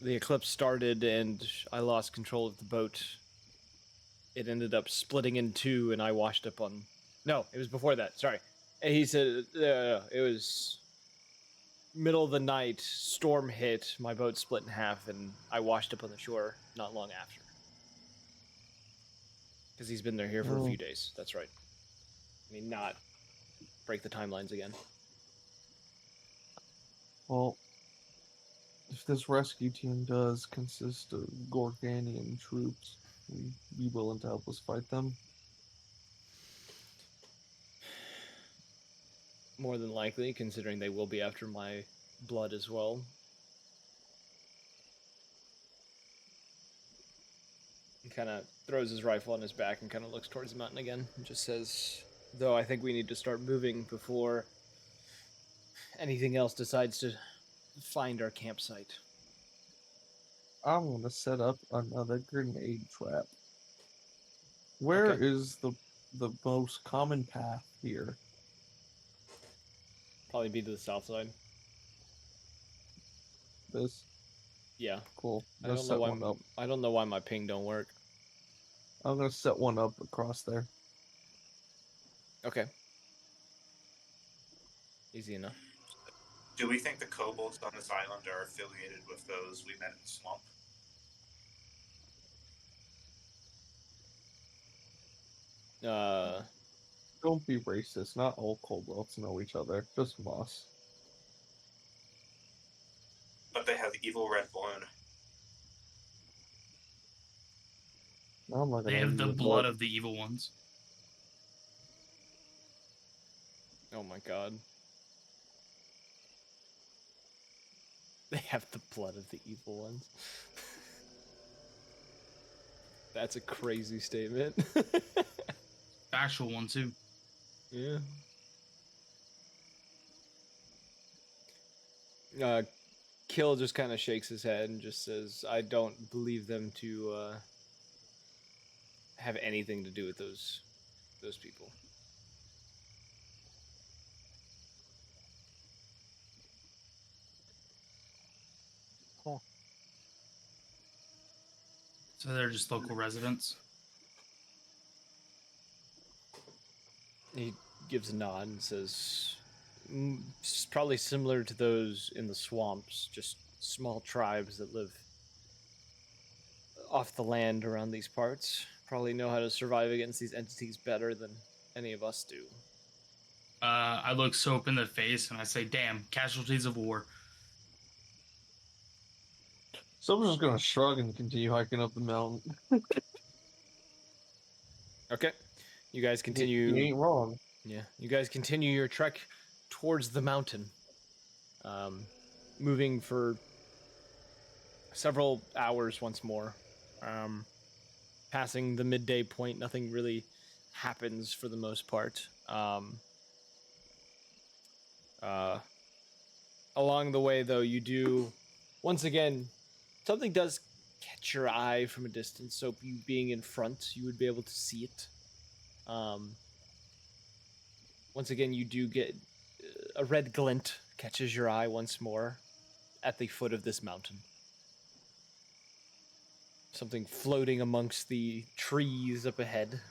the eclipse started and I lost control of the boat. It ended up splitting in two and I washed up on... No, it was before that. Sorry. And he said it was middle of the night, storm hit, my boat split in half, and I washed up on the shore not long after. Because he's been here for a few days. That's right. I mean, not break the timelines again. Well, if this rescue team does consist of Gorganian troops, would you be willing to help us fight them? More than likely, considering they will be after my blood as well. He kind of throws his rifle on his back and kind of looks towards the mountain again and just says, though I think we need to start moving before anything else decides to find our campsite. I'm going to set up another grenade trap. Where is the most common path here? Probably be to the south side. This? Yeah. Cool. I don't know why my ping don't work. I'm going to set one up across there. Okay. Easy enough. Do we think the kobolds on this island are affiliated with those we met in the swamp? Don't be racist. Not all kobolds know each other. Just Moss. But they have evil red balloon. I'm not gonna They have argue the with blood that. of the evil ones. Oh my god. They have the blood of the evil ones. That's a crazy statement. factual one too. Yeah. Kill just kind of shakes his head and just says, "I don't believe them to have anything to do with those people." So they're just local residents. He gives a nod and says, It's probably similar to those in the swamps, just small tribes that live off the land around these parts. Probably know how to survive against these entities better than any of us do." I look Soap in the face and I say, "Damn, casualties of war." Someone's just gonna shrug and continue hiking up the mountain. Okay. You guys He continue. ain't wrong. Yeah, you guys continue your trek towards the mountain, moving for several hours once more. Passing the midday point, nothing really happens for the most part. Along the way, though, you do, once again, something does catch your eye from a distance. So you being in front, you would be able to see it. Once again, you do get a red glint catches your eye once more at the foot of this mountain. Something floating amongst the trees up ahead.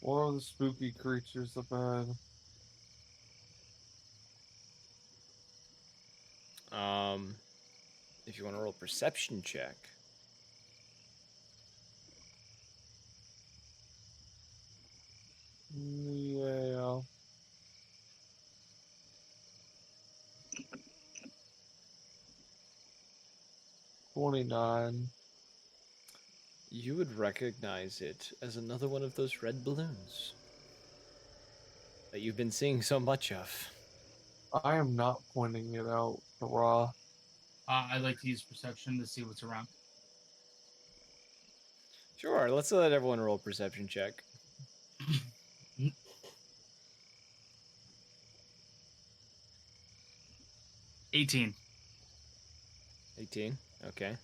What are the spooky creatures up ahead? If you want to roll a perception check. Yeah. $29. You would recognize it as another one of those red balloons that you've been seeing so much of. I am not pointing it out, Ra. I'd like to use perception to see what's around. Sure, let's let everyone roll a perception check. 18. 18, okay.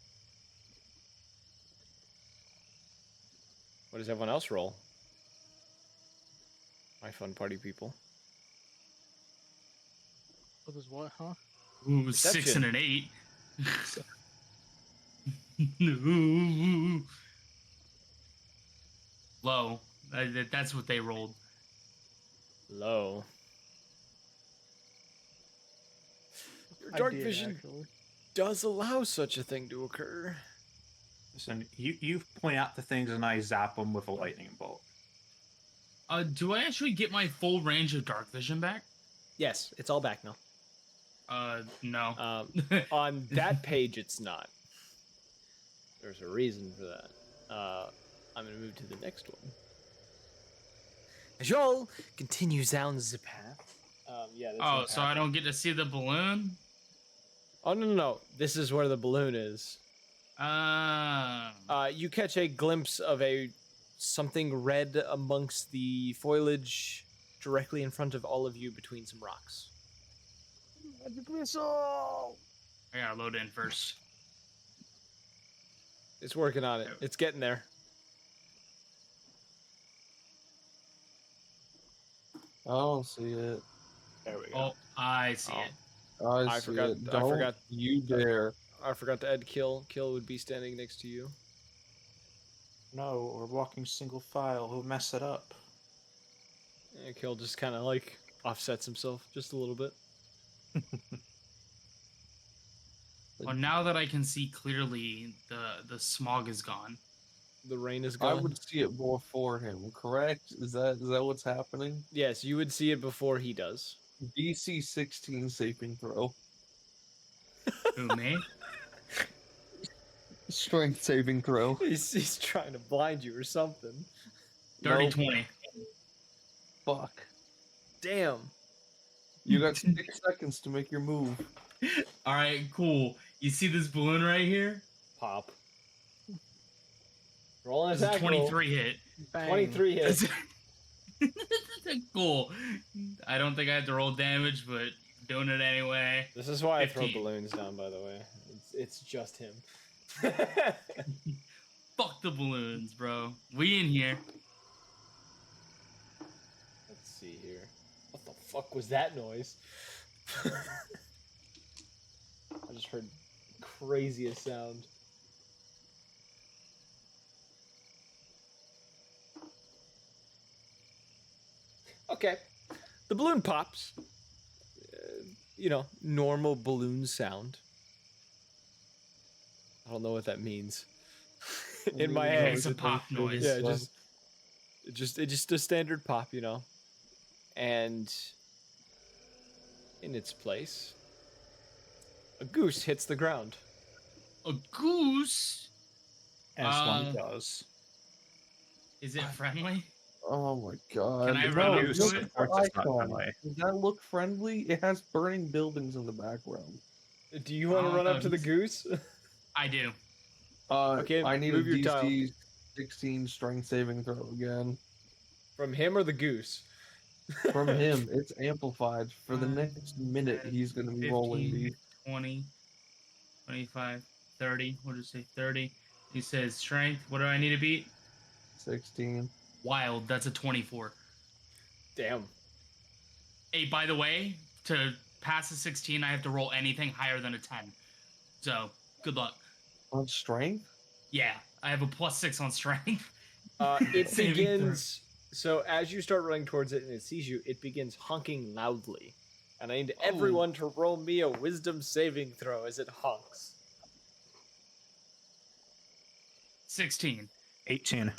What does everyone else roll? My fun party people. What is what, huh? Ooh, 6 Perception. and an 8. Ooh. Low. That's what they rolled. Low. Your I dark did, vision actually. does allow such a thing to occur. Listen, you point out the things and I zap them with a lightning bolt. Do I actually get my full range of dark vision back? Yes, it's all back now. No. On that page, it's not. There's a reason for that. I'm going to move to the next one. As y'all continue down the path. Yeah. Oh, so I don't get to see the balloon? Oh, no. This is where the balloon is. You catch a glimpse of something red amongst the foliage directly in front of all of you between some rocks. Magic missile! I gotta load in first. It's working on it. It's getting there. I don't see it. There we go. Oh, I see it. I forgot- it. I Don't forgot- you dare. I forgot to add Kill. Kill would be standing next to you. No, we're walking single file. He'll mess it up. And Kill just kind of offsets himself just a little bit. Well, now that I can see clearly, the smog is gone. The rain is I gone. would see it before him, correct? Is that what's happening? Yes, you would see it before he does. DC 16 saving throw. Who, me? Strength saving throw. He's trying to blind you or something. Dirty Nope. 20. Fuck. Damn. You got 6 seconds to make your move. Alright, cool. You see this balloon right here? Pop. Roll an That's a attack roll. 23 hit. Bang. 23 hits. Cool. I don't think I have to roll damage, but doing it anyway. This is why I throw 15. balloons down, by the way. It's just him. Fuck the balloons, bro. We in here. Let's see here. What the fuck was that noise? I just heard craziest sound. Okay. The balloon pops. Normal balloon sound. I don't know what that means. In my head. It's a pop noise. Yeah, just a standard pop, And in its place, a goose hits the ground. A goose? As one does. Is it friendly? Oh my god. Can I Does run that up look- to look it? at the Of course it's not icon. friendly. Does that look friendly? It has burning buildings in the background. Do you want to run up to the goose? I do. Okay, I need a move your tile. DC 16 strength saving throw again. From him or the goose? From him, it's amplified. For the 5, next minute, 10, he's going to be 15, rolling these. 20, 25, 30. We'll just say 30. He says strength. What do I need to beat? 16. Wild. That's a 24. Damn. Hey, by the way, to pass a 16, I have to roll anything higher than a 10. So, good luck. On strength? Yeah, I have a +6 on strength. It Saving throw. begins. So as you start running towards it and it sees you, it begins honking loudly. And I need everyone to roll me a wisdom saving throw as it honks. 16. 18.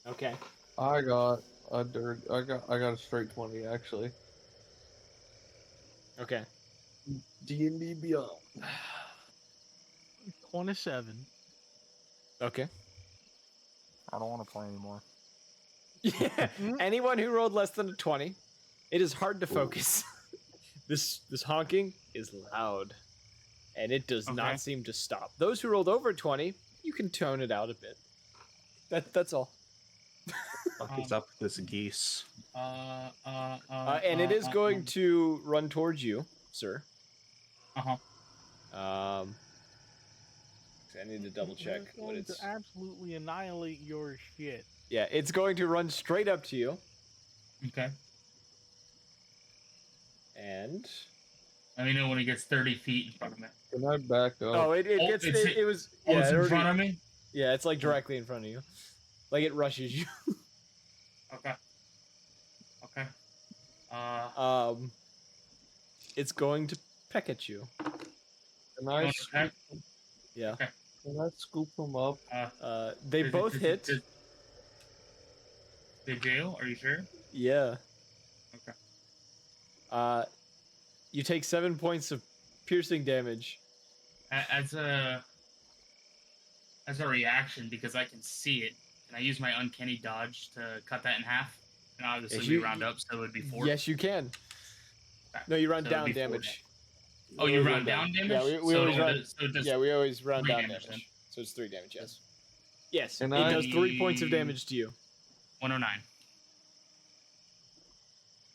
Okay. I got a I got a straight 20 actually. Okay. D&D Beyond. 27. Okay. I don't want to play anymore. Yeah. Anyone who rolled less than a 20, it is hard to focus. This honking is loud. And it does Okay. not seem to stop. Those who rolled over 20, you can tone it out a bit. That's all. Fuck is up with this geese? And it is going to run towards you, sir. Uh-huh. I need to double check It's what going it's. to absolutely annihilate your shit. Yeah, it's going to run straight up to you, Okay. and Let me know when it gets 30 feet in front of me. Can I back up? oh, it Oh, gets it's- it was Oh, yeah, it's it in already- front of me? yeah, it's like directly in front of you, like it rushes you. Okay. Okay. It's going to peck at you. Can I, Going scoop, attack? Yeah. Okay. can I scoop him up? They both hit. They do? Are you sure? Yeah. Okay. You take 7 points of piercing damage. As a reaction, because I can see it, can I use my uncanny dodge to cut that in half? And obviously Yes, we you- round up, so it would be 4. Yes, you can. Okay. No, you round So it'd down be 4 damage. Oh, We you always round down damage? Yeah, we So always it'll round. do- so it does Yeah, we always round 3 down damage damage. then. So it's 3 damage. Yes. Yes. Can it I- does 3 points of damage to you. 109.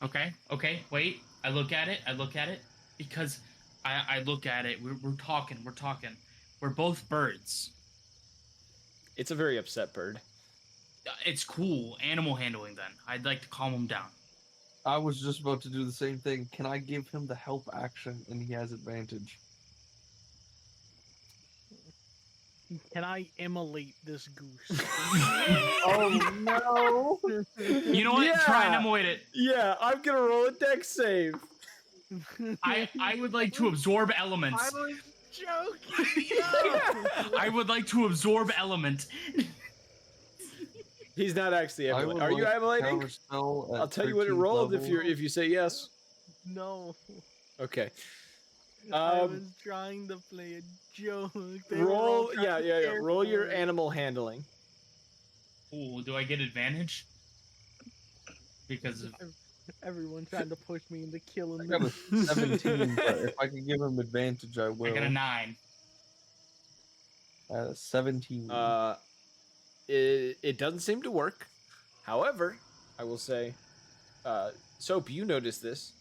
Okay, wait. I look at it, because I look at it. We're talking. We're both birds. It's a very upset bird. It's cool. Animal handling, then. I'd like to calm him down. I was just about to do the same thing. Can I give him the help action and he has advantage? Can I immolate this goose? Oh no! You know what? Try and immolate it. Yeah, I'm gonna roll a dex save. I would like to absorb elements. I was joking. No. I would like to absorb element. He's not actually I emulating. would Are you like to emulating? counterspell at I'll tell you what it 13th rolled level. if you say yes. No. Okay. I was trying to play a joke. They were all Roll. trying Yeah, to yeah, yeah. scare Roll your me. animal handling. Ooh, do I get advantage? Because of Everyone trying to push me into killing I got them. a 17, but if I can give him advantage, I will. I got a 9. 17. it doesn't seem to work. However, I will say, Soap, you noticed this.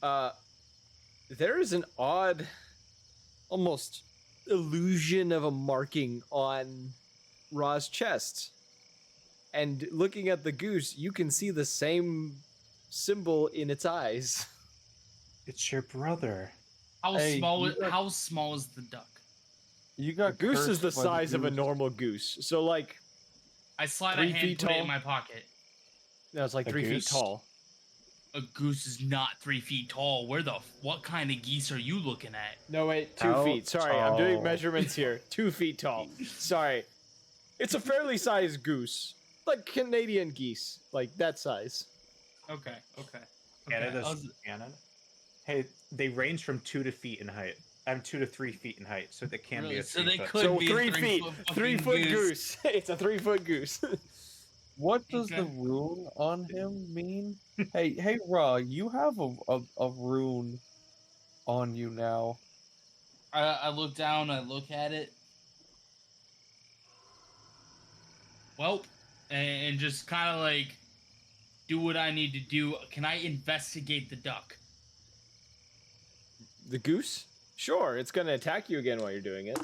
There is an odd, almost illusion of a marking on Ra's chest. And looking at the goose, you can see the same symbol in its eyes. It's your brother. How Hey, small? you got- How small is the duck? You A got goose is cursed the by the size of a goose. normal goose. So like, I slide 3 a hand, feet put it tall? in my pocket. no, it's like A 3 feet goose? tall. A goose is not 3 feet tall. What kind of geese are you looking at? No, wait, 2 How feet. Sorry, I'm doing tall? measurements here. 2 feet tall. Sorry. It's a fairly sized goose. Like Canadian geese. Like that size. Okay. Canada. Hey, they range from 2 to feet in height. I'm 2 to 3 feet in height, so they can be Really? a So 3 they foot. could So be a 3 feet. 3-foot 3 fucking foot goose. goose. It's a 3-foot goose. What does the Okay. rune on him mean? hey, Ra, you have a rune on you now. I look down. I look at it. Well, and just kind of like do what I need to do. Can I investigate the duck? The goose? Sure, it's gonna attack you again while you're doing it.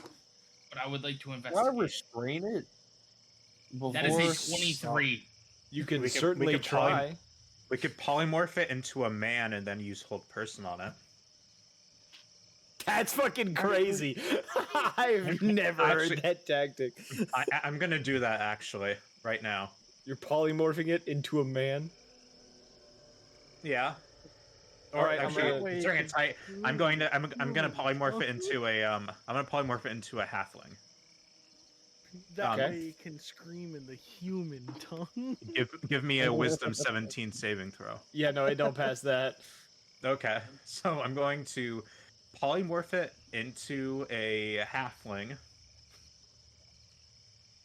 But I would like to Can I investigate. restrain it? That is Before a 23. You can We could- we certainly could probably- try. We could polymorph it into a man and then use hold person on it. That's fucking crazy. I've never Actually- heard that tactic. I'm gonna do that actually right now. You're polymorphing it into a man. Yeah. All right, I'm actually, gonna- considering it's height, I'm gonna polymorph it into a I'm gonna polymorph it into a halfling. That Okay. way you can scream in the human tongue. Give me a wisdom 17 saving throw. Yeah, no, it don't pass that. Okay, so I'm going to polymorph it into a halfling.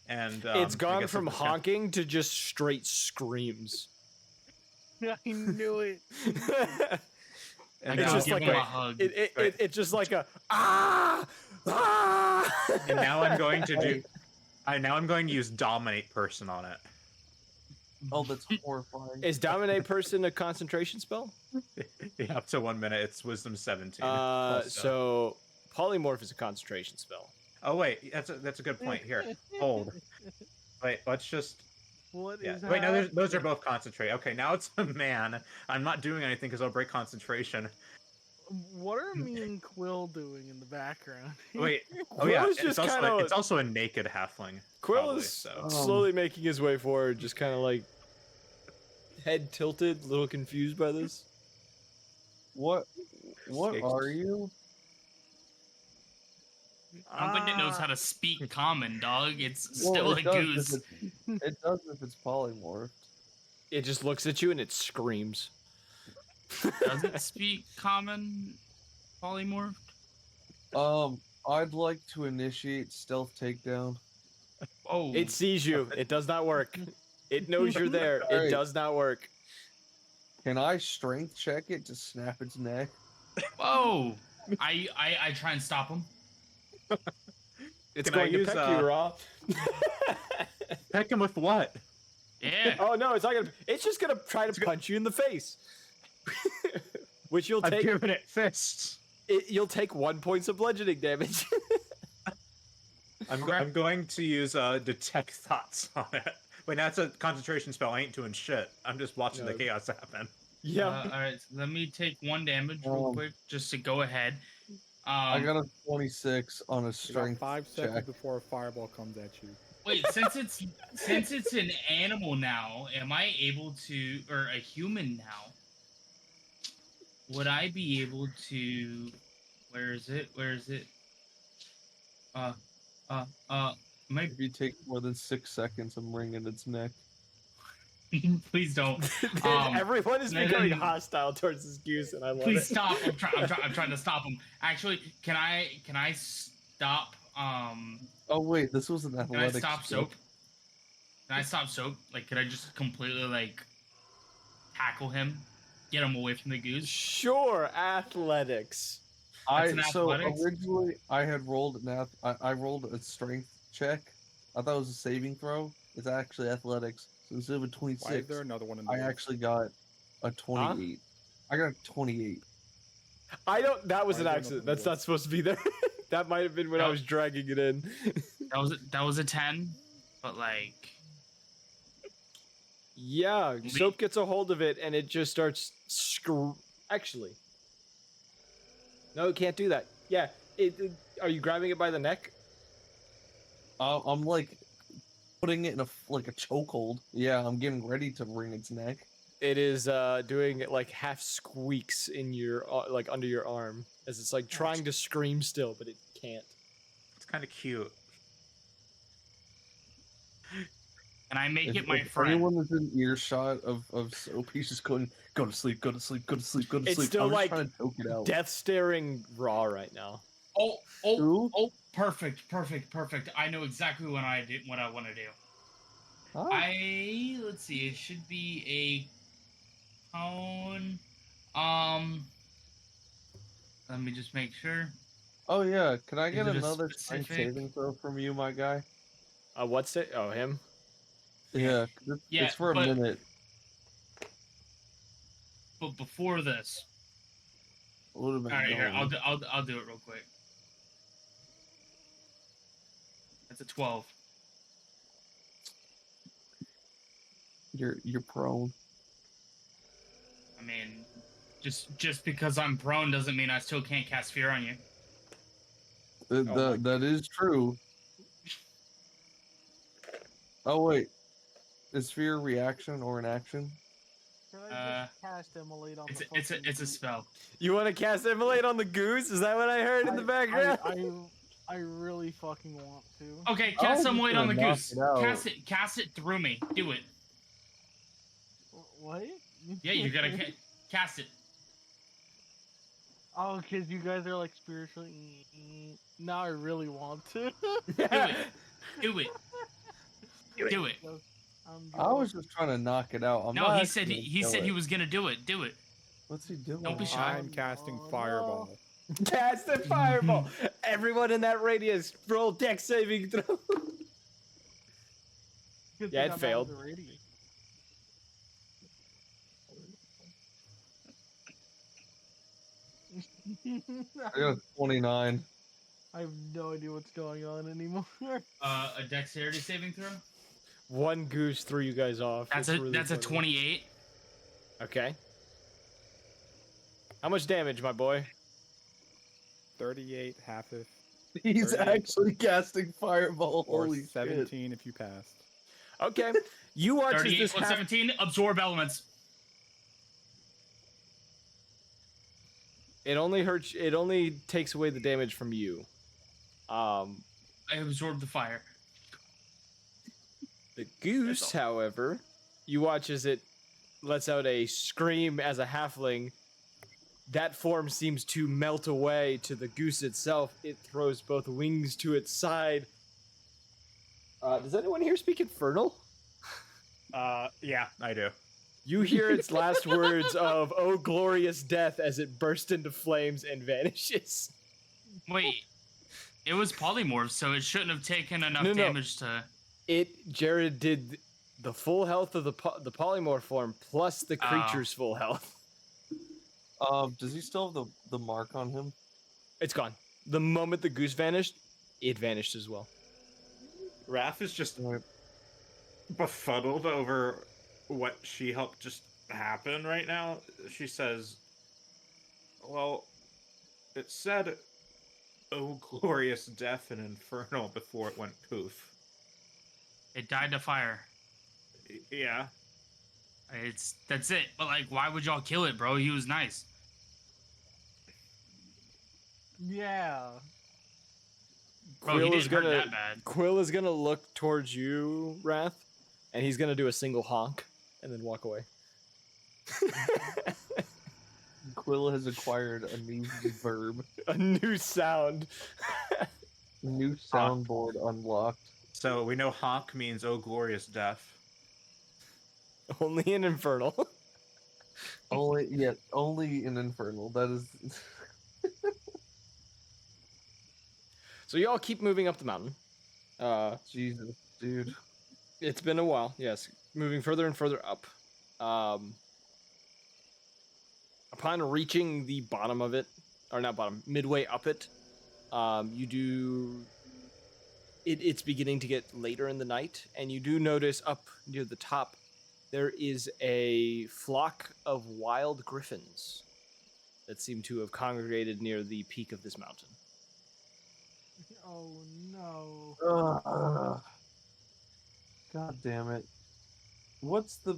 And It's I gone guess from I'm just gonna- honking to just straight screams. I knew it. And It's now, just give like him a- a hug. It's just like a ah. and now I'm going to do. Now I'm going to use dominate person on it. Oh, that's horrifying. Is dominate person a concentration spell? Yeah, up to 1 minute. It's wisdom 17. So polymorph is a concentration spell. Oh wait, that's a good point. Here, hold. Wait, let's just. What Yeah. is Wait, no, those are happening? both concentrate. Okay, now it's a man. I'm not doing anything because I'll break concentration. What are me and Quill doing in the background? Wait. Oh Quill yeah, is just kinda- it's also a naked halfling. Quill probably, is so. slowly making his way forward, just kind of like head tilted, a little confused by this. What Escapes. are you? Nobody knows how to speak common, dog. It's Well, still a it does if goose. It does if it's polymorphed. It just looks at you and it screams. Does it speak common polymorphed? I'd like to initiate stealth takedown. Oh, It sees you. It does not work. It knows you're there. It Alright. does not work. Can I strength check it to snap its neck? whoa! I try and stop him. It's Can I going to use, peck you, Raw. Peck him with what? Yeah. Oh no, it's not gonna. It's just gonna try to punch you in the face, which you'll I've take. given it fists. You'll take 1 point of bludgeoning damage. I'm going to use detect thoughts on it. Wait, that's a concentration spell. I ain't doing shit. I'm just watching the No. chaos happen. Yeah. All right. So let me take 1 damage real quick, just to go ahead. I got a 26 on a You got strength 5 seconds check. before a fireball comes at you. Wait, since it's an animal now, am I able to, or a human now? Would I be able to? Where is it? My If you take more than 6 seconds, I'm wringing its neck. please don't. Everyone is no, becoming no. hostile towards this goose, and I love Please it. stop! I'm trying to stop him. Actually, can I stop? Oh wait, this was an Can I athletics. stop check. Soap? Can I stop Soap? Like, could I just completely like tackle him, get him away from the goose? Sure, athletics. That's an So athletics? originally I had rolled I rolled a strength check. I thought it was a saving throw. It's actually athletics. So instead of a Why is 26, there another one in the I wolf? actually got a 28. I got a 28. I don't. That was Why an is there accident. nothing That's worse? not supposed to be there. That might have been when I No. was dragging it in. That was a 10, but like Yeah, Soap gets a hold of it and it just starts Actually, no, it can't do that. Yeah, are you grabbing it by the neck? I'm like putting it in a chokehold. Yeah, I'm getting ready to wring its neck. It is doing like half squeaks in your like under your arm as it's like trying to scream still, but it can't. It's kind of cute. and I make If, it my if friend. anyone is in earshot of Soap, he's just going, go to sleep, go to sleep, go to sleep, go to It's sleep. still I'm just like trying to choke it out. death staring Raw right now. Oh, perfect. I know exactly what I want to do. Huh? Let's see, it should be a cone. Let me just make sure. Oh yeah, can I Is get it a another strength specific- saving throw from you, my guy? What's it? Oh, him. Yeah, Yeah, it's for a but- minute. But before this, Would have all been right, here going. I'll do it real quick. That's a 12. You're prone. I mean, just because I'm prone doesn't mean I still can't cast fear on you. That is true. Oh wait, is fear a reaction or an action? Can I just cast Immolate on the It's a spell. You want to cast Immolate on the goose? Is that what I heard in the background? I really fucking want to. Okay, I cast was some just weight on the gonna knock goose. it out. Cast it through me. Do it. What? Yeah, you're gonna cast it. Oh, because you guys are like spiritually. Now I really want to. Do it. Do it. I was just trying to knock it out. I'm No, not he said actually he gonna said kill he it. was gonna do it. Do it. What's he doing? Don't be shy. I'm casting fireball. Cast a fireball. Everyone in that radius, roll dex saving throw. Yeah, it failed. I got a 29. I have no idea what's going on anymore. A dexterity saving throw. One goose threw you guys off. That's It's a really that's a funny. 28. Okay. How much damage, my boy? 38, half if. He's 38, actually casting fireball. or Holy 17 if you passed. Okay. You watch as 38 this plus 17. Absorb elements. It only hurts. It only takes away the damage from you. I absorbed the fire. The goose, however, you watch as it lets out a scream as a halfling. That form seems to melt away to the goose itself. It throws both wings to its side. Does anyone here speak Infernal? Yeah, I do. You hear its last words of "Oh, glorious death" as it bursts into flames and vanishes. Wait, it was polymorph, so it shouldn't have taken enough No. damage to. Jared did the full health of the polymorph form plus the creature's full health. Does he still have the mark on him? It's gone. The moment the goose vanished, it vanished as well. Raph is just befuddled over what she helped just happen right now. She says, well, it said, "Oh, glorious death and infernal" before it went poof. It died to fire. Yeah. That's it. But like, why would y'all kill it, bro? He was nice. Yeah. Bro, he didn't hurt that bad. Quill is gonna look towards you, Wrath, and he's gonna do a single honk and then walk away. Quill has acquired a new verb. A new sound. New soundboard unlocked. So we know honk means "Oh, glorious death." Only in Infernal. Only in Infernal. That is. So y'all keep moving up the mountain. Jesus, dude. It's been a while, yes. Moving further and further up. Upon reaching the bottom of it, or not bottom, midway up it, you do... It's beginning to get later in the night, and you do notice up near the top, there is a flock of wild griffins that seem to have congregated near the peak of this mountain. Oh no. God damn it. What's the...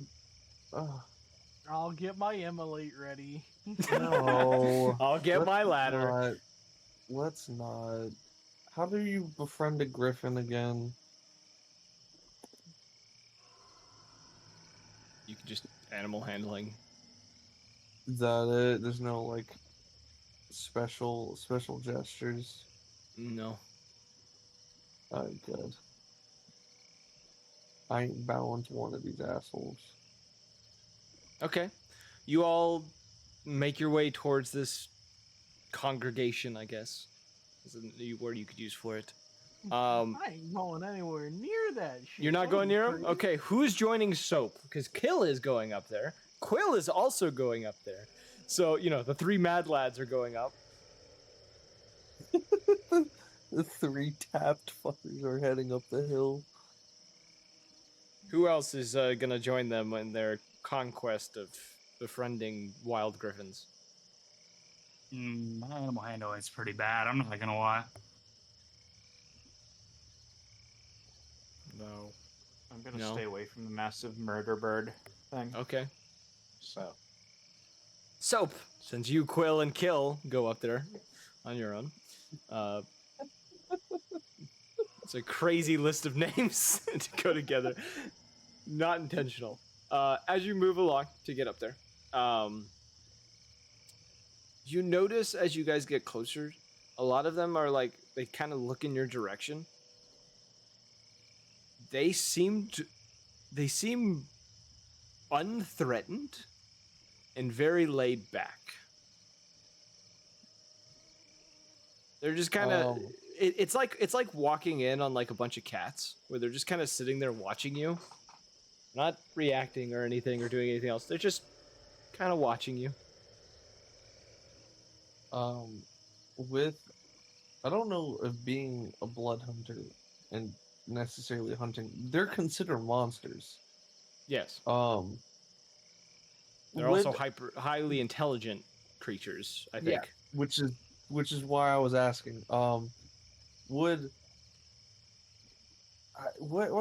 I'll get my immolate ready. No. I'll get my let's ladder. not. Let's not. How do you befriend a griffin again? You can just animal handling. Is that it? There's no like special gestures. No. Alright, good. I ain't bowing to one of these assholes. Okay. You all make your way towards this congregation, I guess. Is a new word you could use for it. I ain't going anywhere near that shit. You're not Are going you near him? crazy? Okay, who's joining Soap? Because Kill is going up there. Quill is also going up there. So, you know, the three mad lads are going up. The three tapped fuckers are heading up the hill. Who else is going to join them in their conquest of befriending wild griffins? My animal handling's pretty bad. I'm not gonna lie. No. I'm gonna No. stay away from the massive murder bird thing. Okay. So. Soap, since you, Quill, and Kill go up there on your own. It's a crazy list of names to go together. Not intentional. As you move along to get up there, you notice as you guys get closer, a lot of them are like, they kind of look in your direction. They seem unthreatened and very laid back. They're just kind of it's like walking in on like a bunch of cats where they're just kind of sitting there watching you, not reacting or anything or doing anything else. They're just kind of watching you. I don't know if being a blood hunter and necessarily hunting, they're considered monsters. Yes. They're would- also highly intelligent creatures, I think. Yeah, which is why I was asking. What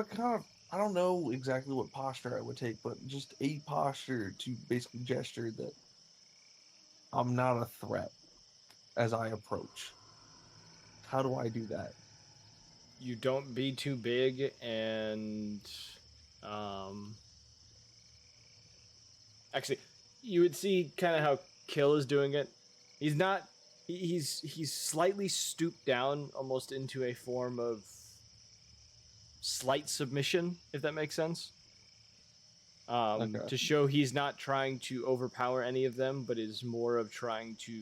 kind of, I don't know exactly what posture I would take, but just a posture to basically gesture that I'm not a threat as I approach. How do I do that? You don't be too big, and actually, you would see kind of how Kill is doing it. He's not. He's slightly stooped down, almost into a form of slight submission, if that makes sense. Okay. To show he's not trying to overpower any of them, but is more of trying to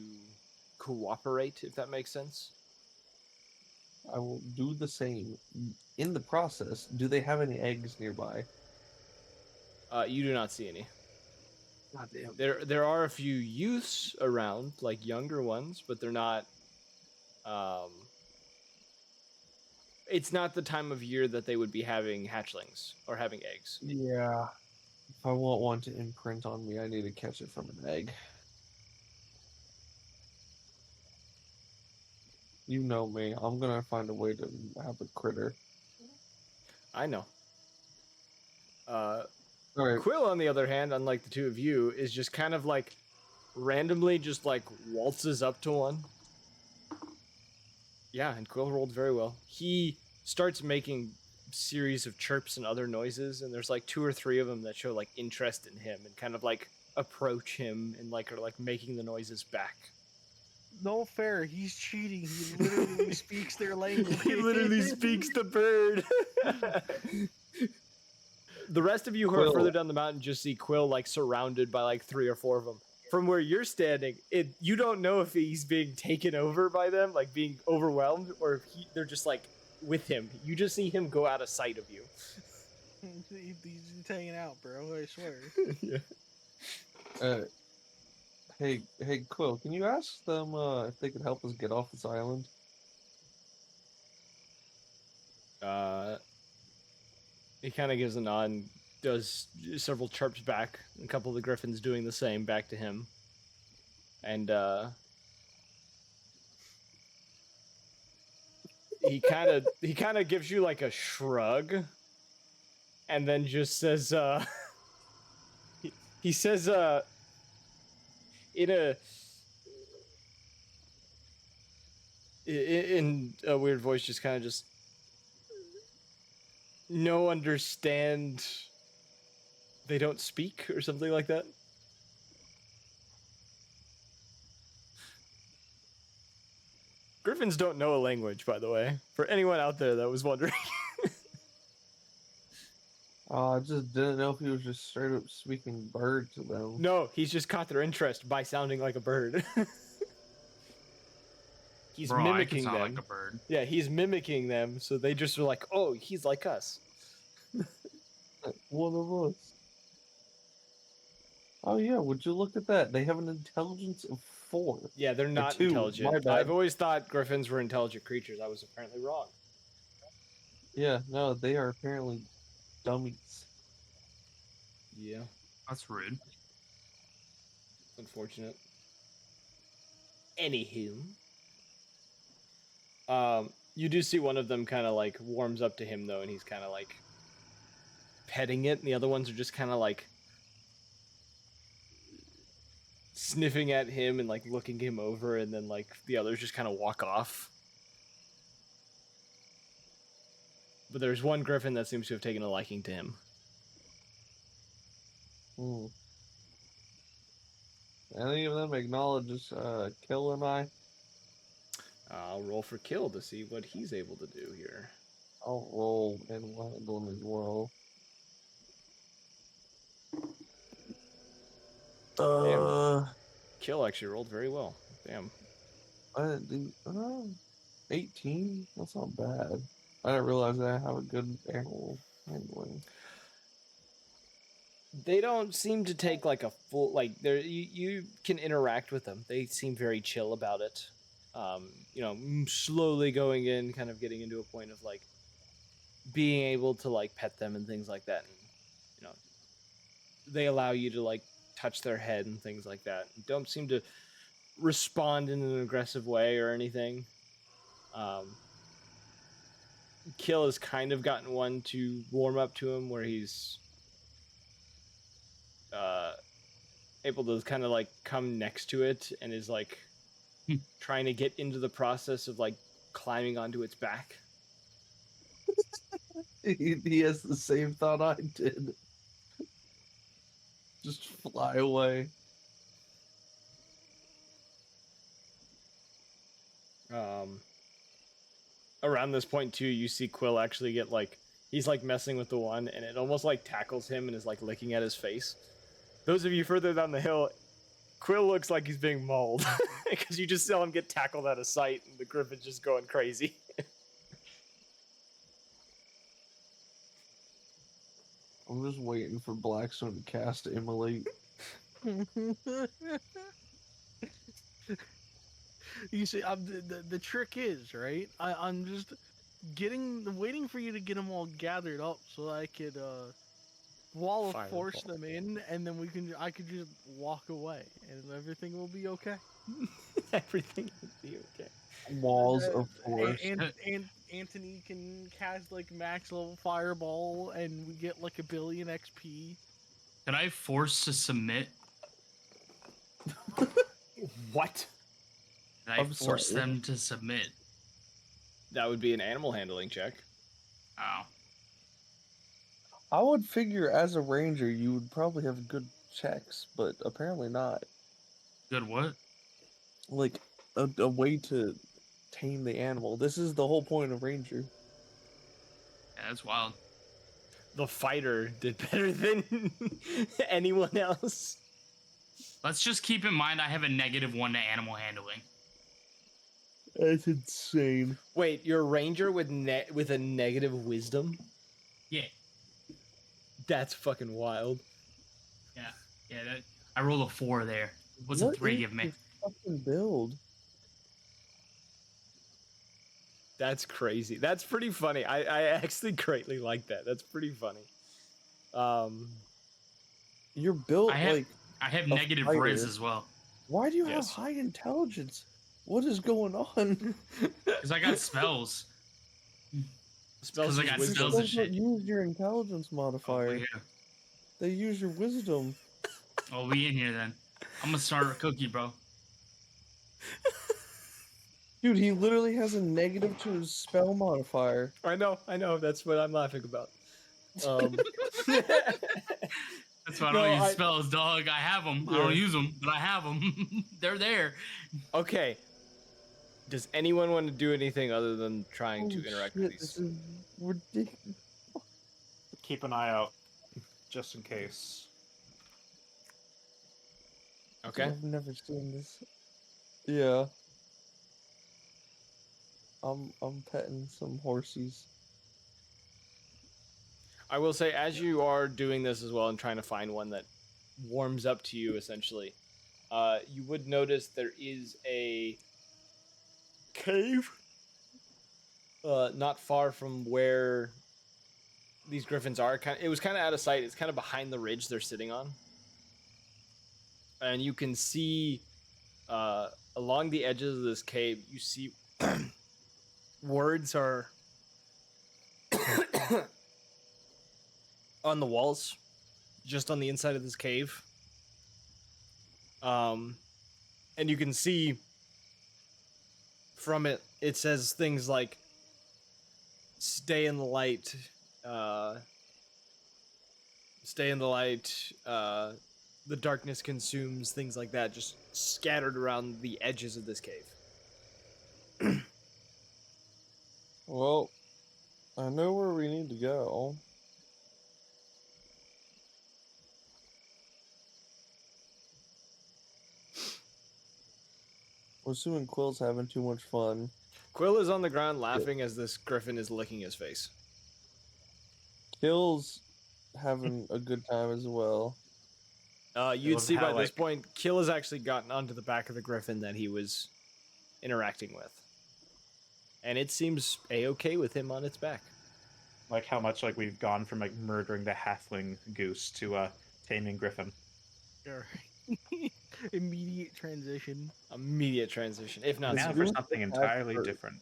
cooperate, if that makes sense. I will do the same. In the process, do they have any eggs nearby? You do not see any. God damn. There are a few youths around, like younger ones, but they're not. It's not the time of year that they would be having hatchlings or having eggs. Yeah. If I want one to imprint on me, I need to catch it from an egg. You know me. I'm gonna find a way to have a critter. I know. All right. Quill, on the other hand, unlike the two of you, is just kind of like randomly just like waltzes up to one. Yeah, and Quill rolled very well. He starts making series of chirps and other noises, and there's like 2 or 3 of them that show like interest in him and kind of like approach him and like are like making the noises back. No fair. He's cheating. He literally speaks their language. He literally speaks the bird. The rest of you who are Quill. further down the mountain just see Quill like surrounded by like 3 or 4 of them. From where you're standing, you don't know if he's being taken over by them, like being overwhelmed, or if they're just like with him. You just see him go out of sight of you. He's hanging out, bro. I swear. Yeah. Hey, Quill, can you ask them if they could help us get off this island? He kind of gives a nod and does several chirps back. A couple of the griffins doing the same back to him. And he kind of gives you like a shrug, and then just says he says in a weird voice, just kind of just no understand, they don't speak or something like that. Griffins don't know a language, by the way, for anyone out there that was wondering. I just didn't know if he was just straight up speaking bird to them. No, he's just caught their interest by sounding like a bird. He's Bro, I can mimicking sound them. like a bird. Yeah, he's mimicking them, so they just are like, oh, he's like us. One of us. Oh yeah, would you look at that? They have an intelligence of 4. Yeah, they're not 2, my intelligent. bad. I've always thought griffins were intelligent creatures. I was apparently wrong. Yeah, no, they are apparently dummies. Yeah, That's rude. unfortunate. Anywho. You do see one of them kind of like warms up to him though, and he's kind of like petting it, and the other ones are just kind of like sniffing at him and like looking him over, and then like the others just kind of walk off. But there's one griffin that seems to have taken a liking to him. Any of them acknowledges Kill and I? I'll roll for Kill to see what he's able to do here. I'll roll and Waggle as well. Kill actually rolled very well. Damn. 18? That's not bad. I didn't realize that I have a good animal handling. They don't seem to take like a full like there. You can interact with them. They seem very chill about it. You know, slowly going in, kind of getting into a point of like being able to like pet them and things like that. And, you know, they allow you to like touch their head and things like that. Don't seem to respond in an aggressive way or anything. Kill has kind of gotten one to warm up to him where he's able to kind of like come next to it and is like trying to get into the process of like climbing onto its back. He has the same thought I did. Just fly away. Around this point too, you see Quill actually get like he's like messing with the one, and it almost like tackles him and is like licking at his face. Those of you further down the hill, Quill looks like he's being mauled because you just saw him get tackled out of sight, and the griffin's just going crazy. I'm just waiting for Blackstone to cast Immolate. You see, the trick is, right? I'm just waiting for you to get them all gathered up so I could wall of Fire force ball. them in, and then I could just walk away, and everything will be okay. Everything will be okay. Walls of force. And Anthony can cast like max level fireball, and we get like 1 billion XP. Can I force to submit? What? Can I I'm force sorry. them to submit? That would be an animal handling check. Oh. I would figure as a ranger you would probably have good checks, but apparently not. Good what? Like a way to tame the animal. This is the whole point of ranger. Yeah, that's wild. The fighter did better than anyone else. Let's just keep in mind I have a -1 to animal handling. That's insane. Wait, you're a ranger with a negative wisdom? Yeah. That's fucking wild. Yeah, that, I rolled a 4 there. What's a What 3 is give me? this fucking build? That's crazy. That's pretty funny. I actually greatly like that. That's pretty funny. You're built I have like I have a negative fighter. riz as well. Why do you have Yes. high intelligence? What is going on? Because I got spells. Spells I use got wisdom. spells Those and don't shit. use your intelligence Oh, modifier. we here. They use your wisdom. Oh, we in here then. I'm gonna start a cookie, bro. Dude, he literally has a negative to his spell modifier. I know. That's what I'm laughing about. That's why I No, don't use I- spells, dog. I have them. I Yeah. don't use them, but I have them. They're there. Okay. Does anyone want to do anything other than trying to Holy interact shit, with this these? is ridiculous. Keep an eye out, just in case. Okay. I've never seen this. Yeah. I'm petting some horsies. I will say, as you are doing this as well and trying to find one that warms up to you, essentially, you would notice there is a cave not far from where these griffins are. It was kind of out of sight. It's kind of behind the ridge they're sitting on. And you can see along the edges of this cave, you see words are on the walls, just on the inside of this cave. And you can see from it, it says things like stay in the light, stay in the light, the darkness consumes, things like that, just scattered around the edges of this cave. Well, I know where we need to go. We're assuming Quill's having too much fun. Quill is on the ground laughing as this griffin is licking his face. Kill's having a good time as well. You'd love see by how, this like- point, Kill has actually gotten onto the back of the griffin that he was interacting with. And it seems a-okay with him on its back. Like how much like we've gone from like murdering the halfling goose to taming griffin. Sure. Immediate transition. Immediate transition, if not Now zero. for something entirely hurt. different.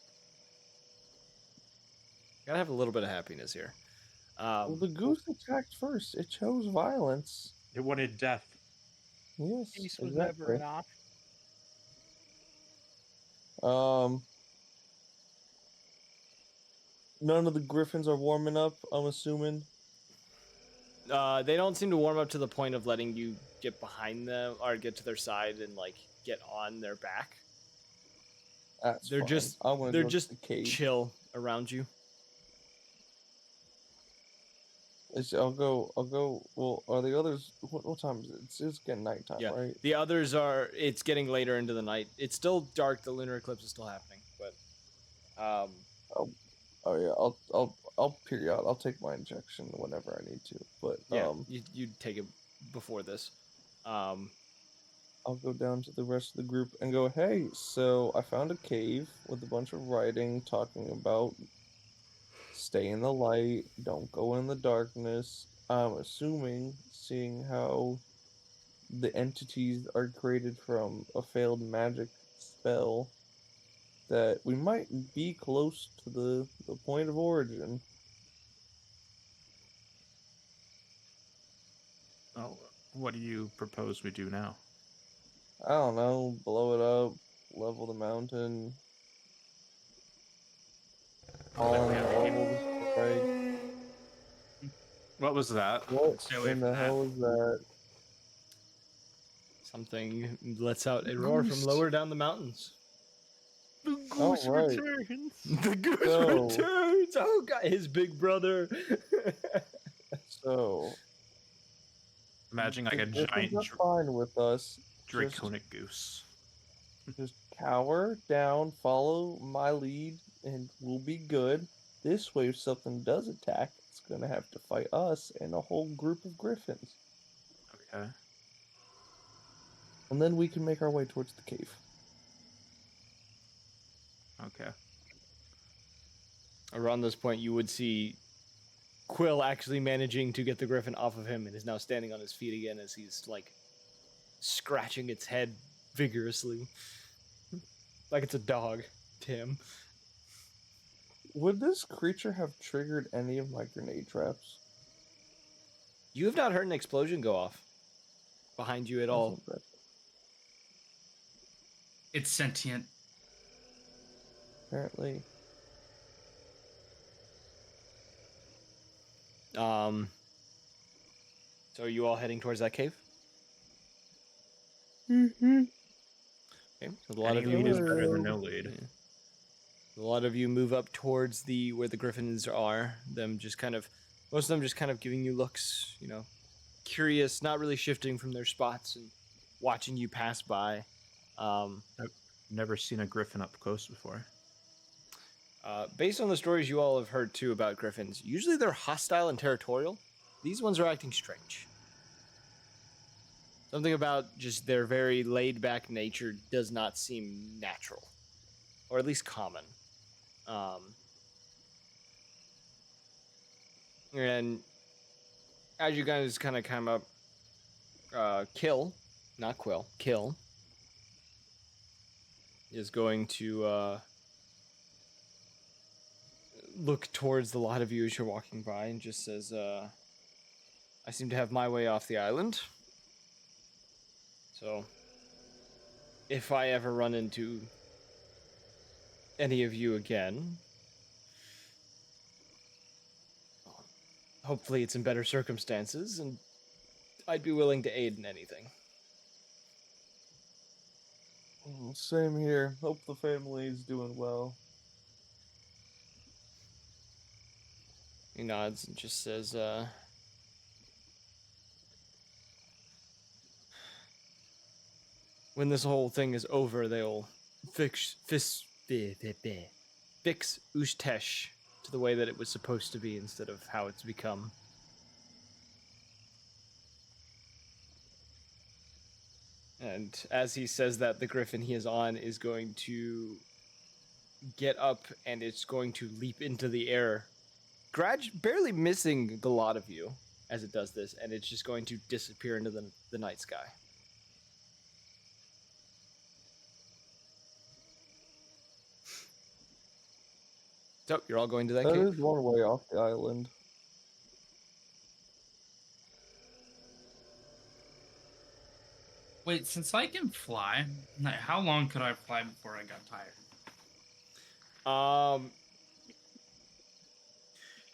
Gotta have a little bit of happiness here. Well, the goose attacked first. It chose violence. It wanted death. Yes, Peace was never exactly. an option. None of the griffins are warming up, I'm assuming. They don't seem to warm up to the point of letting you get behind them or get to their side and like get on their back. That's They're fine. just I wanna they're go to just the cave. chill around you. I'll go. Well, are the others? What time is it? It's getting nighttime, Yeah. right? The others are. It's getting later into the night. It's still dark. The lunar eclipse is still happening, but Oh yeah. I'll period. I'll take my injection whenever I need to. But yeah, you take it before this. I'll go down to the rest of the group and go, hey, so I found a cave with a bunch of writing talking about stay in the light, don't go in the darkness. I'm assuming, seeing how the entities are created from a failed magic spell, that we might be close to the point of origin. Oh, what do you propose we do now? I don't know, blow it up, level the mountain. Fallen old, right? What was that? What Stay away in from the that. hell is that? Something lets out a roar from lower down the mountains. The Oh, goose right. returns. The goose So- returns. Oh god, his big brother. So, Imagine like a if giant it's fine with us. draconic goose. Just cower down, follow my lead, and we'll be good. This way, if something does attack, it's gonna have to fight us and a whole group of griffins. Okay. And then we can make our way towards the cave. Okay. Around this point, you would see Quill actually managing to get the griffin off of him and is now standing on his feet again as he's like scratching its head vigorously. Like it's a dog, Tim. Would this creature have triggered any of my grenade traps? You have not heard an explosion go off behind you at all. It's sentient. Apparently. So are you all heading towards that cave? Mm-hmm. Okay. So a lot of Any you lead is better than no lead. A lot of you move up towards where the griffins are. Most of them just kind of giving you looks, curious, not really shifting from their spots and watching you pass by. I've never seen a griffin up close before. Based on the stories you all have heard too about griffins, usually they're hostile and territorial. These ones are acting strange. Something about just their very laid-back nature does not seem natural, or at least common. And as you guys kind of come up, Kill, not Quill, Kill is going to look towards the lot of you as you're walking by and just says, I seem to have my way off the island. So, if I ever run into any of you again, hopefully it's in better circumstances, and I'd be willing to aid in anything. Same here. Hope the family is doing well. He nods and just says, when this whole thing is over, they'll fix Ushtesh to the way that it was supposed to be instead of how it's become. And as he says that, the griffin he is on is going to get up and it's going to leap into the air, barely missing the lot of you as it does this, and it's just going to disappear into the night sky. So, you're all going to that That cave? is one way off the island. Wait, since I can fly, like, how long could I fly before I got tired?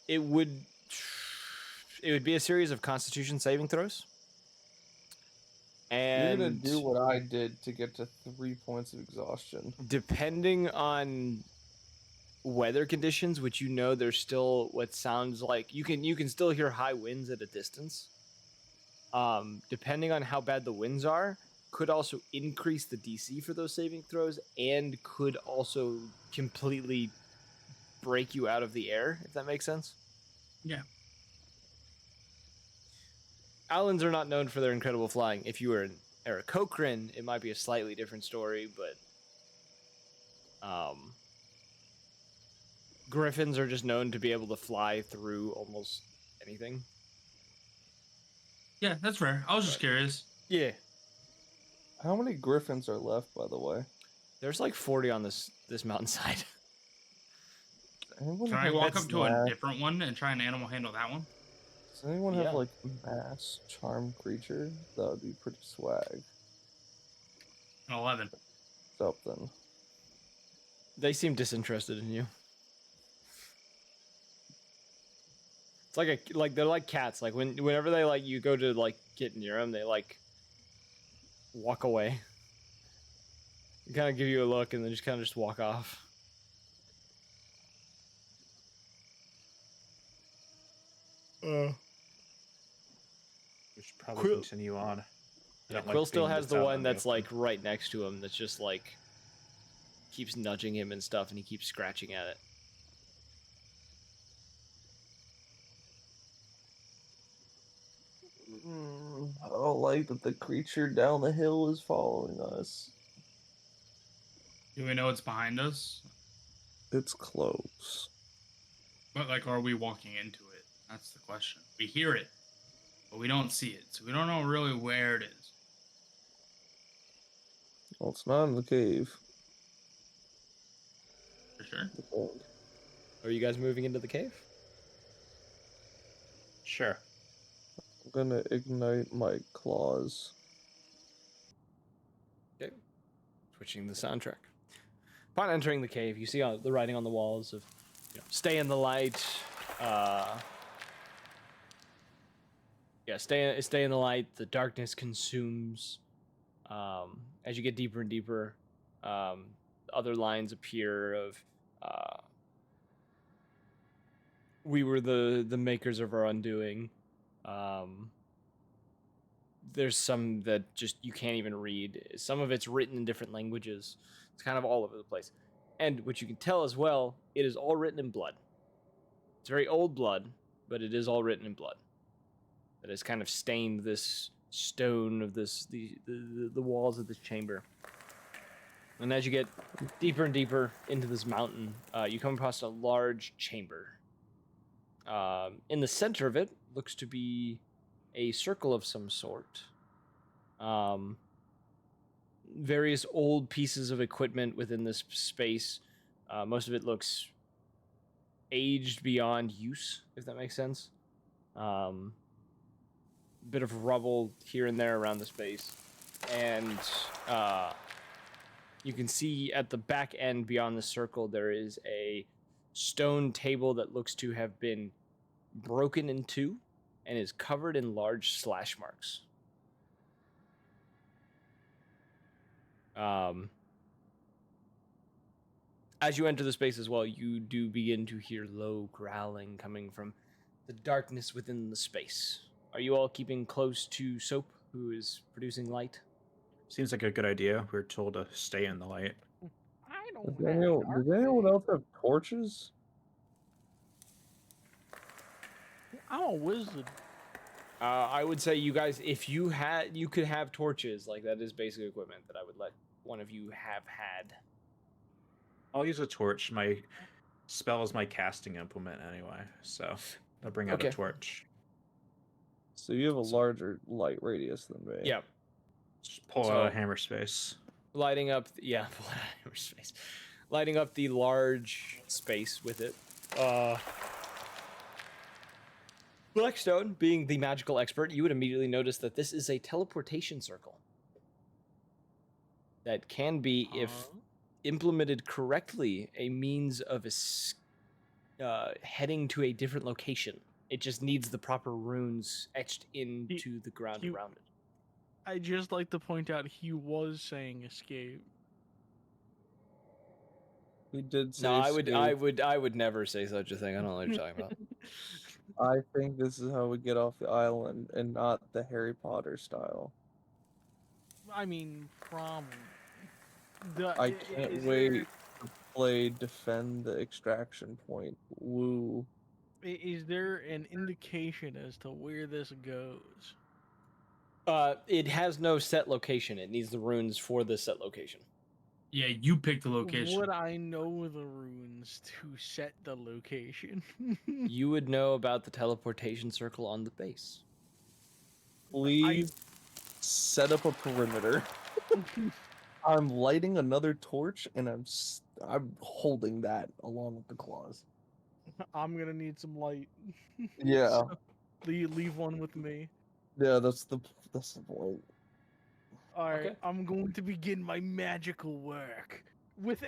It would be a series of Constitution saving throws. And You're gonna do what I did to get to 3 points of exhaustion. Depending on weather conditions, which there's still what sounds like you can still hear high winds at a distance. Depending on how bad the winds are, could also increase the DC for those saving throws and could also completely break you out of the air, if that makes sense. Yeah. Islands are not known for their incredible flying. If you were in Aarakocra, it might be a slightly different story, but griffins are just known to be able to fly through almost anything. Yeah, that's fair. I was just curious. Yeah. How many griffins are left, by the way? There's like 40 on this mountainside. Anyone Can I have walk up to a mass- different one and try and animal handle that one? Does anyone Yeah. have like mass charm creature? That would be pretty swag. An 11. Something. They seem disinterested in you. It's like they're like cats. Like whenever they you go to get near them, they walk away. They kind of give you a look and then just kind of walk off. We should probably Quill- continue on. I Yeah, don't like Quill still being has this the out one in the that's open. right next to him. That's just keeps nudging him and stuff, and he keeps scratching at it. like that the creature down the hill is following us. Do we know it's behind us? It's close. But like, are we walking into it? That's the question. We hear it, but we don't see it, so we don't know really where it is. Well, it's not in the cave. For sure. Are you guys moving into the cave? Sure. I'm gonna ignite my claws. Okay. Switching the soundtrack. Upon entering the cave, you see the writing on the walls of, stay in the light. Stay in the light. The darkness consumes. As you get deeper and deeper, other lines appear of, we were the makers of our undoing. There's some that just you can't even read. Some of it's written in different languages. It's kind of all over the place. And what you can tell as well, it is all written in blood. It's very old blood, but it is all written in blood. That has kind of stained this stone of the walls of this chamber. And as you get deeper and deeper into this mountain, you come across a large chamber. In the center of it looks to be a circle of some sort. Various old pieces of equipment within this space. Most of it looks aged beyond use, if that makes sense. Bit of rubble here and there around the space. And you can see at the back end beyond the circle, there is a stone table that looks to have been broken in two and is covered in large slash marks. As you enter the space as well, you do begin to hear low growling coming from the darkness within the space. Are you all keeping close to Soap, who is producing light? Seems like a good idea. We're told to stay in the light. I don't Does anyone else have torches? I'm a wizard. I would say you guys, if you could have torches. Like, that is basic equipment that I would let one of you have had. I'll use a torch. My spell is my casting implement anyway, so I'll bring out Okay. a torch. So you have a larger light radius than me. Yeah. Just pull out a hammer space. Lighting up, hammer space. Lighting up the large space with it. Blackstone, being the magical expert, you would immediately notice that this is a teleportation circle. That can be, if implemented correctly, a means of heading to a different location. It just needs the proper runes etched into the ground around it. I just like to point out he was saying escape. We did say No, escape. I would never say such a thing. I don't know what you're talking about. I think this is how we get off the island and not the Harry Potter style. I mean, probably. I can't wait to play Defend the Extraction Point. Woo. Is there an indication as to where this goes? It has no set location. It needs the runes for the set location. Yeah, you pick the location. Would I know the runes to set the location? You would know about the teleportation circle on the base. Please set up a perimeter. I'm lighting another torch, and I'm holding that along with the claws. I'm gonna need some light. Yeah. So, leave one with me. Yeah, that's the point. Alright, Okay. I'm going to begin my magical work with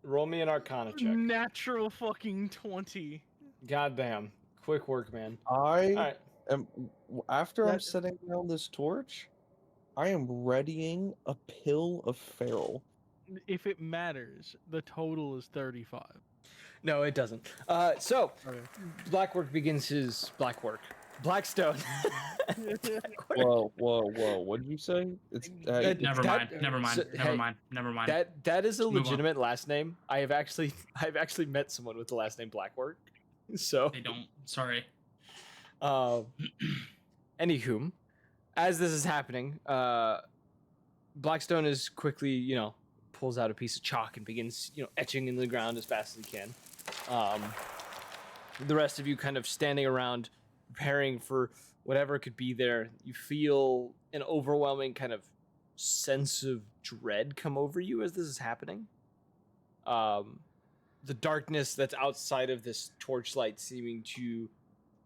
Roll me an Arcana check. natural fucking 20. Goddamn. Quick work, man. After I'm That- setting down this torch, I am readying a pill of feral. If it matters, the total is 35. No, it doesn't. So, Okay. Blackwork begins his black work. Blackstone. Whoa! What did you say? It's Never mind. Never mind. That is a Let's move on. legitimate last name. I've actually met someone with the last name Blackwork. So They don't. Sorry. anywhom, as this is happening, Blackstone is quickly, pulls out a piece of chalk and begins, etching in the ground as fast as he can. The rest of you kind of standing around, preparing for whatever could be there. You feel an overwhelming kind of sense of dread come over you as this is happening. The darkness that's outside of this torchlight seeming to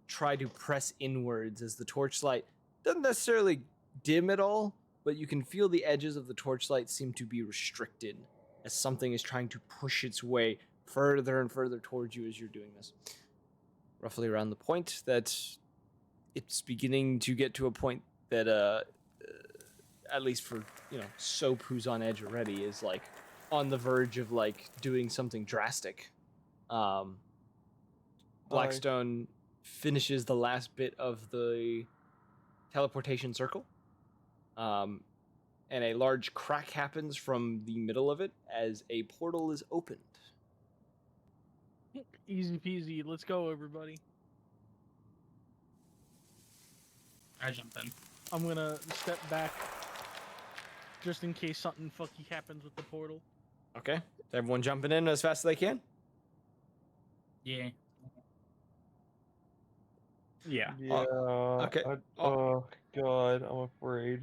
try to press inwards as the torchlight doesn't necessarily dim at all, but you can feel the edges of the torchlight seem to be restricted as something is trying to push its way further and further towards you as you're doing this. Roughly around the point that it's beginning to get to a point that, at least for, Soap, who's on edge already, is like on the verge of like doing something drastic. Blackstone finishes the last bit of the teleportation circle. And a large crack happens from the middle of it as a portal is opened. Easy peasy. Let's go, everybody. I jump in. I'm gonna step back just in case something fucky happens with the portal. Okay. Everyone jumping in as fast as they can? Yeah. Yeah. Yeah. okay. Oh God, I'm afraid.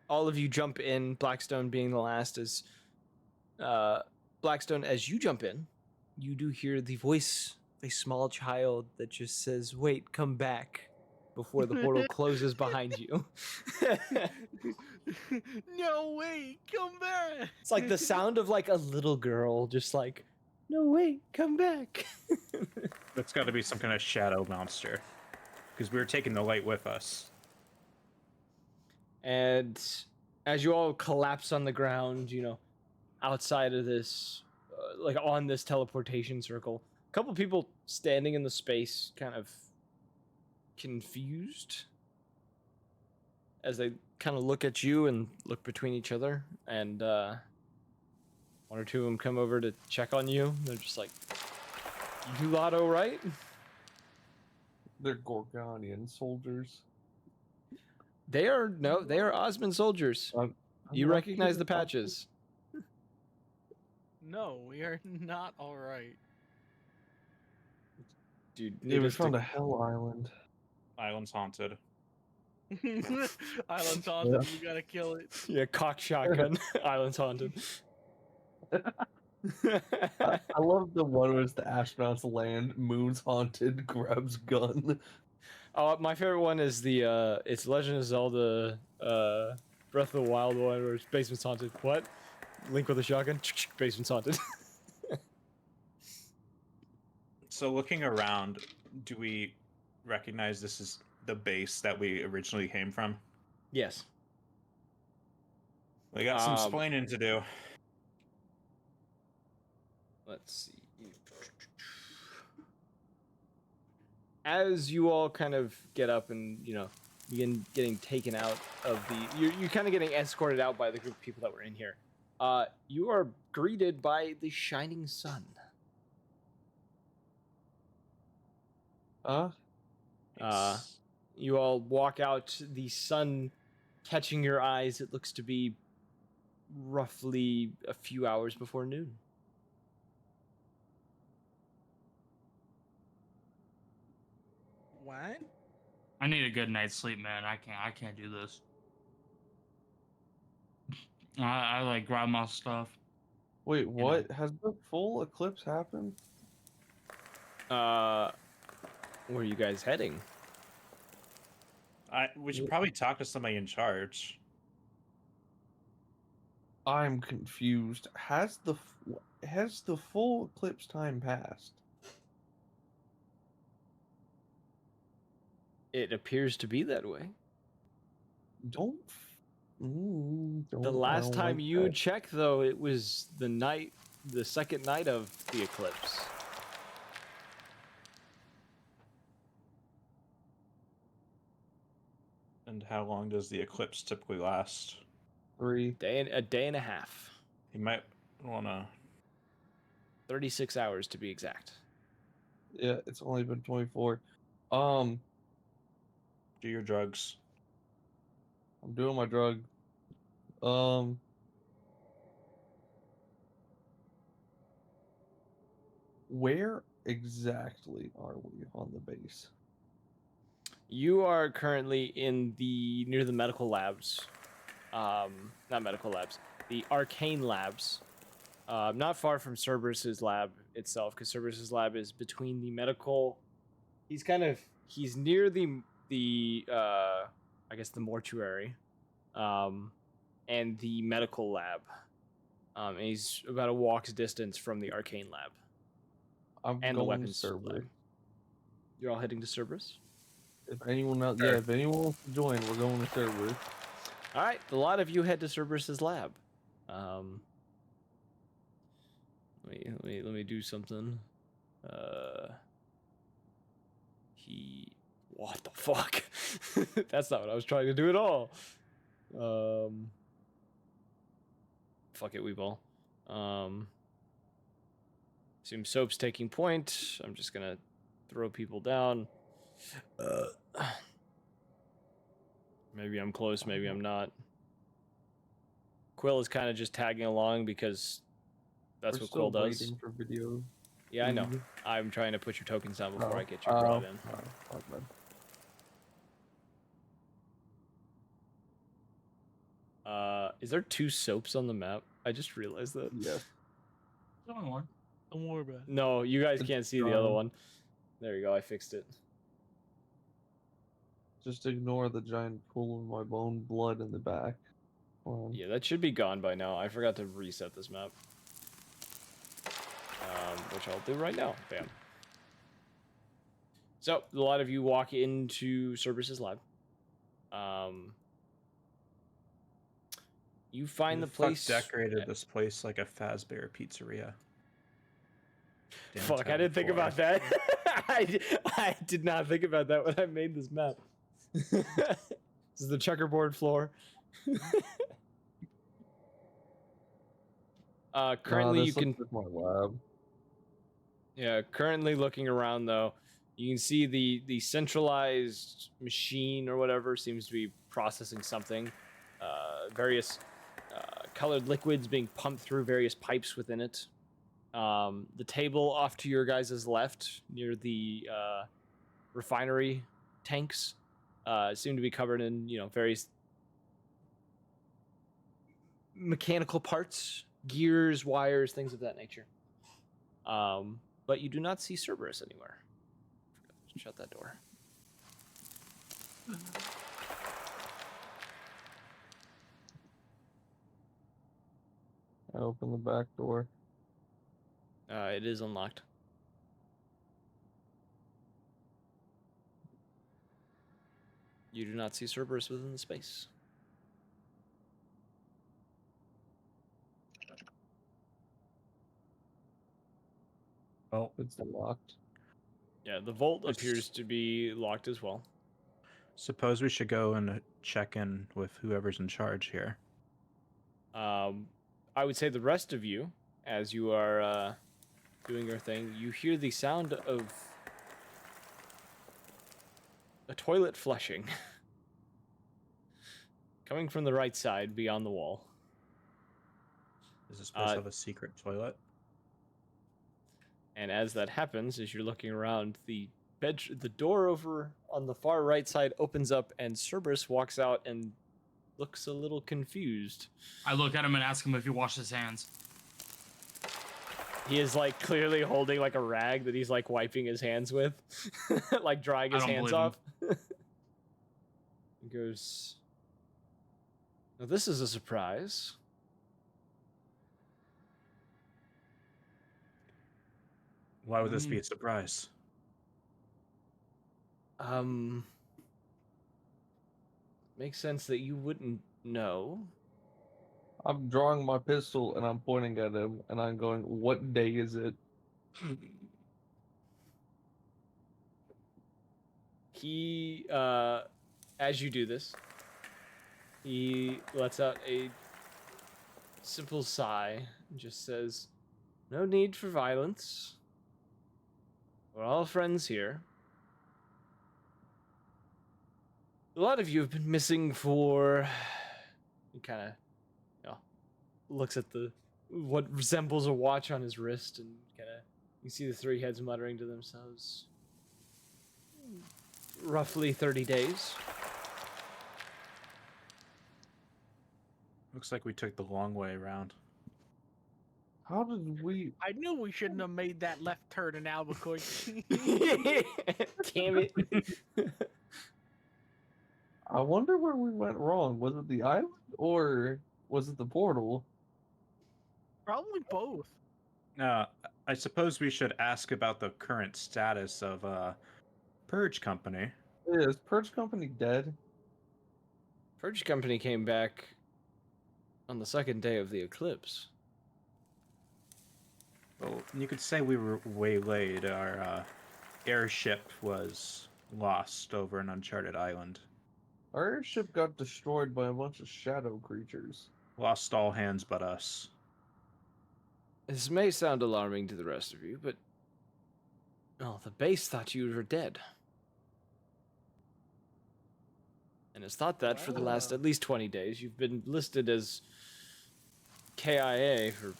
All of you jump in, Blackstone being the last. As Blackstone, as you jump in, you do hear the voice of a small child that just says, "Wait, come back," before the portal closes behind you. No, wait, come back. It's like the sound of like a little girl just like, "No, wait, come back." That's got to be some kind of shadow monster. Because we were taking the light with us. And as you all collapse on the ground, outside of this, like on this teleportation circle, a couple people standing in the space kind of confused as they kind of look at you and look between each other. And one or two of them come over to check on you. They're just like, "You lot all right?" They're Gorgonian soldiers. They are Osmond soldiers. You not recognize the kidding. patches. No, we are not all right. Dude, They were found a hell island. Island's haunted. Island's haunted. We gotta kill it. Yeah, cock shotgun. Island's haunted. I love the one where it's the astronauts land, moon's haunted, grabs gun. Oh, my favorite one is the it's Legend of Zelda Breath of the Wild one where it's basement's haunted. What? Link with a shotgun? Basement's haunted. So looking around, do we recognize this is the base that we originally came from? Yes. We got some explaining to do. Let's see. As you all kind of get up and, begin getting taken out of the... You're kind of getting escorted out by the group of people that were in here. You are greeted by the shining sun. You all walk out, the sun catching your eyes. It looks to be roughly a few hours before noon. What? I need a good night's sleep, man. I can't do this. I like grab my stuff. Wait, what? Has the full eclipse happened? Where are you guys heading? We should probably talk to somebody in charge. I'm confused. Has the full eclipse time passed? It appears to be that way. Don't The last time you checked, though, it was the second night of the eclipse. And how long does the eclipse typically last? A day and a half. You might want to... 36 hours to be exact. Yeah, it's only been 24. Do your drugs. I'm doing my drug. Where exactly are we on the base? You are currently in the near the medical labs. Not medical labs. The arcane labs. Not far from Cerberus's lab itself, because Cerberus's lab is between the medical. He's near the I guess the mortuary, and the medical lab. And he's about a walk's distance from the arcane lab I'm and the going to weapons lab. Cerberus. You're all heading to Cerberus? If anyone else, yeah, if anyone wants to join, we're going to Cerberus. All right, a lot of you head to Cerberus's lab. Let me do something. What the fuck? That's not what I was trying to do at all. Fuck it, Weeball. Assume Soap's taking point. I'm just gonna throw people down. Maybe I'm close, maybe I'm not. Quill is kind of just tagging along because that's We're what Quill still does. waiting for video. Yeah, I know. feed. I'm trying to put your tokens down before I get you Oh, brought in. fuck, man. Is there 2 soaps on the map? I just realized that. Yes. There's only one. Don't worry about it. No, you guys It's can't see the other gone. one. There you go, I fixed it. Just ignore the giant pool of my bone blood in the back. Yeah, that should be gone by now. I forgot to reset this map. Which I'll do right now. Bam. So, a lot of you walk into Cerberus's lab. You find Who the place... decorated this place like a Fazbear pizzeria. Fuck, I didn't think about that. I did not think about that when I made this map. This is the checkerboard floor. Currently, you can... My lab. Yeah, currently looking around, though, you can see the centralized machine or whatever seems to be processing something. Various colored liquids being pumped through various pipes within it. The table off to your guys' left, near the refinery tanks, seem to be covered in, various mechanical parts, gears, wires, things of that nature. But you do not see Cerberus anywhere. Forgot to shut that door. I open the back door. It is unlocked. You do not see Cerberus within the space. Well, It's locked. Yeah, the vault appears to be locked as well. suppose we should go and check in with whoever's in charge here. I would say the rest of you, as you are doing your thing, you hear the sound of a toilet flushing coming from the right side beyond the wall. Does this place have a secret toilet? And as that happens, as you're looking around, the door over on the far right side opens up, and Cerberus walks out and looks a little confused. I look at him and ask him if he washed his hands. He is like clearly holding like a rag that he's like wiping his hands with, like drying his hands off. He goes, "Now this is a surprise." Why would this be a surprise? Makes sense that you wouldn't know. I'm drawing my pistol and I'm pointing at him and I'm going, "What day is it?" He, as you do this, he lets out a simple sigh and just says, "No need for violence. We're all friends here. The a lot of you have been missing for. He kind of, looks at what resembles a watch on his wrist, and kind of, you see the three heads muttering to themselves. Roughly 30 days. Looks like we took the long way around. How did we? I knew we shouldn't have made that left turn in Albuquerque. Damn it. I wonder where we went wrong. Was it the island or was it the portal? Probably both. I suppose we should ask about the current status of Purge Company. Yeah, is Purge Company dead? Purge Company came back on the second day of the eclipse. Well, you could say we were waylaid. Our airship was lost over an uncharted island. Our airship got destroyed by a bunch of shadow creatures. Lost all hands but us. This may sound alarming to the rest of you, but the base thought you were dead. And it's thought that for the last at least 20 days. You've been listed as KIA for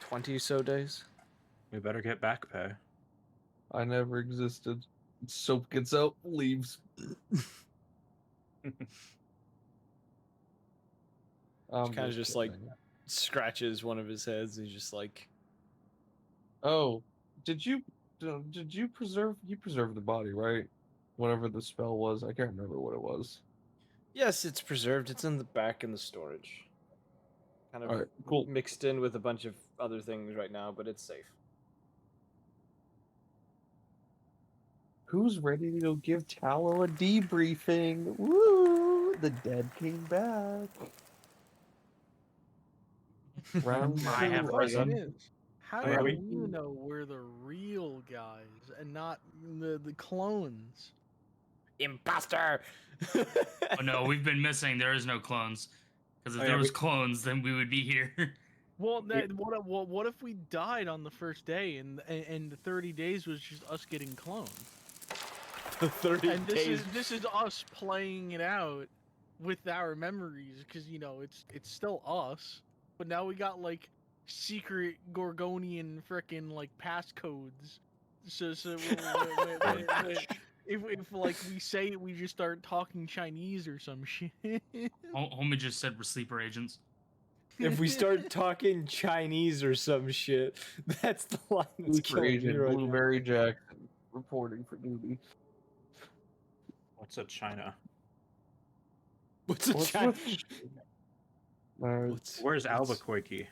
20 or so days. We better get back pay. I never existed. Soap gets out, leaves. Kind of just like scratches one of his heads. He's just like, oh, did you preserve the body, right? Whatever the spell was, I can't remember what it was. yes, it's preserved. It's in the back in the storage. Kind of All right, cool. mixed in with a bunch of other things right now, but it's safe. Who's ready to go give Tallow a debriefing? Woo! The dead came back. Round I have two. Question is, how Are do we- you know we're the real guys and not the clones? Imposter! Oh no, we've been missing. There is no clones. Because if Oh, there yeah, was clones, then we would be here. Well, what if we died on the first day and the 30 days was just us getting cloned? The 30 And days. this is us playing it out with our memories because it's still us, but now we got like secret Gorgonian frickin' like passcodes. So if like we say it, we just start talking Chinese or some shit. Homie just said we're sleeper agents. If we start talking Chinese or some shit, that's the line that's Sleeper killing me agent right now. Blueberry Jackson reporting for duty. What's a China? What's a What's China? Where's Albuquerque?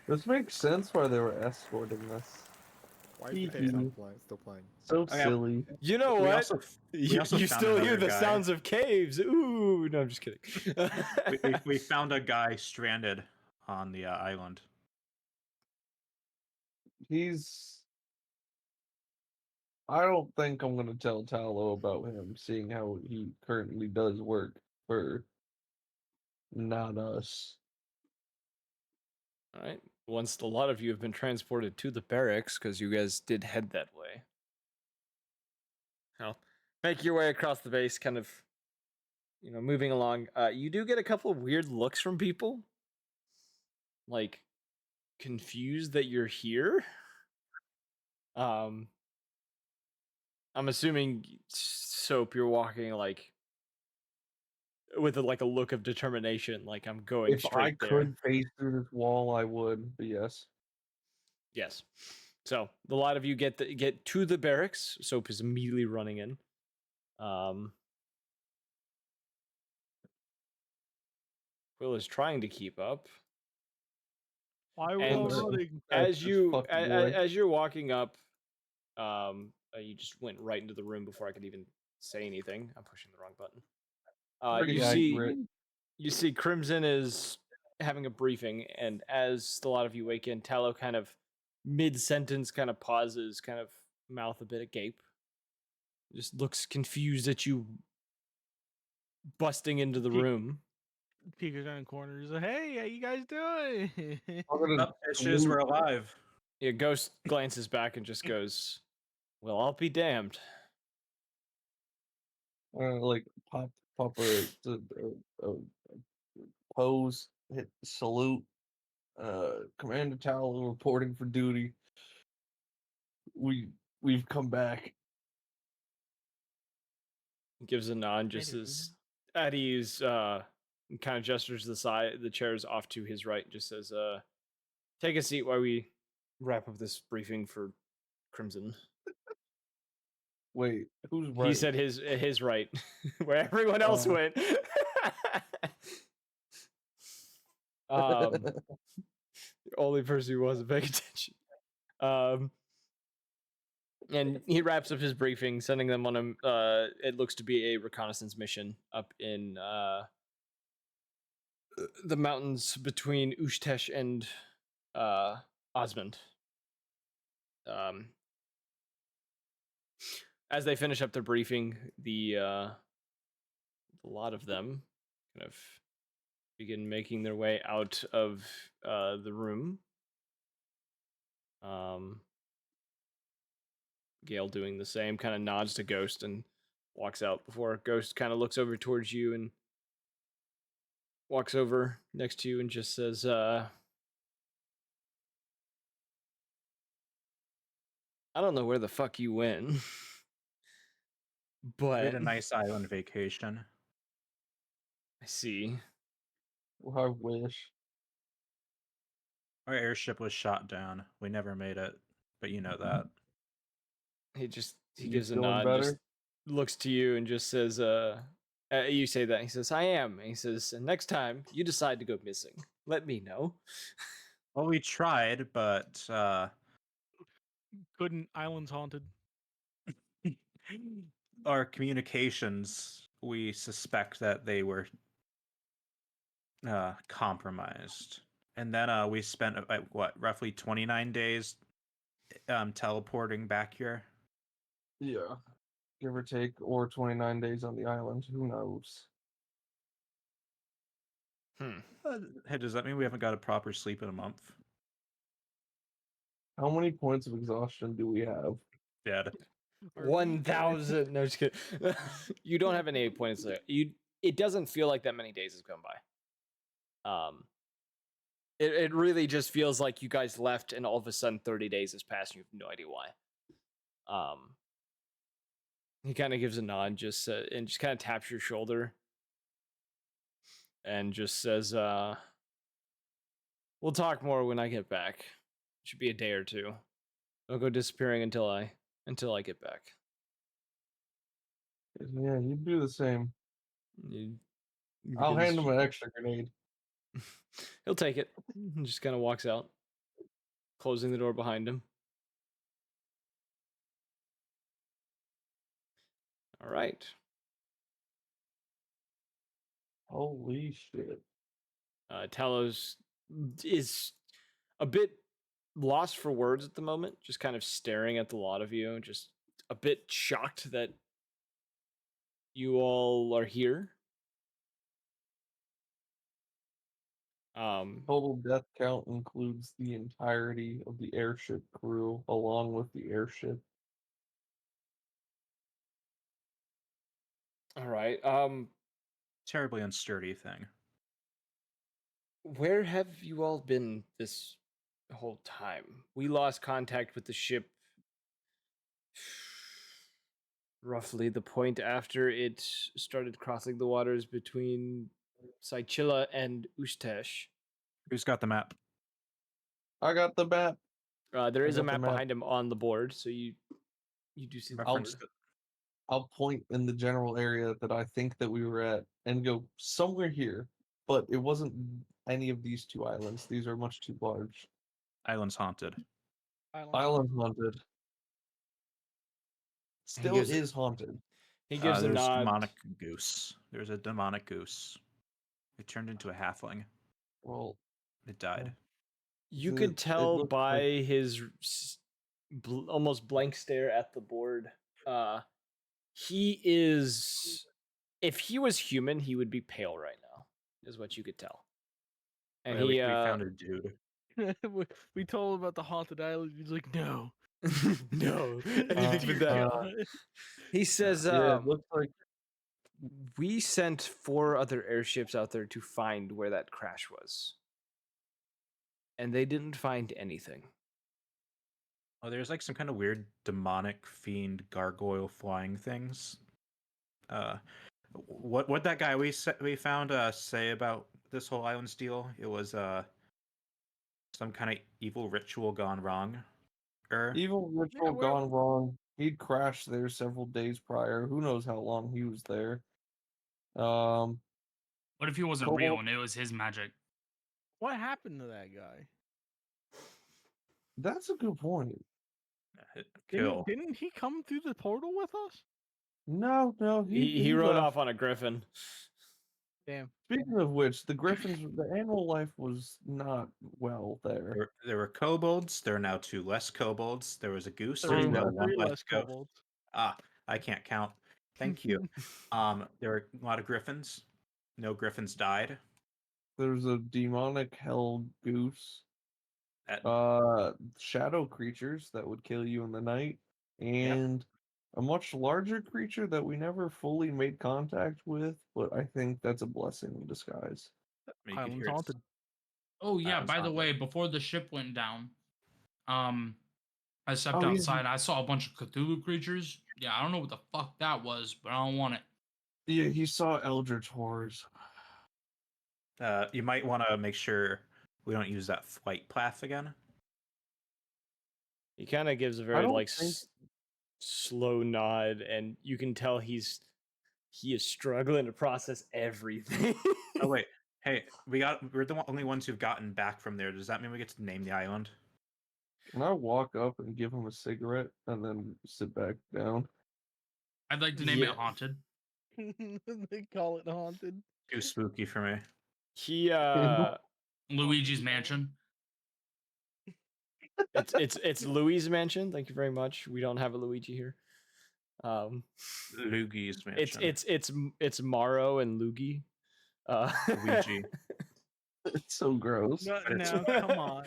This makes sense why they were escorting us. Why is the Hee hee. still playing? So Okay. silly. You know We what? also- you also you found still hear another the guy. sounds of caves. Ooh, no, I'm just kidding. we found a guy stranded on the island. I don't think I'm gonna tell Tallow about him, seeing how he currently does work for not us. All right. Once a lot of you have been transported to the barracks, because you guys did head that way. Now, make your way across the base, kind of, moving along. You do get a couple of weird looks from people, like confused that you're here. I'm assuming, Soap, you're walking like with a look of determination, like I'm going If I straight there. could phase through this wall, I would. But yes. Yes. So a lot of you get to the barracks. Soap is immediately running in. Quill is trying to keep up. Why And were running? as you're walking up, you just went right into the room before I could even say anything. I'm pushing the wrong button. Pretty accurate. You see Crimson is having a briefing, and as a lot of you wake in, Tallow kind of mid-sentence kind of pauses, kind of mouth a bit agape. Just looks confused at you busting into the room. Peekers around corners. Hey, how you guys doing? Up, issues, we're alive. Yeah, Ghost glances back and just goes, "Well, I'll be damned." Like pop a pose, hit salute. Commander Talon reporting for duty. We've come back. Gives a nod, just as Eddie's kind of gestures the chairs off to his right, just says, take a seat while we wrap up this briefing for Crimson. Wait, who's right? He said his right, where everyone else went. The only person who wasn't paying attention. And he wraps up his briefing, sending them on it looks to be a reconnaissance mission up in the mountains between Ushtash and Osmond. As they finish up their briefing, a lot of them kind of begin making their way out of the room. Gale doing the same, kind of nods to Ghost and walks out before Ghost kind of looks over towards you and walks over next to you and just says, I don't know where the fuck you went, We had but a nice island vacation. I see. I wish. Our airship was shot down. We never made it, but you know that. He You gives a feeling nod, better? just looks to you and just says, you say that. He says, I am. And he says, and next time you decide to go missing, let me know. Well, we tried, but Couldn't. Island's haunted. our communications, we suspect that they were compromised. And then we spent roughly 29 days teleporting back here. Yeah. Give or take, or 29 days on the island. Who knows? Hey, does that mean we haven't got a proper sleep in a month? How many points of exhaustion do we have? Dead. 1,000. No, just kidding. You don't have any points there. It doesn't feel like that many days has gone by. It really just feels like you guys left and all of a sudden 30 days has passed and you have no idea why. He kind of gives a nod, just and just kind of taps your shoulder and just says, we'll talk more when I get back. It should be a day or two. Don't go disappearing until I get back. Yeah, you do the same. You I'll begins- hand him an extra grenade. He'll take it. And just kind of walks out, closing the door behind him. All right. Holy shit. Talos is a bit lost for words at the moment, just kind of staring at the lot of you, just a bit shocked that you all are here. Total death count includes the entirety of the airship crew along with the airship. All right. Terribly unsturdy thing. Where have you all been this whole time? We lost contact with the ship roughly the point after it started crossing the waters between Sychilla and Ushtash. Who's got the map? I got the map. There I is a got the map map. behind him on the board, so you do see the Reference board. I'll point in the general area that I think that we were at and go somewhere here, but it wasn't any of these two islands. These are much too large. Island's haunted. Island haunted. Still gives- is haunted. He gives a there's nod. demonic goose. There's a demonic goose. It turned into a halfling. Well, It died. You it- could it tell looked by like- his almost blank stare at the board. He is. If he was human, he would be pale right now, is what you could tell. And Yeah, we he found a dude. we told him about the haunted island. He's like, no. no, anything but that. He says, yeah, it looks like We sent 4 other airships out there to find where that crash was. And they didn't find anything. Oh, there's like some kind of weird demonic fiend gargoyle flying things. What that guy we found say about this whole island deal? It was some kind of evil ritual gone wrong. Evil ritual gone wrong. He'd crashed there several days prior. Who knows how long he was there? What if he wasn't real Cobalt- and it was his magic? What happened to that guy? That's a good point. Kill. Didn't he come through the portal with us? No, He rode left. off on a griffin. Damn. Speaking of which, the griffins, the animal life was not well there. There were kobolds. There are now 2 less kobolds. There was a goose. Three There's now less, 1 three less less goat. kobolds. Ah, I can't count. Thank you. There were a lot of griffins. No griffins died. There's a demonic hell goose. Shadow creatures that would kill you in the night, and a much larger creature that we never fully made contact with, but I think that's a blessing in disguise. Island's haunted. Oh yeah, Island's by the haunted. way, before the ship went down, I stepped Oh, yeah. outside and I saw a bunch of Cthulhu creatures. Yeah, I don't know what the fuck that was, but I don't want it. Yeah, he saw eldritch horrors. You might want to make sure we don't use that flight path again. He kind of gives a very like slow nod, and you can tell he is struggling to process everything. Oh wait, hey, we're the only ones who've gotten back from there. Does that mean we get to name the island? Can I walk up and give him a cigarette and then sit back down? I'd like to name it Haunted. They call it haunted. Too spooky for me. He Luigi's Mansion. it's Louis' mansion. Thank you very much. We don't have a Luigi here. Luigi's mansion. It's Maro and Luigi. Luigi. It's so gross. Now, come on.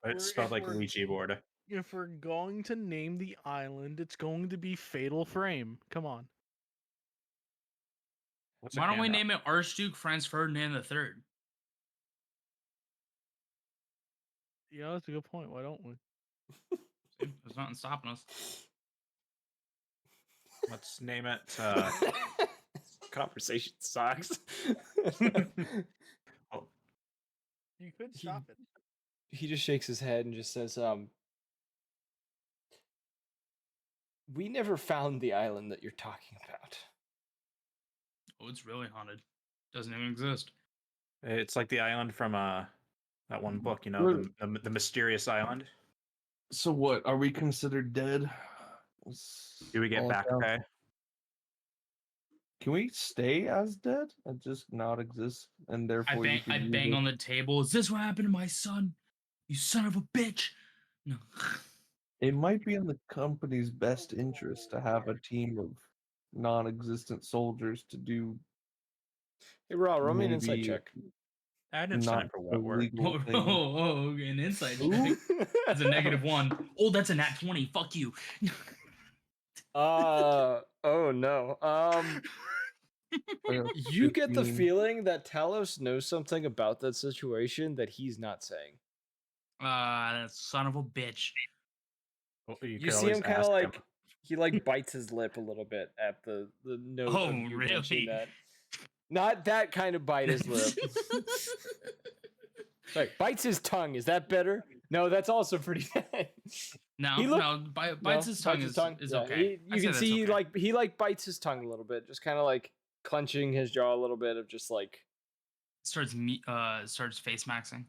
It's spelled like Ouija board. If we're going to name the island, it's going to be Fatal Frame. Come on. Why don't we name it Archduke Franz Ferdinand III? Yeah, that's a good point. Why don't we? See, there's nothing stopping us. Let's name it. Conversation sucks. You could stop it. He just shakes his head and just says, we never found the island that you're talking about. Oh, it's really haunted. Doesn't even exist. It's like the island from that one book, you know, the mysterious island. So what? Are we considered dead? Do we get back pay? Can we stay as dead and just not exist? And therefore, I bang on the table. Is this what happened to my son? You son of a bitch! No. It might be in the company's best interest to have a team of non-existent soldiers to do. Hey, Raw, roll me an insight check. Add an insight for what work. An insight check. That's a -1. Oh, that's a nat 20. Fuck you. Oh no. You get the 15. feeling that Talos knows something about that situation that he's not saying. That son of a bitch. Well, You see him kind of like he like bites his lip a little bit at the note of you mentioning that. Not that kind of bite his lip. Sorry, bites his tongue. Is that better? No, that's also pretty bad. Bites his tongue is Yeah, okay. You can see he bites his tongue a little bit, just kind of like clenching his jaw a little bit of just like starts face maxing.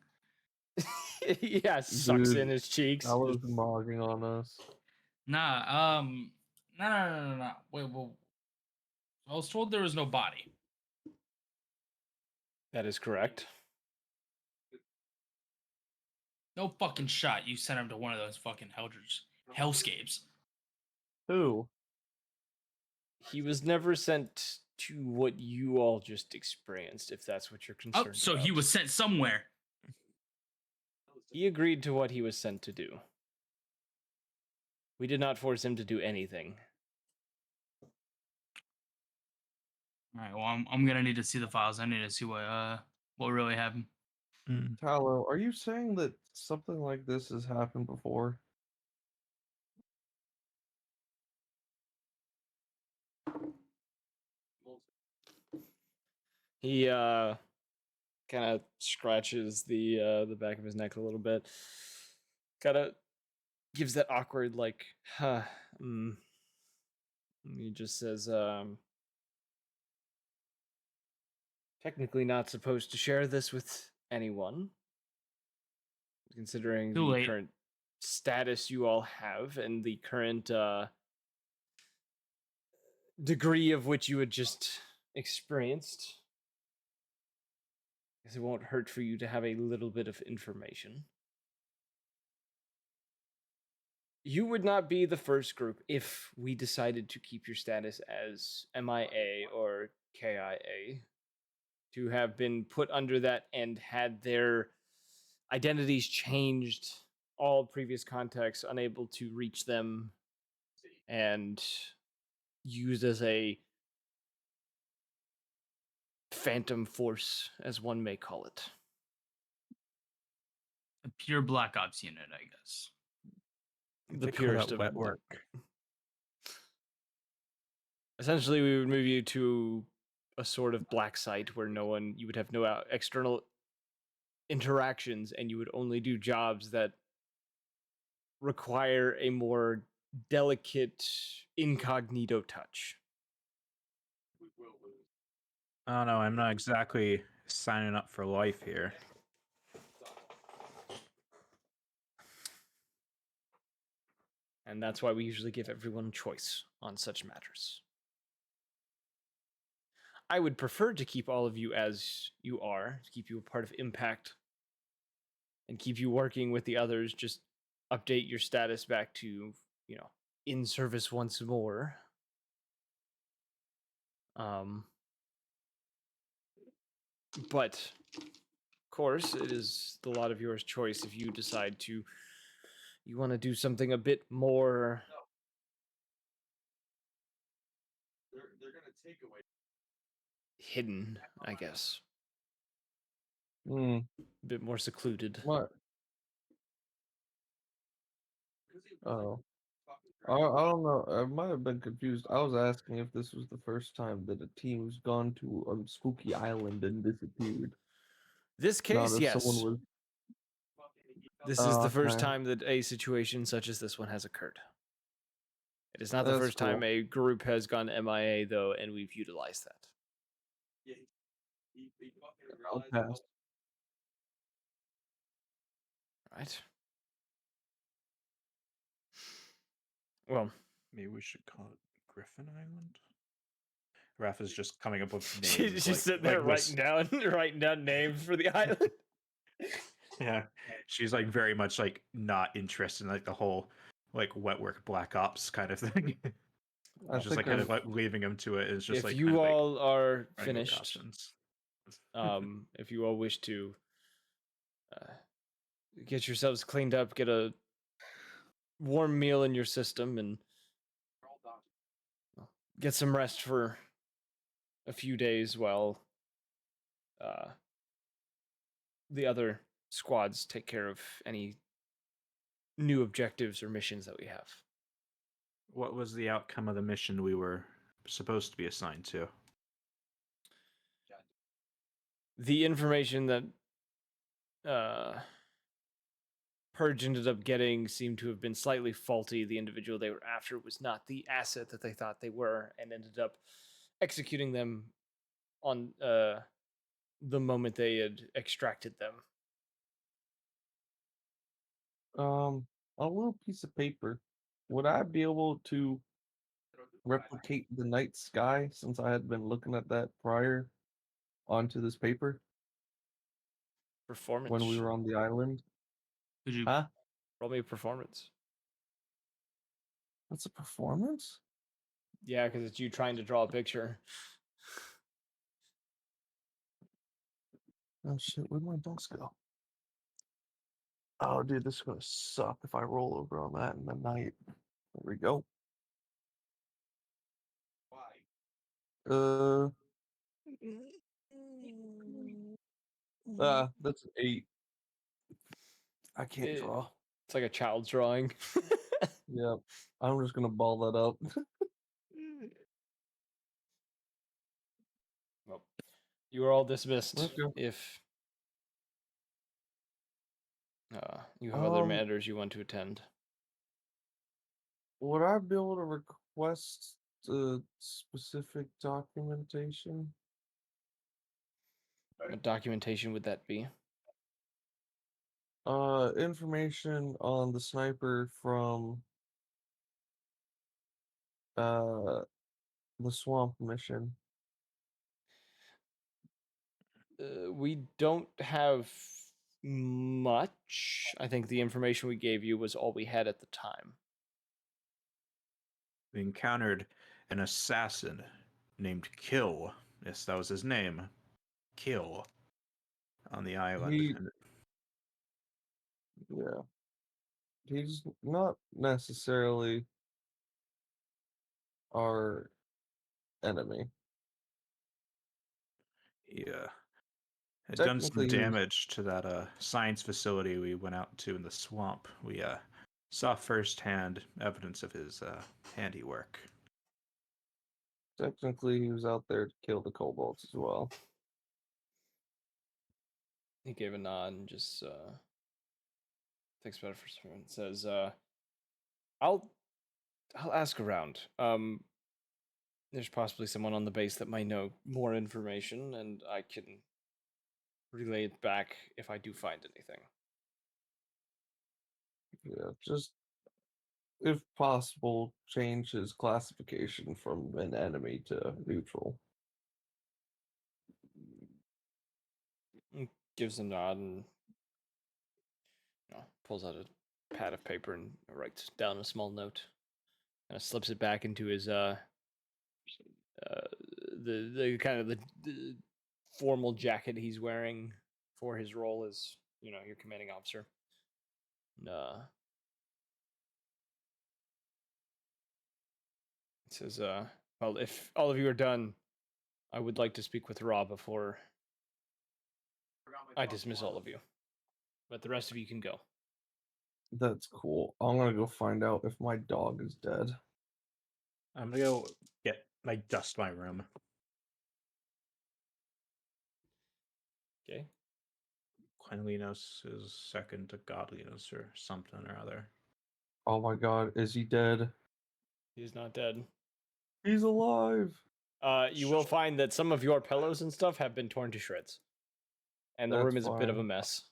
Yeah, sucks in his cheeks. I was mogging on us. No. Wait, well, I was told there was no body. That is correct. No fucking shot. You sent him to one of those fucking hellscapes. Who? He was never sent to what you all just experienced, if that's what you're concerned about. So he was sent somewhere. He agreed to what he was sent to do. We did not force him to do anything. All right. Well, I'm gonna need to see the files. I need to see what really happened. Tallow, are you saying that something like this has happened before? He kind of scratches the back of his neck a little bit. Kind of gives that awkward like, huh. He just says, technically not supposed to share this with anyone, considering Too the late. current status you all have and the current degree of which you had just experienced. Guess it won't hurt for you to have a little bit of information. You would not be the first group if we decided to keep your status as MIA or KIA to have been put under that and had their identities changed, all previous contacts unable to reach them, and used as a phantom force, as one may call it. A pure Black Ops unit, I guess. The They call purest that of wet work. Essentially, we would move you to a sort of black site where you would have no external interactions, and you would only do jobs that require a more delicate incognito touch. I don't know. I'm not exactly signing up for life here. And that's why we usually give everyone choice on such matters. I would prefer to keep all of you as you are, to keep you a part of Impact, and keep you working with the others. Just update your status back to, in service once more. But, of course, it is the lot of yours choice if you decide you want to do something a bit more. They're gonna take away. Hidden, I guess. Hmm. A bit more secluded. What? Oh. I don't know. I might have been confused. I was asking if this was the first time that a team's gone to a spooky island and disappeared. This Not case, if yes. someone was. This is the first Okay. time that a situation such as this one has occurred. It is not the That's first time cool. a group has gone MIA, though, and we've utilized that. I'll pass. Right. Well, Maybe we should call it Griffin Island. Raph is just coming up with she's names. just sitting there writing down names for the island. Yeah, she's like very much like not interested in like the whole like wet work Black Ops kind of thing. I It's just like think kind of like leaving him to it. It's just If like you kind of, like, all are running over finished, options. if you all wish to get yourselves cleaned up, get a warm meal in your system, and get some rest for a few days while the other squads take care of any new objectives or missions that we have. What was the outcome of the mission we were supposed to be assigned to? The information that Purge ended up getting seemed to have been slightly faulty. The individual they were after was not the asset that they thought they were, and ended up executing them on the moment they had extracted them. A little piece of paper. Would I be able to replicate the night sky since I had been looking at that prior onto this paper Performance. when we were on the island? Could you? Huh? Roll me a performance. That's a performance? Yeah, because it's you trying to draw a picture. Oh shit, where'd my dice go? Oh dude, this is gonna suck if I roll over on that in the night. There we go. That's an 8. I can't It- draw. It's like a child's drawing. Yep. I'm just gonna ball that up. Well, you are all dismissed. Okay. If you have other Um, matters you want to attend. Would I be able to request specific documentation? What documentation would that be? Information on the sniper from the swamp mission. We don't have much. I think the information we gave you was all we had at the time. We encountered an assassin named Kill. Yes, that was his name. Kill. On the island. He- Yeah. He's not necessarily our enemy. Yeah. Had done some Technically, he was- damage to that science facility we went out to in the swamp. We saw firsthand evidence of his handiwork. Technically, he was out there to kill the kobolds as well. He gave a nod and just thinks about it for a second and says, I'll ask around. There's possibly someone on the base that might know more information, and I can relay it back if I do find anything. Yeah, just if possible, change his classification from an enemy to neutral. Gives a nod and pulls out a pad of paper and writes down a small note. Kind of slips it back into his the kind of the formal jacket he's wearing for his role as your commanding officer. It says, well, if all of you are done, I would like to speak with Ra before I dismiss all of you. But the rest of you can go. That's cool. I'm gonna go find out if my dog is dead. I'm gonna go dust my room. Okay. Cleanliness is second to godliness or something or other. Oh my god, is he dead? He's not dead. He's alive. You will find that some of your pillows and stuff have been torn to shreds. And the That's room is a bit of a fine. mess.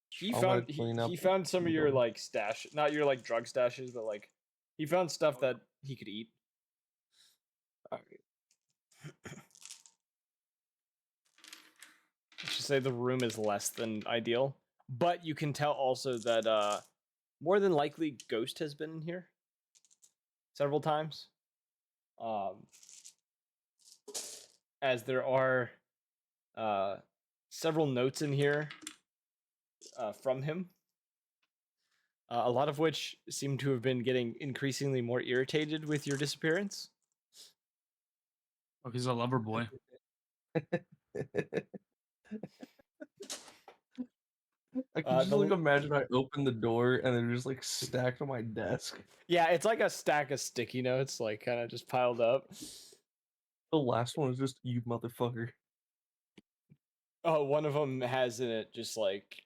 He I'm found gonna clean up he found some of your them. like stash, not your like drug stashes, but like he found stuff that he could eat. Alright. Let's just say the room is less than ideal, but you can tell also that more than likely Ghost has been in here several times. As there are several notes in here from him. A lot of which seem to have been getting increasingly more irritated with your disappearance. Oh, he's a lover boy. I can just the- like imagine I opened the door and they're just like stacked on my desk. Yeah, it's like a stack of sticky notes, like kind of just piled up. The last one was just you motherfucker. Oh, one of them has in it just like,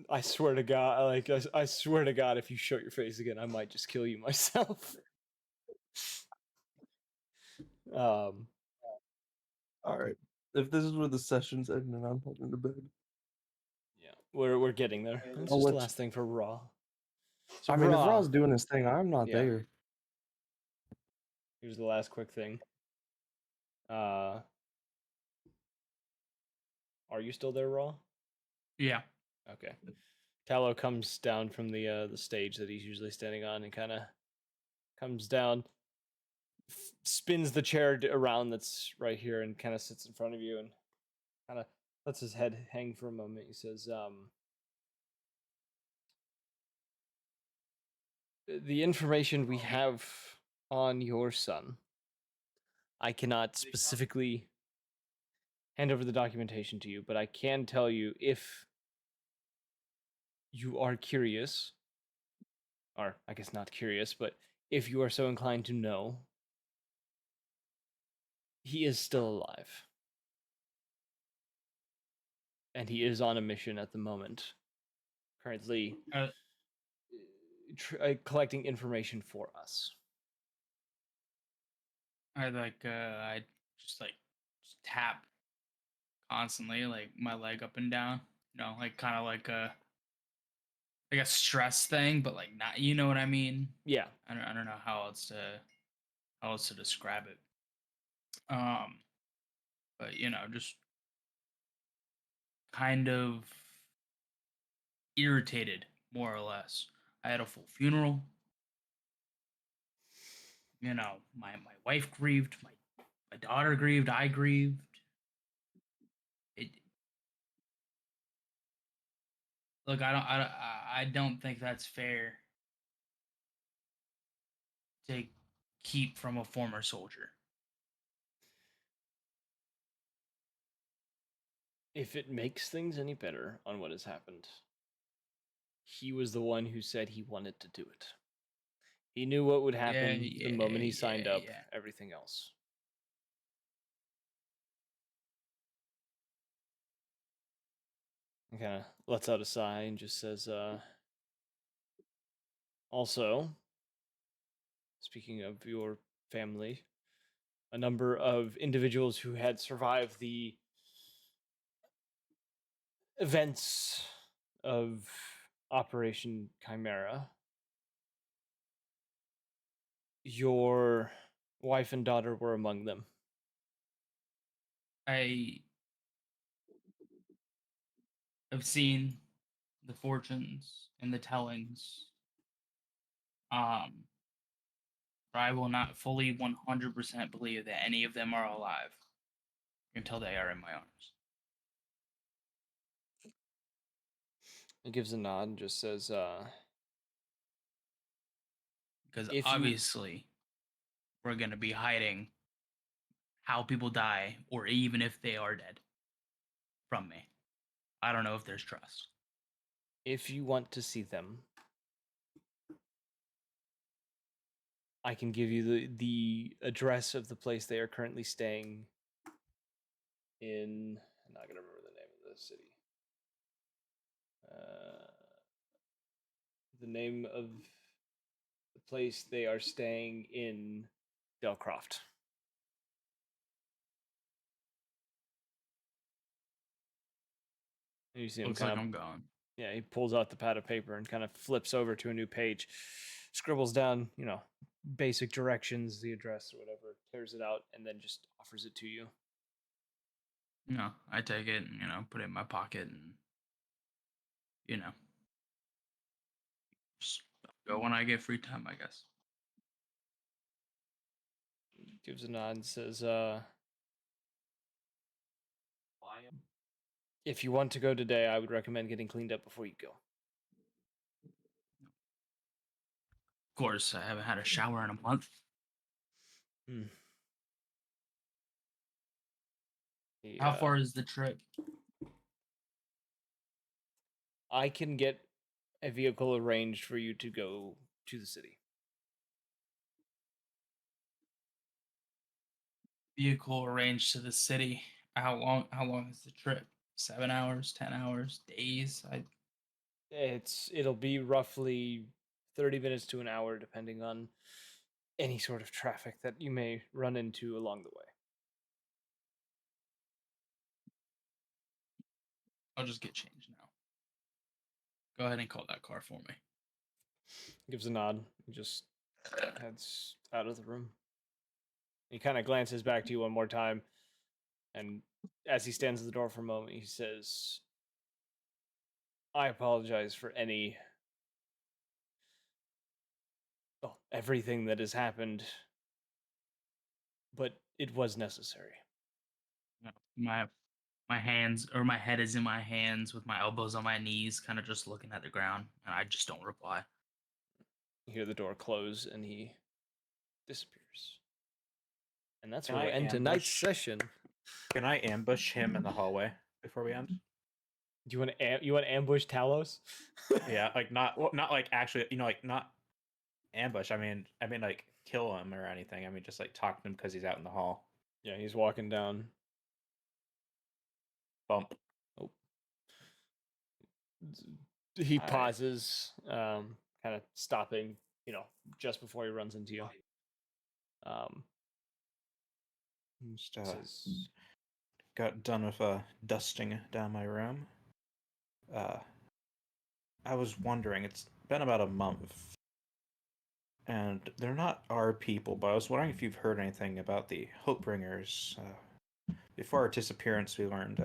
I swear to God, like I swear to God, if you show your face again, I might just kill you myself. Alright. If this is where the session's ending, I'm heading to bed. Yeah, we're getting there. It's I'll just the let last thing for Raw. So I mean, if Raw, Raw's doing his thing, I'm not Yeah. there. here's the last quick thing. Are you still there, Raw? Yeah. Okay. Tallow comes down from the stage that he's usually standing on and kind of comes down, spins the chair around that's right here and kind of sits in front of you and kind of lets his head hang for a moment. He says, the information we have on your son, I cannot specifically hand over the documentation to you, but I can tell you if you are curious, or I guess not curious, but if you are so inclined to know, he is still alive. And he is on a mission at the moment, currently collecting information for us. I just tap constantly, like my leg up and down. Like kind of like a stress thing, but like not. You know what I mean? Yeah. I don't know how else to describe it. But just kind of irritated, more or less. I had a full funeral. My wife grieved, my daughter grieved, I grieved. Look, I don't think that's fair to keep from a former soldier. If it makes things any better on what has happened, he was the one who said he wanted to do it. He knew what would happen the moment he signed up, everything else. He kind of lets out a sigh and just says, also, speaking of your family, a number of individuals who had survived the events of Operation Chimera, your wife and daughter were among them. I have seen the fortunes and the tellings. But I will not fully 100% believe that any of them are alive until they are in my arms. He gives a nod and just says, because obviously we're going to be hiding how people die, or even if they are dead, from me. I don't know if there's trust. If you want to see them, I can give you the address of the place they are currently staying in. I'm not gonna remember the name of the city. The name of the place they are staying in Delcroft. And you see him Looks kind like of, I'm gone. Yeah, he pulls out the pad of paper and kind of flips over to a new page, scribbles down, basic directions, the address or whatever, tears it out, and then just offers it to you. I take it and, put it in my pocket and, just go when I get free time, I guess. Gives a nod and says, if you want to go today, I would recommend getting cleaned up before you go. Of course, I haven't had a shower in a month. How far is the trip? I can get a vehicle arranged for you to go to the city. Vehicle arranged to the city. How long is the trip? 7 hours, 10 hours, days? It'll be roughly 30 minutes to an hour, depending on any sort of traffic that you may run into along the way. I'll just get changed now. Go ahead and call that car for me. Gives a nod and just heads out of the room. He kind of glances back to you one more time, and as he stands at the door for a moment, he says, I apologize for everything that has happened, but it was necessary. My hands, or my head is in my hands with my elbows on my knees, kind of just looking at the ground, and I just don't reply. You hear the door close, and he disappears. And that's Can where I we'll end tonight's ambush? session. Can I ambush him in the hallway before we end? Do you want to ambush Talos? Yeah, like not like actually, like not ambush. I mean like kill him or anything. I mean just like talk to him because he's out in the hall. Yeah, he's walking down. Bump. Oh. He Alright. pauses, kind of stopping, just before he runs into you. Just Says, got done with dusting down my room. I was wondering, it's been about a month, and they're not our people, but I was wondering if you've heard anything about the Hopebringers. Before our disappearance, we learned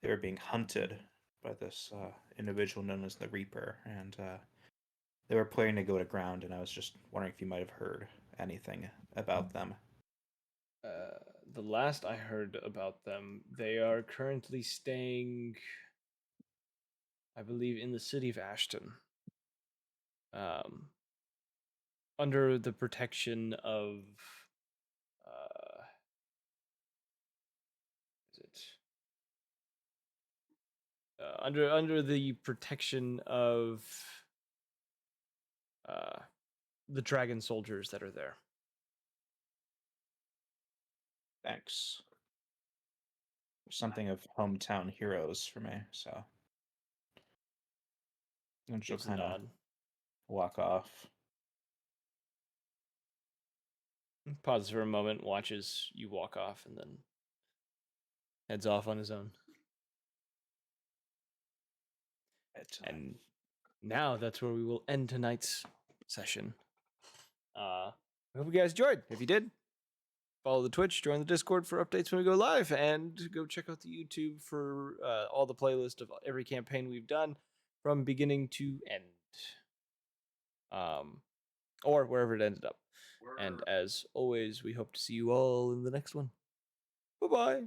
they were being hunted by this individual known as the Reaper, and they were planning to go to ground, and I was just wondering if you might have heard anything about them. the last I heard about them, they are currently staying, I believe, in the city of Ashton. Under the protection of is it under the protection of the dragon soldiers that are there. Thanks. Something of hometown heroes for me, so and she'll Gives a kind of nod. walk off. Pauses for a moment, watches you walk off, and then heads off on his own. And now that's where we will end tonight's session. I hope you guys enjoyed. If you did, follow the Twitch, join the Discord for updates when we go live, and go check out the YouTube for all the playlist of every campaign we've done from beginning to end. Or wherever it ended up. And as always, we hope to see you all in the next one. Bye-bye.